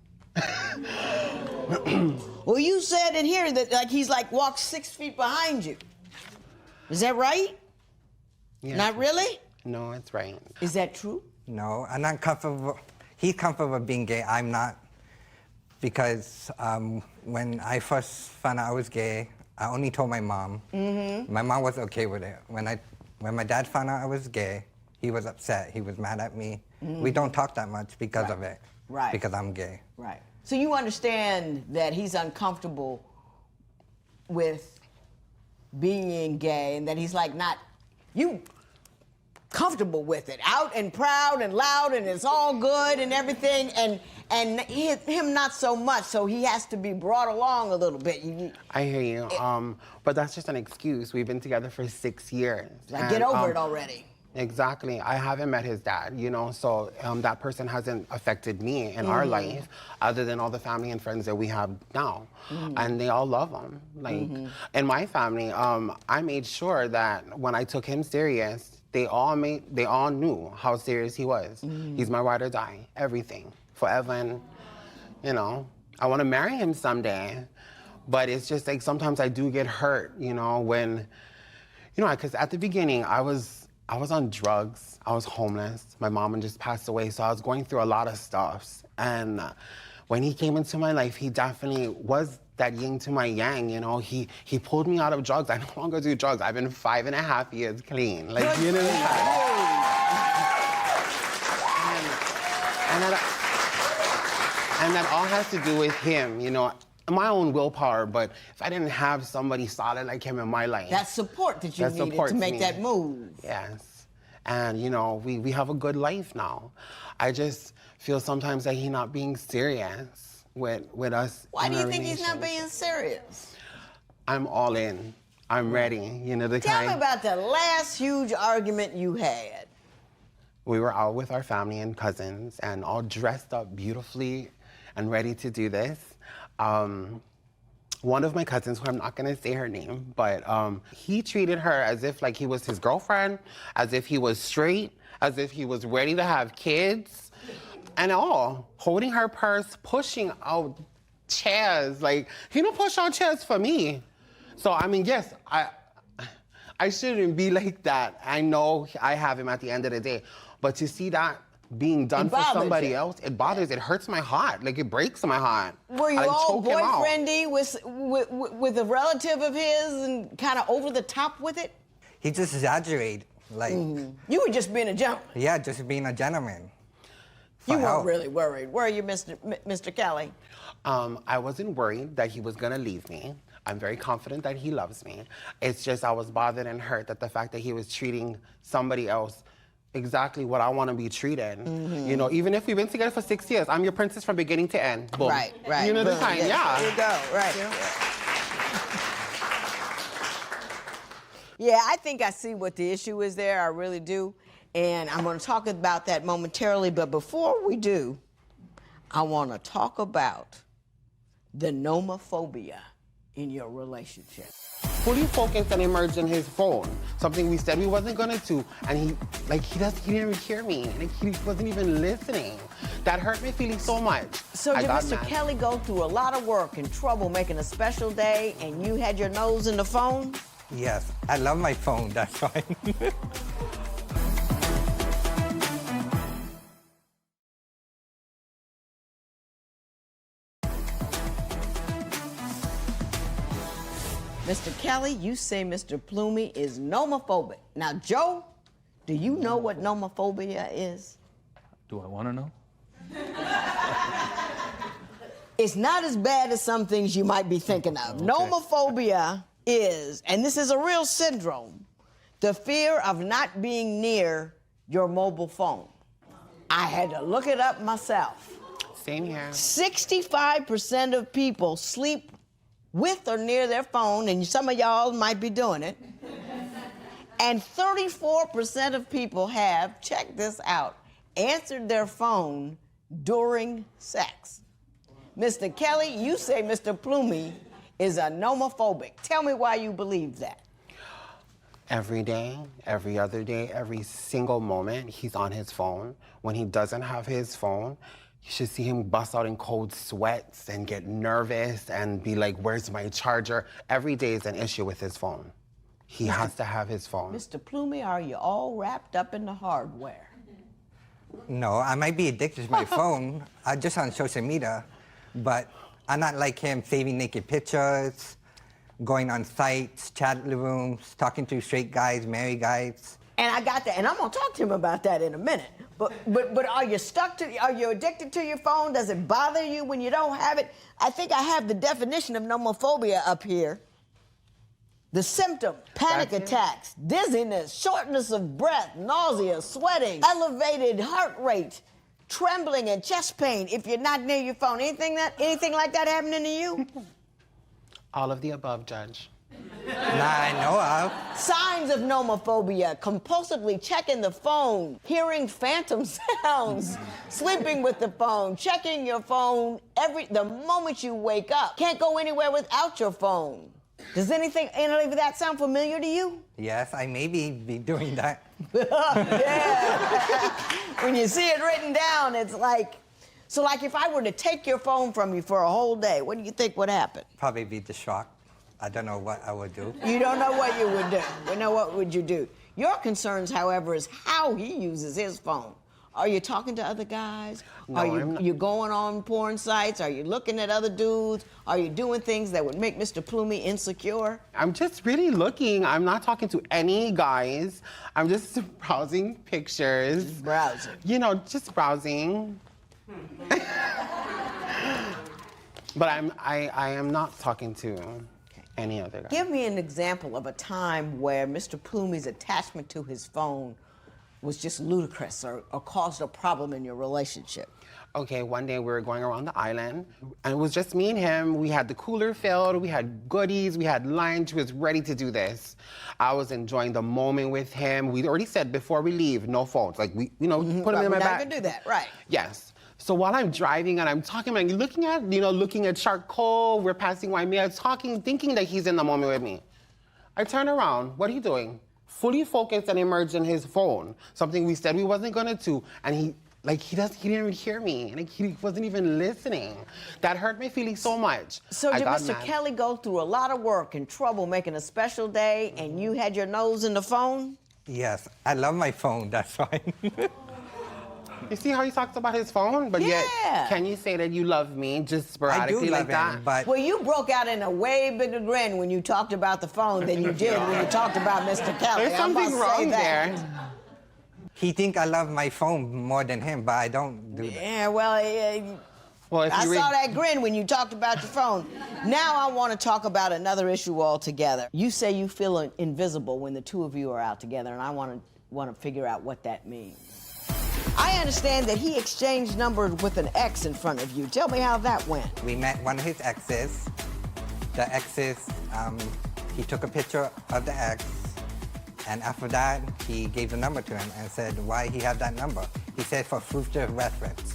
Well, you said in here that he's walks 6 feet behind you. Is that right? Yeah. Not really? No, it's right. Is that true? No, I'm not comfortable. He's comfortable being gay. I'm not. Because when I first found out I was gay, I only told my mom. Mm-hmm. My mom was okay with it. When my dad found out I was gay, he was upset. He was mad at me. Mm-hmm. We don't talk that much because of it. Right. Because I'm gay. Right. So you understand that he's uncomfortable with being gay and that he's not comfortable with it, out and proud and loud and it's all good and everything, and him not so much, so he has to be brought along a little bit. I hear you, but that's just an excuse. We've been together for 6 years. Get over it already. Exactly. I haven't met his dad, so that person hasn't affected me in our life other than all the family and friends that we have now. Mm-hmm. And they all love him. In my family, I made sure that when I took him serious, they all knew how serious he was. Mm-hmm. He's my ride or die, everything, forever. And, I want to marry him someday. But it's just sometimes I do get hurt, when, because at the beginning I was on drugs. I was homeless. My mom had just passed away, so I was going through a lot of stuff. And when he came into my life, he definitely was that yin to my yang, He pulled me out of drugs. I no longer do drugs. I've been 5.5 years clean. And that all has to do with him, my own willpower, but if I didn't have somebody solid like him in my life. That support that you needed to make that move. Yes. And, we have a good life now. I just feel sometimes that he's not being serious with us. Why do you think he's not being serious? I'm all in. I'm ready. Tell me about the last huge argument you had. We were out with our family and cousins and all dressed up beautifully and ready to do this. One of my cousins, who I'm not gonna say her name, but he treated her as if he was his girlfriend, as if he was straight, as if he was ready to have kids, and all. Holding her purse, pushing out chairs. He don't push out chairs for me. So, yes, I shouldn't be like that. I know I have him at the end of the day, but to see that being done for somebody else, it bothers, it hurts my heart. It breaks my heart. Were you all boyfriendy with a relative of his and kind of over the top with it? He just exaggerated. You were just being a gentleman. Yeah, just being a gentleman. You weren't really worried, were you, Mr. Kelly? I wasn't worried that he was gonna leave me. I'm very confident that he loves me. It's just I was bothered and hurt at the fact that he was treating somebody else exactly what I want to be treated. Mm-hmm. Even if we've been together for 6 years, I'm your princess from beginning to end. Boom. Right. The kind, yeah. There you go, right. Yeah, I think I see what the issue is there, I really do. And I'm going to talk about that momentarily, but before we do, I want to talk about the nomophobia in your relationship. Fully focused and immersed in his phone, something we said we wasn't gonna do, and he didn't even hear me, like he wasn't even listening. That hurt my feelings so much. So did Mr. Kelly go through a lot of work and trouble making a special day, and you had your nose in the phone? Yes, I love my phone, that's fine. Mr. Kelly, you say Mr. Plumey is nomophobic. Now, Joe, do you know what nomophobia is? Do I want to know? It's not as bad as some things you might be thinking of. Okay. Nomophobia is, and this is a real syndrome, the fear of not being near your mobile phone. I had to look it up myself. Same here. 65% of people sleep with or near their phone, and some of y'all might be doing it. And 34% of people have, check this out, answered their phone during sex. Mr. Kelly, you say Mr. Plumey is a nomophobic. Tell me why you believe that. Every day, every other day, every single moment, he's on his phone. When he doesn't have his phone, you should see him bust out in cold sweats and get nervous and be like, where's my charger? Every day is an issue with his phone. He has to have his phone. Mr. Plumey, are you all wrapped up in the hardware? No, I might be addicted to my phone. I'm just on social media, but I'm not like him saving naked pictures, going on sites, chat rooms, talking to straight guys, married guys. And I got that, and I'm gonna talk to him about that in a minute. But are you are you addicted to your phone? Does it bother you when you don't have it? I think I have the definition of nomophobia up here. The symptom, panic attacks, dizziness, shortness of breath, nausea, sweating, elevated heart rate, trembling and chest pain if you're not near your phone. Anything like that happening to you? All of the above, Judge. Nah, I know of. Signs of nomophobia: compulsively checking the phone, hearing phantom sounds, sleeping with the phone, checking your phone the moment you wake up. Can't go anywhere without your phone. Does any of that sound familiar to you? Yes, I may be doing that. Yeah. When you see it written down, it's like, so like if I were to take your phone from you for a whole day, what do you think would happen? Probably be the shock. I don't know what I would do. You don't know what you would do. You know what would you do? Your concerns, however, is how he uses his phone. Are you talking to other guys? No, Are you going on porn sites? Are you looking at other dudes? Are you doing things that would make Mr. Plumey insecure? I'm just really looking. I'm not talking to any guys. I'm just browsing pictures. Just browsing. You know, just browsing. But I am not talking to any other guy. Give me an example of a time where Mr. Plumey's attachment to his phone was just ludicrous or caused a problem in your relationship. Okay, one day we were going around the island, and it was just me and him. We had the cooler filled, we had goodies, we had lunch, we was ready to do this. I was enjoying the moment with him. We already said before we leave, no phones. Like, we, put them in my We're not bag. gonna do that, right. Yes. So while I'm driving and I'm talking, like looking at charcoal, we're passing Waimea, talking, thinking that he's in the moment with me. I turn around, what are you doing? Fully focused and immersed in his phone, something we said we wasn't gonna do, and he didn't even hear me, like he wasn't even listening. That hurt my feelings so much. So did Mr. Kelly go through a lot of work and trouble making a special day, and you had your nose in the phone? Yes, I love my phone, that's fine. You see how he talks about his phone? But yet, can you say that you love me just sporadically like that? But well, you broke out in a way bigger grin when you talked about the phone than you did when you talked about Mr. Kelly. There's something wrong there. He think I love my phone more than him, but I don't do that. Yeah, well, I saw that grin when you talked about your phone. Now I want to talk about another issue altogether. You say you feel invisible when the two of you are out together, and I want to figure out what that means. I understand that he exchanged numbers with an ex in front of you. Tell me how that went. We met one of his exes. The exes, he took a picture of the ex, And after that, he gave the number to him and said why he had that number. He said for future reference.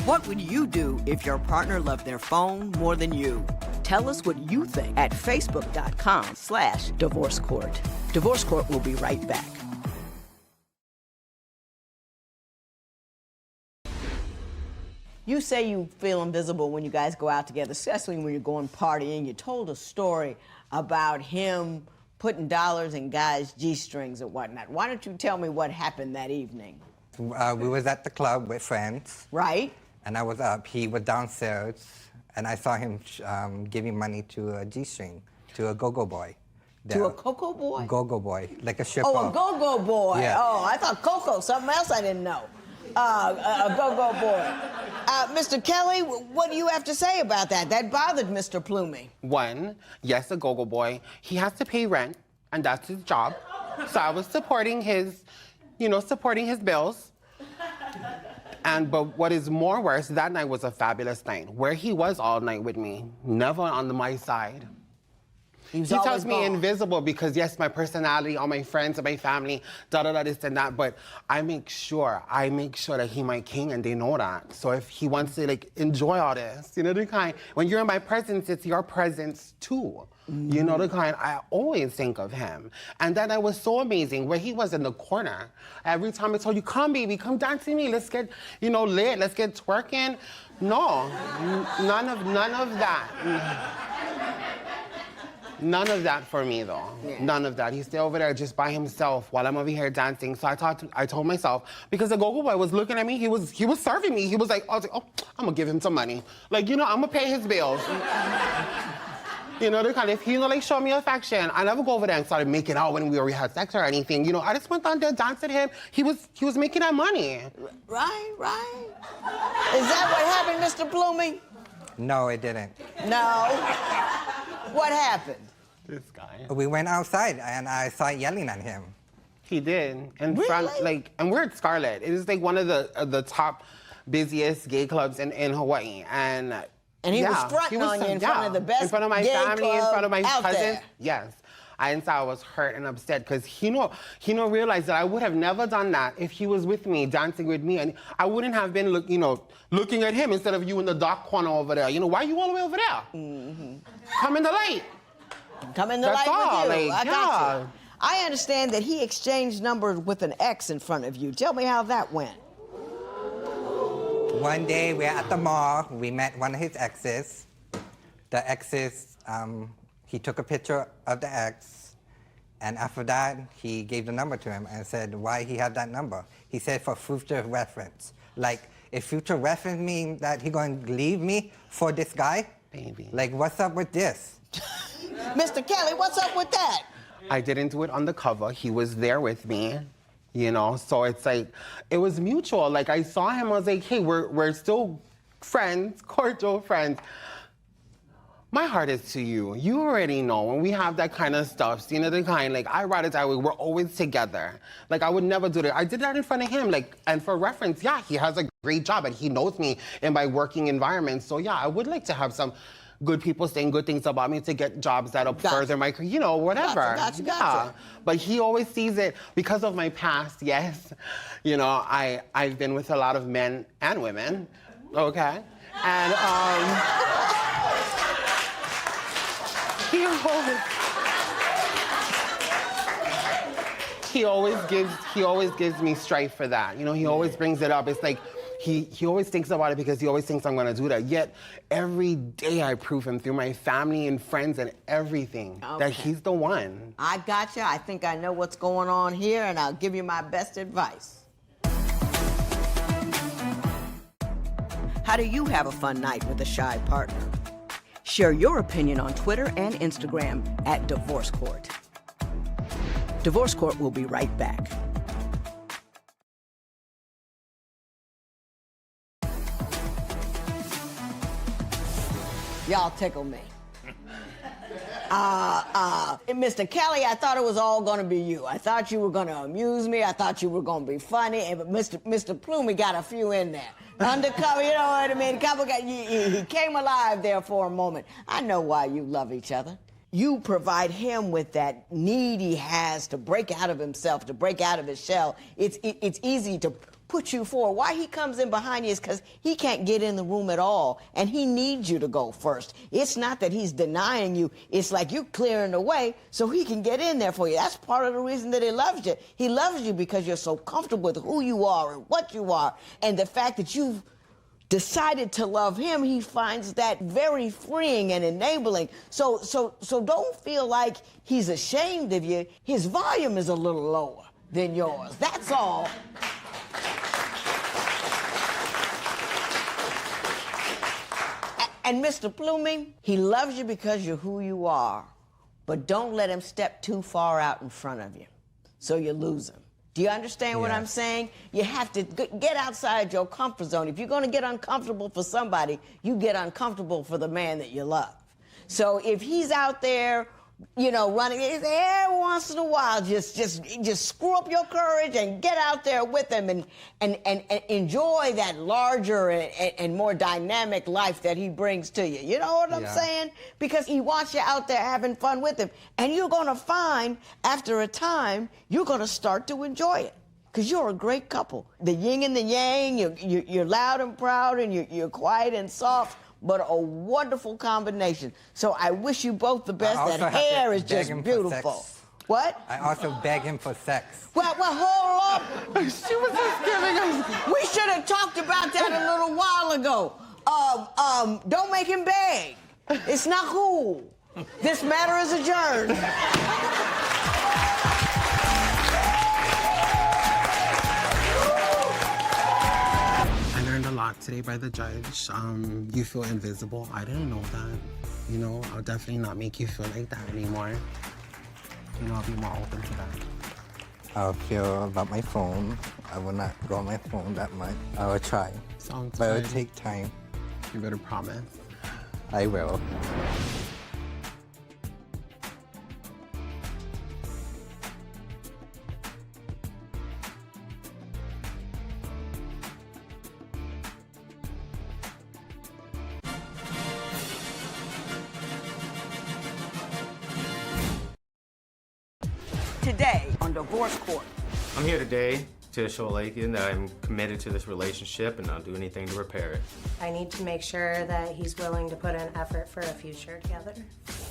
What would you do if your partner loved their phone more than you? Tell us what you think at facebook.com/Divorce Court. Divorce Court will be right back. You say you feel invisible when you guys go out together, especially when you're going partying. You told a story about him putting dollars in guys' G-strings and whatnot. Why don't you tell me what happened that evening? We was at the club with friends. Right. And I was up. He was downstairs, and I saw him giving money to a G-string, to a go-go boy. To a cocoa boy? Go-go boy, like a stripper. Oh, a go-go boy. Yeah. Oh, I thought cocoa, something else I didn't know. A go-go boy. Mr. Kelly, what do you have to say about that? That bothered Mr. Plumey. One, yes, a go-go boy. He has to pay rent, and that's his job. So I was supporting his bills. But what is more worse, that night was a fabulous night. Where he was all night with me, never on my side. He tells me invisible because, yes, my personality, all my friends and my family, this and that, but I make sure that he my king and they know that. So if he wants to, enjoy all this, the kind, when you're in my presence, it's your presence too. Mm-hmm. The kind, I always think of him. And that night was so amazing where he was in the corner. Every time I told you, come baby, come dance with me, let's get, lit, let's get twerking. No, none of that. None of that for me, though. Yeah. None of that. He's still over there just by himself while I'm over here dancing. So I told myself, because the go-go boy was looking at me, he was serving me. He was like, I was like, oh, I'm gonna give him some money. I'm gonna pay his bills. The kind, if he show me affection, I never go over there and started making out when we already had sex or anything. I just went on there, danced with him. He was making that money. Right. Is that what happened, Mr. Plumey? No, it didn't. No. What happened? This guy. We went outside and I started yelling at him. He did. In really? front, and we're at Scarlet. It is one of the top busiest gay clubs in Hawaii. And he was fronting on you in front of the best in front of my gay family, in front of my out cousins. there. Yes. I was hurt and upset because he realized that I would have never done that if he was with me, dancing with me, and I wouldn't have been looking at him instead of you in the dark corner over there. Why are you all the way over there? Mm-hmm. Come in the light. Come in the light with you. I got you. I understand that he exchanged numbers with an ex in front of you. Tell me how that went. One day we were at the mall. We met one of his exes. The exes, he took a picture of the ex, and after that, he gave the number to him and said why he had that number. He said for future reference. If future reference means that he's going to leave me for this guy? Baby. What's up with this? Mr. Kelly, what's up with that? I didn't do it on the cover. He was there with me, so it's it was mutual. I saw him, I was like, hey, we're still friends, cordial friends. My heart is to you. You already know when we have that kind of stuff, the kind, I ride it that way, we're always together. I would never do that. I did that in front of him, and for reference, yeah, he has a great job and he knows me in my working environment. So yeah, I would like to have some good people saying good things about me to get jobs that'll further my career, whatever. Gotcha. But he always sees it because of my past, yes. I've been with a lot of men and women, okay? And, he always gives me strife for that. He always brings it up. It's he always thinks about it because he always thinks I'm gonna do that. Yet every day I prove him through my family and friends and everything that he's the one. I gotcha. I think I know what's going on here, and I'll give you my best advice. How do you have a fun night with a shy partner? Share your opinion on Twitter and Instagram at Divorce Court. Divorce Court will be right back. Y'all tickle me. Mr. Kelly, I thought it was all going to be you. I thought you were going to amuse me. I thought you were going to be funny. But Mr. Plumey got a few in there. Undercover, you know what I mean? He came alive there for a moment. I know why you love each other. you provide him with that need he has to break out of himself, to break out of his shell. It's easy to put you forward. Why he comes in behind you is because he can't get in the room at all, and he needs you to go first. It's not that he's denying you. It's like you're clearing the way so he can get in there for you. That's part of the reason that he loves you. He loves you because you're so comfortable with who you are and what you are, and the fact that you've decided to love him, he finds that very freeing and enabling. So don't feel like he's ashamed of you. His volume is a little lower than yours. That's all. And Mr. Plumey, he loves you because you're who you are, but don't let him step too far out in front of you, so you lose him. Do you understand what I'm saying? You have to get outside your comfort zone. If you're going to get uncomfortable for somebody, you get uncomfortable for the man that you love. So if he's out there, you know, running every once in a while, just screw up your courage and get out there with him and enjoy that larger and more dynamic life that he brings to you. You know what I'm saying? Because he wants you out there having fun with him. And you're going to find, after a time, you're going to start to enjoy it. Because you're a great couple. The yin and the yang, you're loud and proud, and you're quiet and soft, but a wonderful combination. So I wish you both the best. That hair is just beautiful. What? I also beg him for sex. Well, hold up. She was just giving us. We should have talked about that a little while ago. Don't make him beg. It's not cool. This matter is adjourned. A lot today by the judge. You feel invisible. I didn't know that. You know, I'll definitely not make you feel like that anymore. You know, I'll be more open to that. I'll feel about my phone. I will not go on my phone that much. I will try. Sounds but good. it will take time. You better promise. I will. Today on Divorce Court. I'm here today to show Lakin that I'm committed to this relationship and I'll do anything to repair it. I need to make sure that he's willing to put in effort for a future together.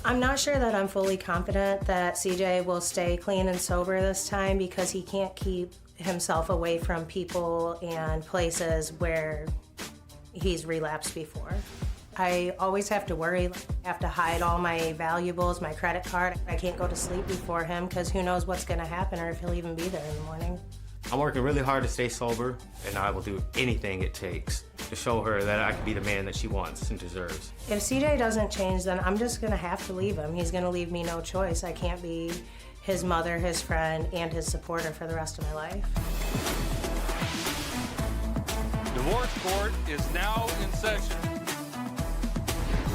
I'm not sure that I'm fully confident that CJ will stay clean and sober this time because he can't keep himself away from people and places where he's relapsed before. I always have to worry, I have to hide all my valuables, my credit card. I can't go to sleep before him because who knows what's gonna happen or if he'll even be there in the morning. I'm working really hard to stay sober and I will do anything it takes to show her that I can be the man that she wants and deserves. If CJ doesn't change, then I'm just gonna have to leave him. He's gonna leave me no choice. I can't be his mother, his friend, and his supporter for the rest of my life. Divorce Court is now in session.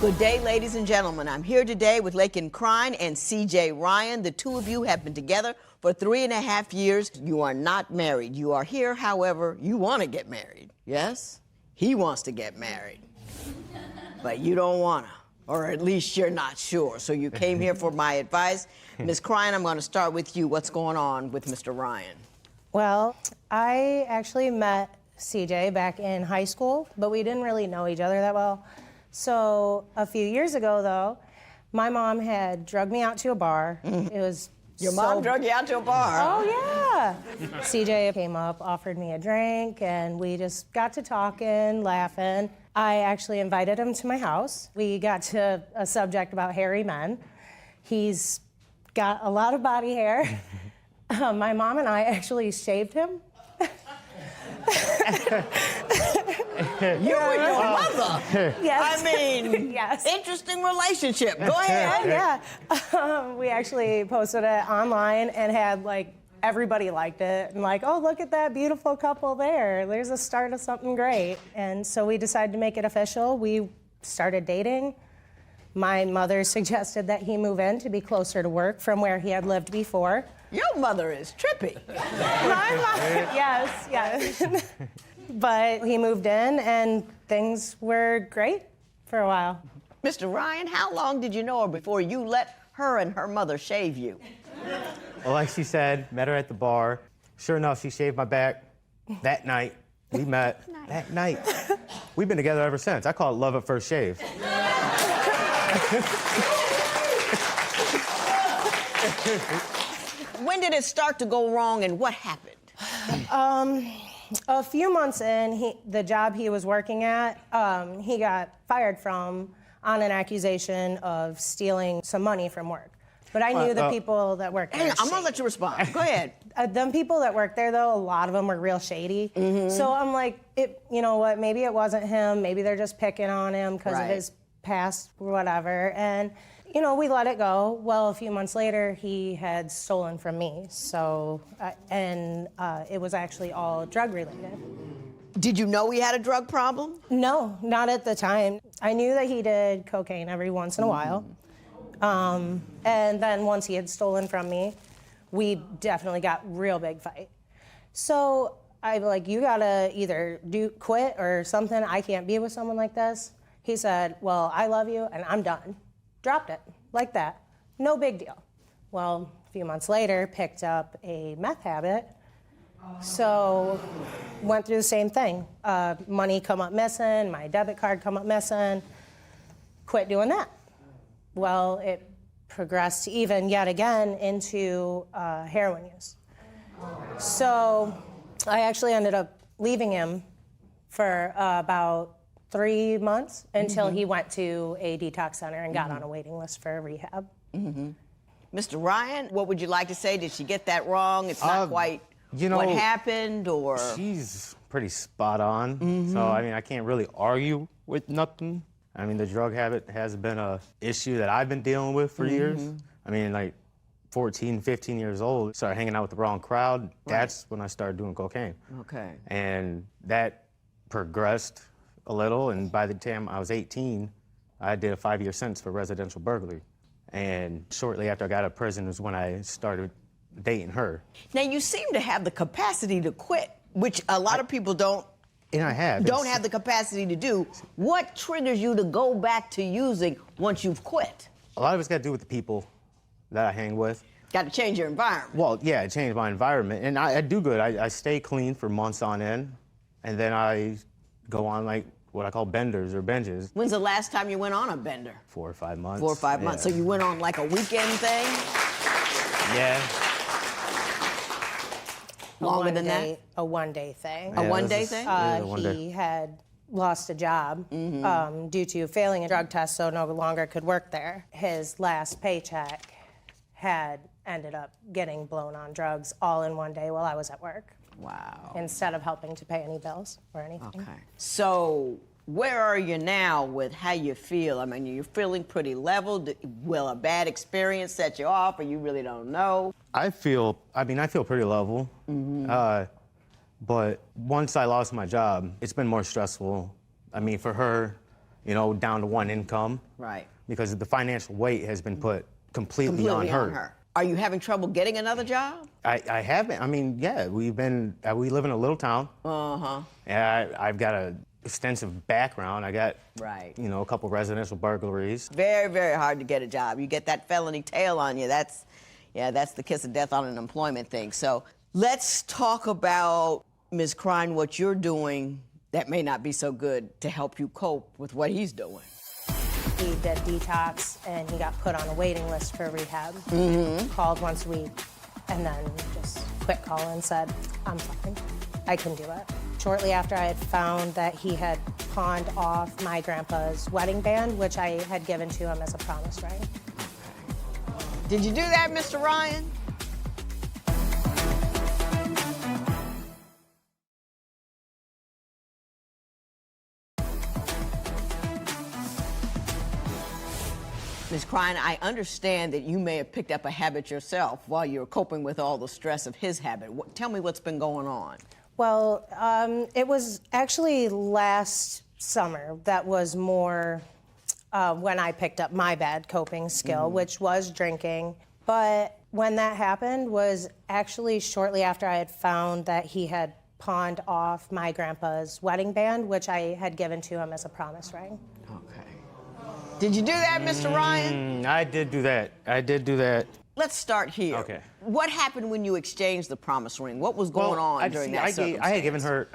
Good day, ladies and gentlemen. I'm here today with Lakin Crine and CJ Ryan. The two of you have been together for 3.5 years. You are not married. You are here, however, you want to get married. Yes? He wants to get married. But you don't want to, or at least you're not sure. So you came here for my advice. Ms. Crine, I'm going to start with you. What's going on with Mr. Ryan? Well, I actually met CJ back in high school, but we didn't really know each other that well. So a few years ago, though, my mom had drugged me out to a bar. It was Your mom drug you out to a bar? Oh, yeah. CJ came up, offered me a drink, and we just got to talking, laughing. I actually invited him to my house. We got to a subject about hairy men. He's got a lot of body hair. My mom and I actually shaved him. You and your mother? Yes. I mean, yes. Interesting relationship. Go ahead. Yeah. We actually posted it online and had everybody liked it. And oh, look at that beautiful couple there. There's a start of something great. And so we decided to make it official. We started dating. My mother suggested that he move in to be closer to work from where he had lived before. Your mother is trippy. My mother, yes. But he moved in and things were great for a while. Mr. Ryan, how long did you know her before you let her and her mother shave you? Well, like she said, met her at the bar. Sure enough, she shaved my back that night. We met that night. We've been together ever since. I call it love at first shave. When did it start to go wrong and what happened? A few months in, the job he was working at, he got fired from on an accusation of stealing some money from work. But I knew the people that worked there. I'm gonna let you respond. Go ahead. The people that worked there, though, a lot of them were real shady. So I'm like, you know what? Maybe it wasn't him. Maybe they're just picking on him because of his past, whatever. And you know, we let it go. Well, a few months later, he had stolen from me. So, it was actually all drug related. Did you know he had a drug problem? No, not at the time. I knew that he did cocaine every once in a while. And then once he had stolen from me, we definitely got real big fight. So I'm like, you gotta either quit or something. I can't be with someone like this. He said, well, I love you and I'm done. Dropped it like that. No big deal. Well, a few months later, picked up a meth habit. So went through the same thing. Money come up missing, my debit card come up missing. Quit doing that. Well, it progressed even yet again into heroin use. So I actually ended up leaving him for about 3 months until he went to a detox center and got on a waiting list for rehab. Mr. Ryan, what would you like to say? Did she get that wrong? It's not quite what happened, or? She's pretty spot on. So, I mean, I can't really argue with nothing. I mean, the drug habit has been a issue that I've been dealing with for years. I mean, like 14, 15 years old, started hanging out with the wrong crowd. That's when I started doing cocaine. Okay. And that progressed a little, and by the time I was 18, I did a 5-year sentence for residential burglary. And shortly after I got out of prison was when I started dating her. Now, you seem to have the capacity to quit, which a lot of people don't have the capacity to do. What triggers you to go back to using once you've quit? A lot of it's got to do with the people that I hang with. Got to change your environment. Well, yeah, it changed my environment. And I do good. I stay clean for months on end, and then I go on like what I call benders or binges. When's the last time you went on a bender? 4 or 5 months. 4 or 5 months. So you went on like a weekend thing? Yeah. Longer than that? A one-day thing. A one-day thing? He had lost a job due to failing a drug test, so no longer could work there. His last paycheck had ended up getting blown on drugs all in one day while I was at work. Wow. Instead of helping to pay any bills or anything. Okay. So where are you now with how you feel? I mean, you're feeling pretty level. Will a bad experience set you off, or you really don't know? I feel pretty level. But once I lost my job, it's been more stressful. I mean, for her, you know, down to one income. Right. Because the financial weight has been put completely on her. Are you having trouble getting another job? I haven't. I mean, yeah, we live in a little town. And I've got an extensive background. I got, you know, a couple residential burglaries. Very, very hard to get a job. You get that felony tail on you. That's the kiss of death on an employment thing. So let's talk about, Ms. Crine, what you're doing that may not be so good to help you cope with what he's doing. He did detox, and he got put on a waiting list for rehab. Called once a week, and then just quit calling, said, I'm fine. I can do it. Shortly after, I had found that he had pawned off my grandpa's wedding band, which I had given to him as a promise ring. Did you do that, Mr. Ryan? Ms. Crine, I understand that you may have picked up a habit yourself while you're coping with all the stress of his habit. Tell me what's been going on. Well, it was actually last summer that was more when I picked up my bad coping skill, which was drinking. But when that happened was actually shortly after I had found that he had pawned off my grandpa's wedding band, which I had given to him as a promise ring. Okay. Did you do that, Mr. Ryan? I did do that. I did do that. Let's start here. Okay. What happened when you exchanged the promise ring? What was going on during that circumstance? I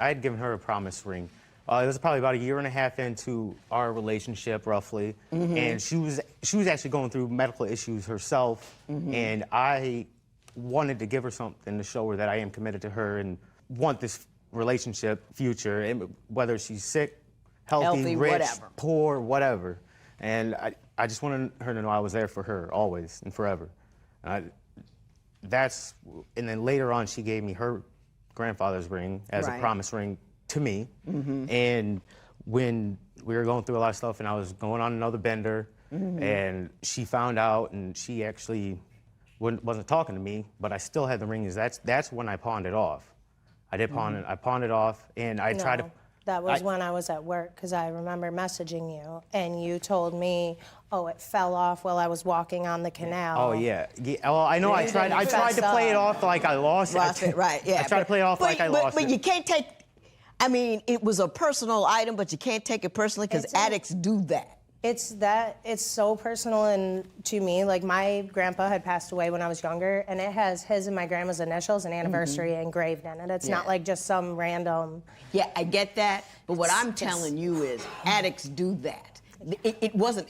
had given her a promise ring. It was probably about a year and a half into our relationship, roughly, and she was actually going through medical issues herself, and I wanted to give her something to show her that I am committed to her and want this relationship future, and whether she's sick, healthy, rich, whatever. poor, whatever. And I just wanted her to know I was there for her always and forever. And then later on, she gave me her grandfather's ring as a promise ring to me. And when we were going through a lot of stuff and I was going on another bender, and she found out, and she actually wasn't talking to me, but I still had the ring. That's when I pawned it off. I did pawn it. I pawned it off, and I tried to. That was when I was at work, because I remember messaging you, and you told me, oh, it fell off while I was walking on the canal. Oh, yeah. Well, I know I tried to play it off like I lost it. Right, yeah. I tried to play it off like I lost it. But you can't take, I mean, it was a personal item, but you can't take it personally because addicts do that. It's so personal and to me. Like, my grandpa had passed away when I was younger, and it has his and my grandma's initials and anniversary engraved in it. It's not like just some random. Yeah, I get that, but what I'm telling you is addicts do that. It wasn't.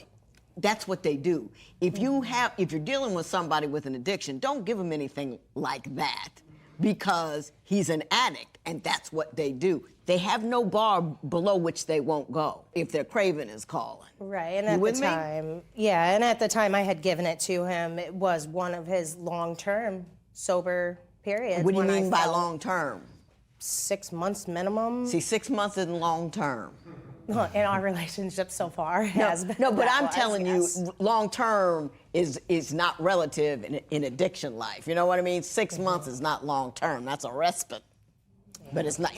That's what they do. If you're dealing with somebody with an addiction, don't give them anything like that, because he's an addict, and that's what they do. They have no bar below which they won't go if their craving is calling. Right, and at the time, and at the time I had given it to him. It was one of his long-term sober periods. What do you mean by long-term? 6 months minimum. See, 6 months isn't long-term. In our relationship so far, has been. No, but I'm telling you, long-term is not relative in addiction life. You know what I mean? 6 months is not long-term. That's a respite. But it's not.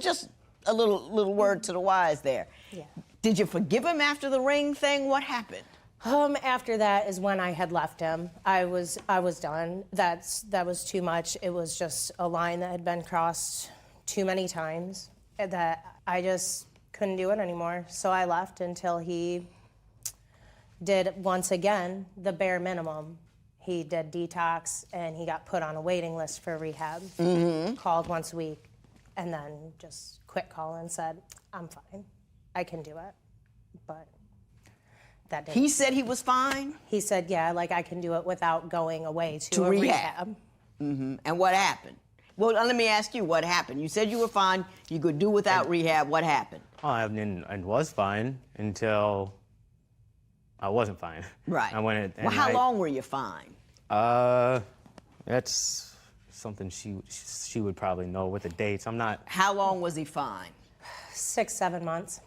Just a little word to the wise there. Yeah. Did you forgive him after the ring thing? What happened? After that is when I had left him. I was done. That was too much. It was just a line that had been crossed too many times that I just couldn't do it anymore. So I left until he did once again the bare minimum. He did detox, and he got put on a waiting list for rehab. Called once a week, and then just quit calling and said, I'm fine. I can do it. But that didn't. He said he was fine? He said, yeah, like I can do it without going away to a rehab. And what happened? Well, let me ask you what happened. You said you were fine, you could do without rehab. What happened? I was fine until I wasn't fine. Right. Well, how long were you fine? That's something she would probably know with the dates. I'm not. How long was he fine? 6, 7 months.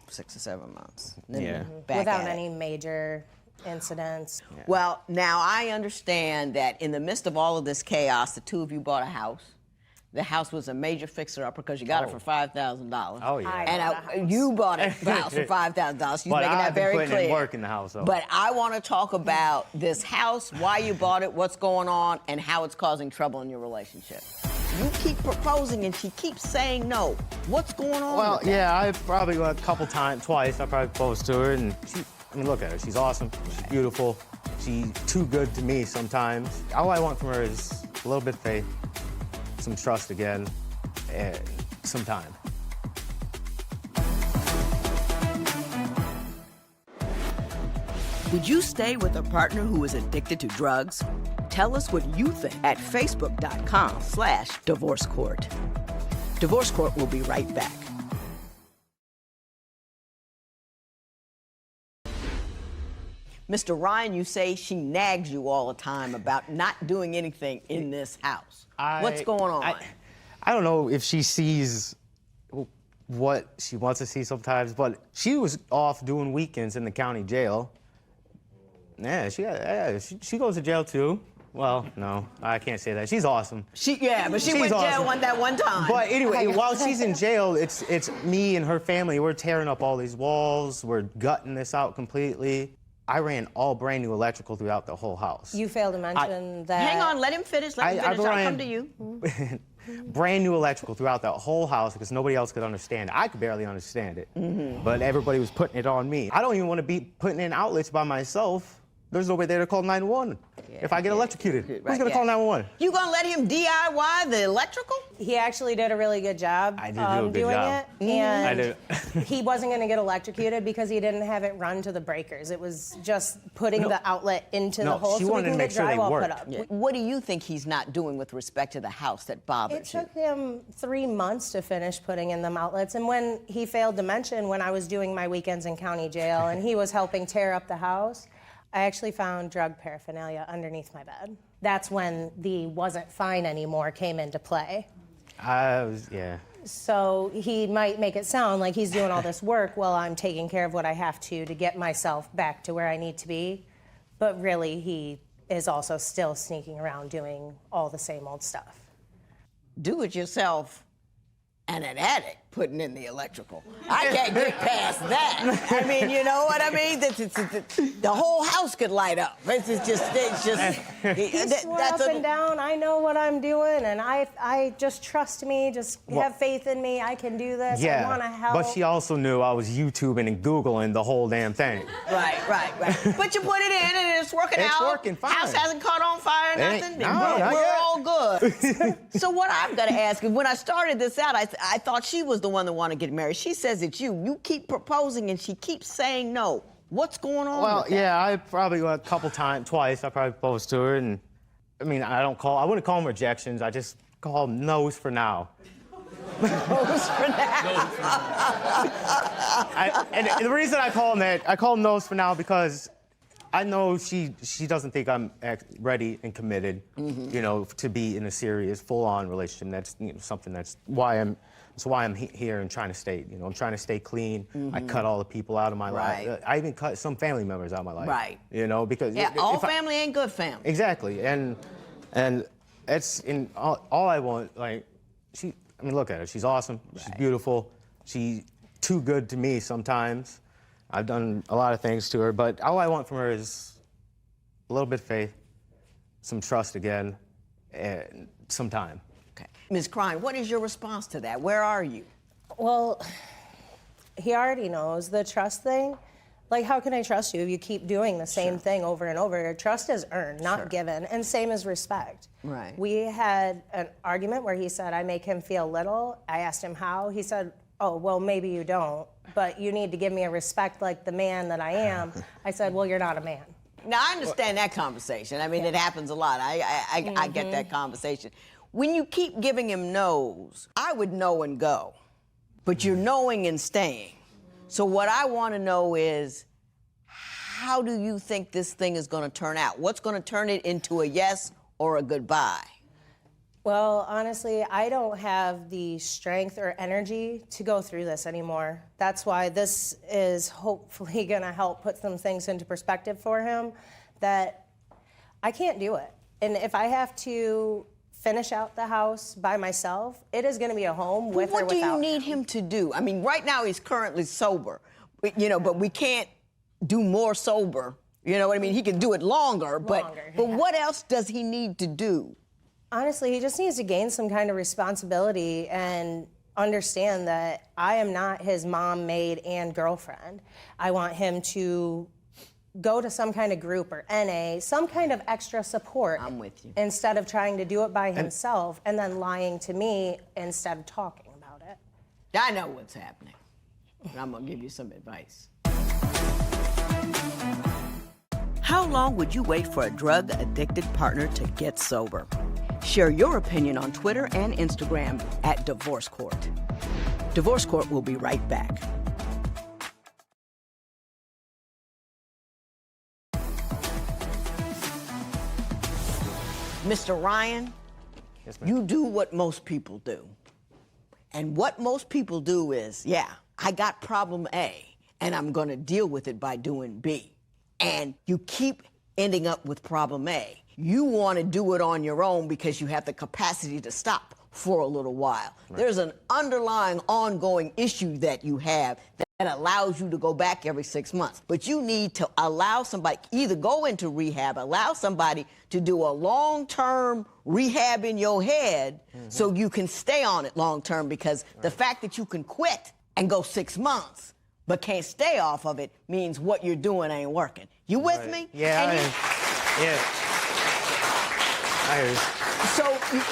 6 or 7 months. Yeah. Without any major incidents. Yeah. Well, now I understand that in the midst of all of this chaos, the two of you bought a house. The house was a major fixer-upper because you got it for $5,000. Oh, yeah. And you bought a house for $5,000. She's making that very clear. But I've been putting in work in the house, though. But I want to talk about this house, why you bought it, what's going on, and how it's causing trouble in your relationship. You keep proposing, and she keeps saying no. What's going on? Well, with that? yeah, I've probably a couple times, twice, I probably proposed to her, and look at her. She's awesome. She's beautiful. She's too good to me sometimes. All I want from her is a little bit of faith, some trust again, and some time. Would you stay with a partner who is addicted to drugs? Tell us what you think at facebook.com/Divorce Court. Divorce Court will be right back. Mr. Ryan, you say she nags you all the time about not doing anything in this house. What's going on? I don't know if she sees what she wants to see sometimes, but she was off doing weekends in the county jail. Yeah, she goes to jail too. Well, no, I can't say that. She's awesome. But she went to jail that one time. But anyway, while she's in jail, it's me and her family. We're tearing up all these walls. We're gutting this out completely. I ran all brand new electrical throughout the whole house. You failed to mention that. Hang on, let him finish. I'll come to you. brand new electrical throughout the whole house because nobody else could understand it. I could barely understand it, but everybody was putting it on me. I don't even want to be putting in outlets by myself. There's nobody there to call 911 if I get electrocuted. Who's going to call 911? You going to let him DIY the electrical? He actually did a really good job I did do a good doing job. it. And I did. he wasn't going to get electrocuted because he didn't have it run to the breakers. It was just putting the outlet into the hole so we can get drywall put up. What do you think he's not doing with respect to the house that bothers you? It took him 3 months to finish putting in them outlets. And when he failed to mention when I was doing my weekends in county jail and he was helping tear up the house, I actually found drug paraphernalia underneath my bed. That's when the wasn't fine anymore came into play. Yeah. So he might make it sound like he's doing all this work while I'm taking care of what I have to get myself back to where I need to be. But really, he is also still sneaking around doing all the same old stuff. Do it yourself and an addict putting in the electrical. I can't get past that. I mean, you know what I mean? The whole house could light up. It's just. He swore up and down, I know what I'm doing, and I just trust me, have faith in me, I can do this, I want to help. But she also knew I was YouTubing and Googling the whole damn thing. Right. But you put it in and it's working out. It's working fine. House hasn't caught on fire, nothing. No, we're all good. So what I'm going to ask you, when I started this out, I thought she was the one that wanted to get married. She says it's you. You keep proposing and she keeps saying no. What's going on Well, with that? yeah, I probably a couple times, twice, I probably proposed to her, and I mean, I wouldn't call them rejections, I just call them no's for now. No's for now. And the reason I call them that, I call them no's for now because I know she doesn't think I'm ready and committed, you know, to be in a serious, full-on relationship. That's something that's why I'm here and trying to stay. You know, I'm trying to stay clean. I cut all the people out of my life. I even cut some family members out of my life. Right. You know, because all family ain't good family. Exactly, and it's in all I want. Like, I mean, look at her. She's awesome. She's beautiful. She's too good to me sometimes. I've done a lot of things to her, but all I want from her is a little bit of faith, some trust again, and some time. Okay. Ms. Crine, what is your response to that? Where are you? Well, he already knows the trust thing. Like, how can I trust you if you keep doing the same thing over and over? Trust is earned, not given, and same as respect. Right. We had an argument where he said, I make him feel little. I asked him how. He said, oh, well, maybe you don't, but you need to give me a respect like the man that I am. I said, well, you're not a man. Now, I understand that conversation. I mean, it happens a lot. I get that conversation. When you keep giving him no's, I would know and go, but you're knowing and staying. So what I want to know is, how do you think this thing is going to turn out? What's going to turn it into a yes or a goodbye? Well, honestly, I don't have the strength or energy to go through this anymore. That's why this is hopefully going to help put some things into perspective for him, that I can't do it. And if I have to finish out the house by myself, it is going to be a home with or without. What do you need him to do? I mean, right now he's currently sober, but we can't do more sober. You know what I mean? He can do it longer, but what else does he need to do? Honestly, he just needs to gain some kind of responsibility and understand that I am not his mom, maid, and girlfriend. I want him to go to some kind of group or NA, some kind of extra support. I'm with you. Instead of trying to do it by himself and then lying to me instead of talking about it. I know what's happening, and I'm going to give you some advice. How long would you wait for a drug-addicted partner to get sober? Share your opinion on Twitter and Instagram at Divorce Court. Divorce Court will be right back. Mr. Ryan, you do what most people do. And what most people do is, I got problem A, and I'm going to deal with it by doing B. And you keep ending up with problem A. You want to do it on your own because you have the capacity to stop for a little while. Right. There's an underlying, ongoing issue that you have. that allows you to go back every 6 months. But you need to allow somebody, either go into rehab, allow somebody to do a long-term rehab in your head so you can stay on it long-term, because the fact that you can quit and go 6 months but can't stay off of it means what you're doing ain't working. You with me? Yeah, I hear you. So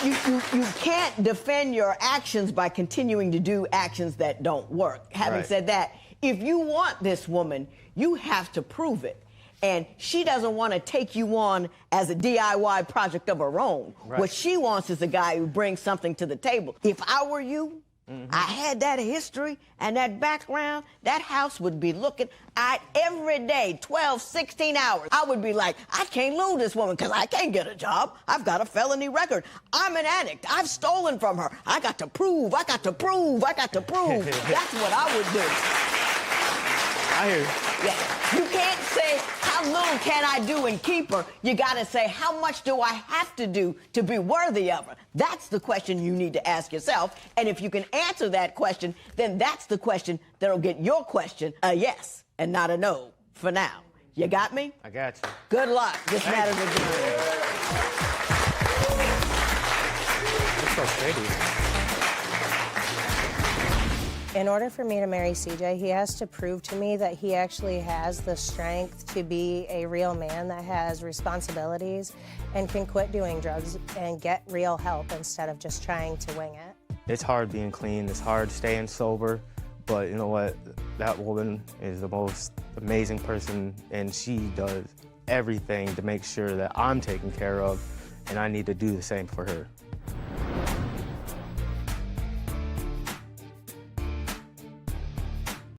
you can't defend your actions by continuing to do actions that don't work. Having said that, if you want this woman, you have to prove it. And she doesn't want to take you on as a DIY project of her own. What she wants is a guy who brings something to the table. If I were you, I had that history and that background, that house would be looking at every day, 12, 16 hours. I would be like, I can't lose this woman because I can't get a job. I've got a felony record. I'm an addict. I've stolen from her. I got to prove, I got to prove, I got to prove. That's what I would do. I hear you. Yeah. You can't say, how little can I do and keep her? You got to say, how much do I have to do to be worthy of her? That's the question you need to ask yourself. And if you can answer that question, then that's the question that'll get your question a yes and not a no for now. You got me? I got you. Good luck. This matters a That's so pretty. In order for me to marry CJ, he has to prove to me that he actually has the strength to be a real man that has responsibilities and can quit doing drugs and get real help instead of just trying to wing it. It's hard being clean, it's hard staying sober, but you know what? That woman is the most amazing person, and she does everything to make sure that I'm taken care of, and I need to do the same for her.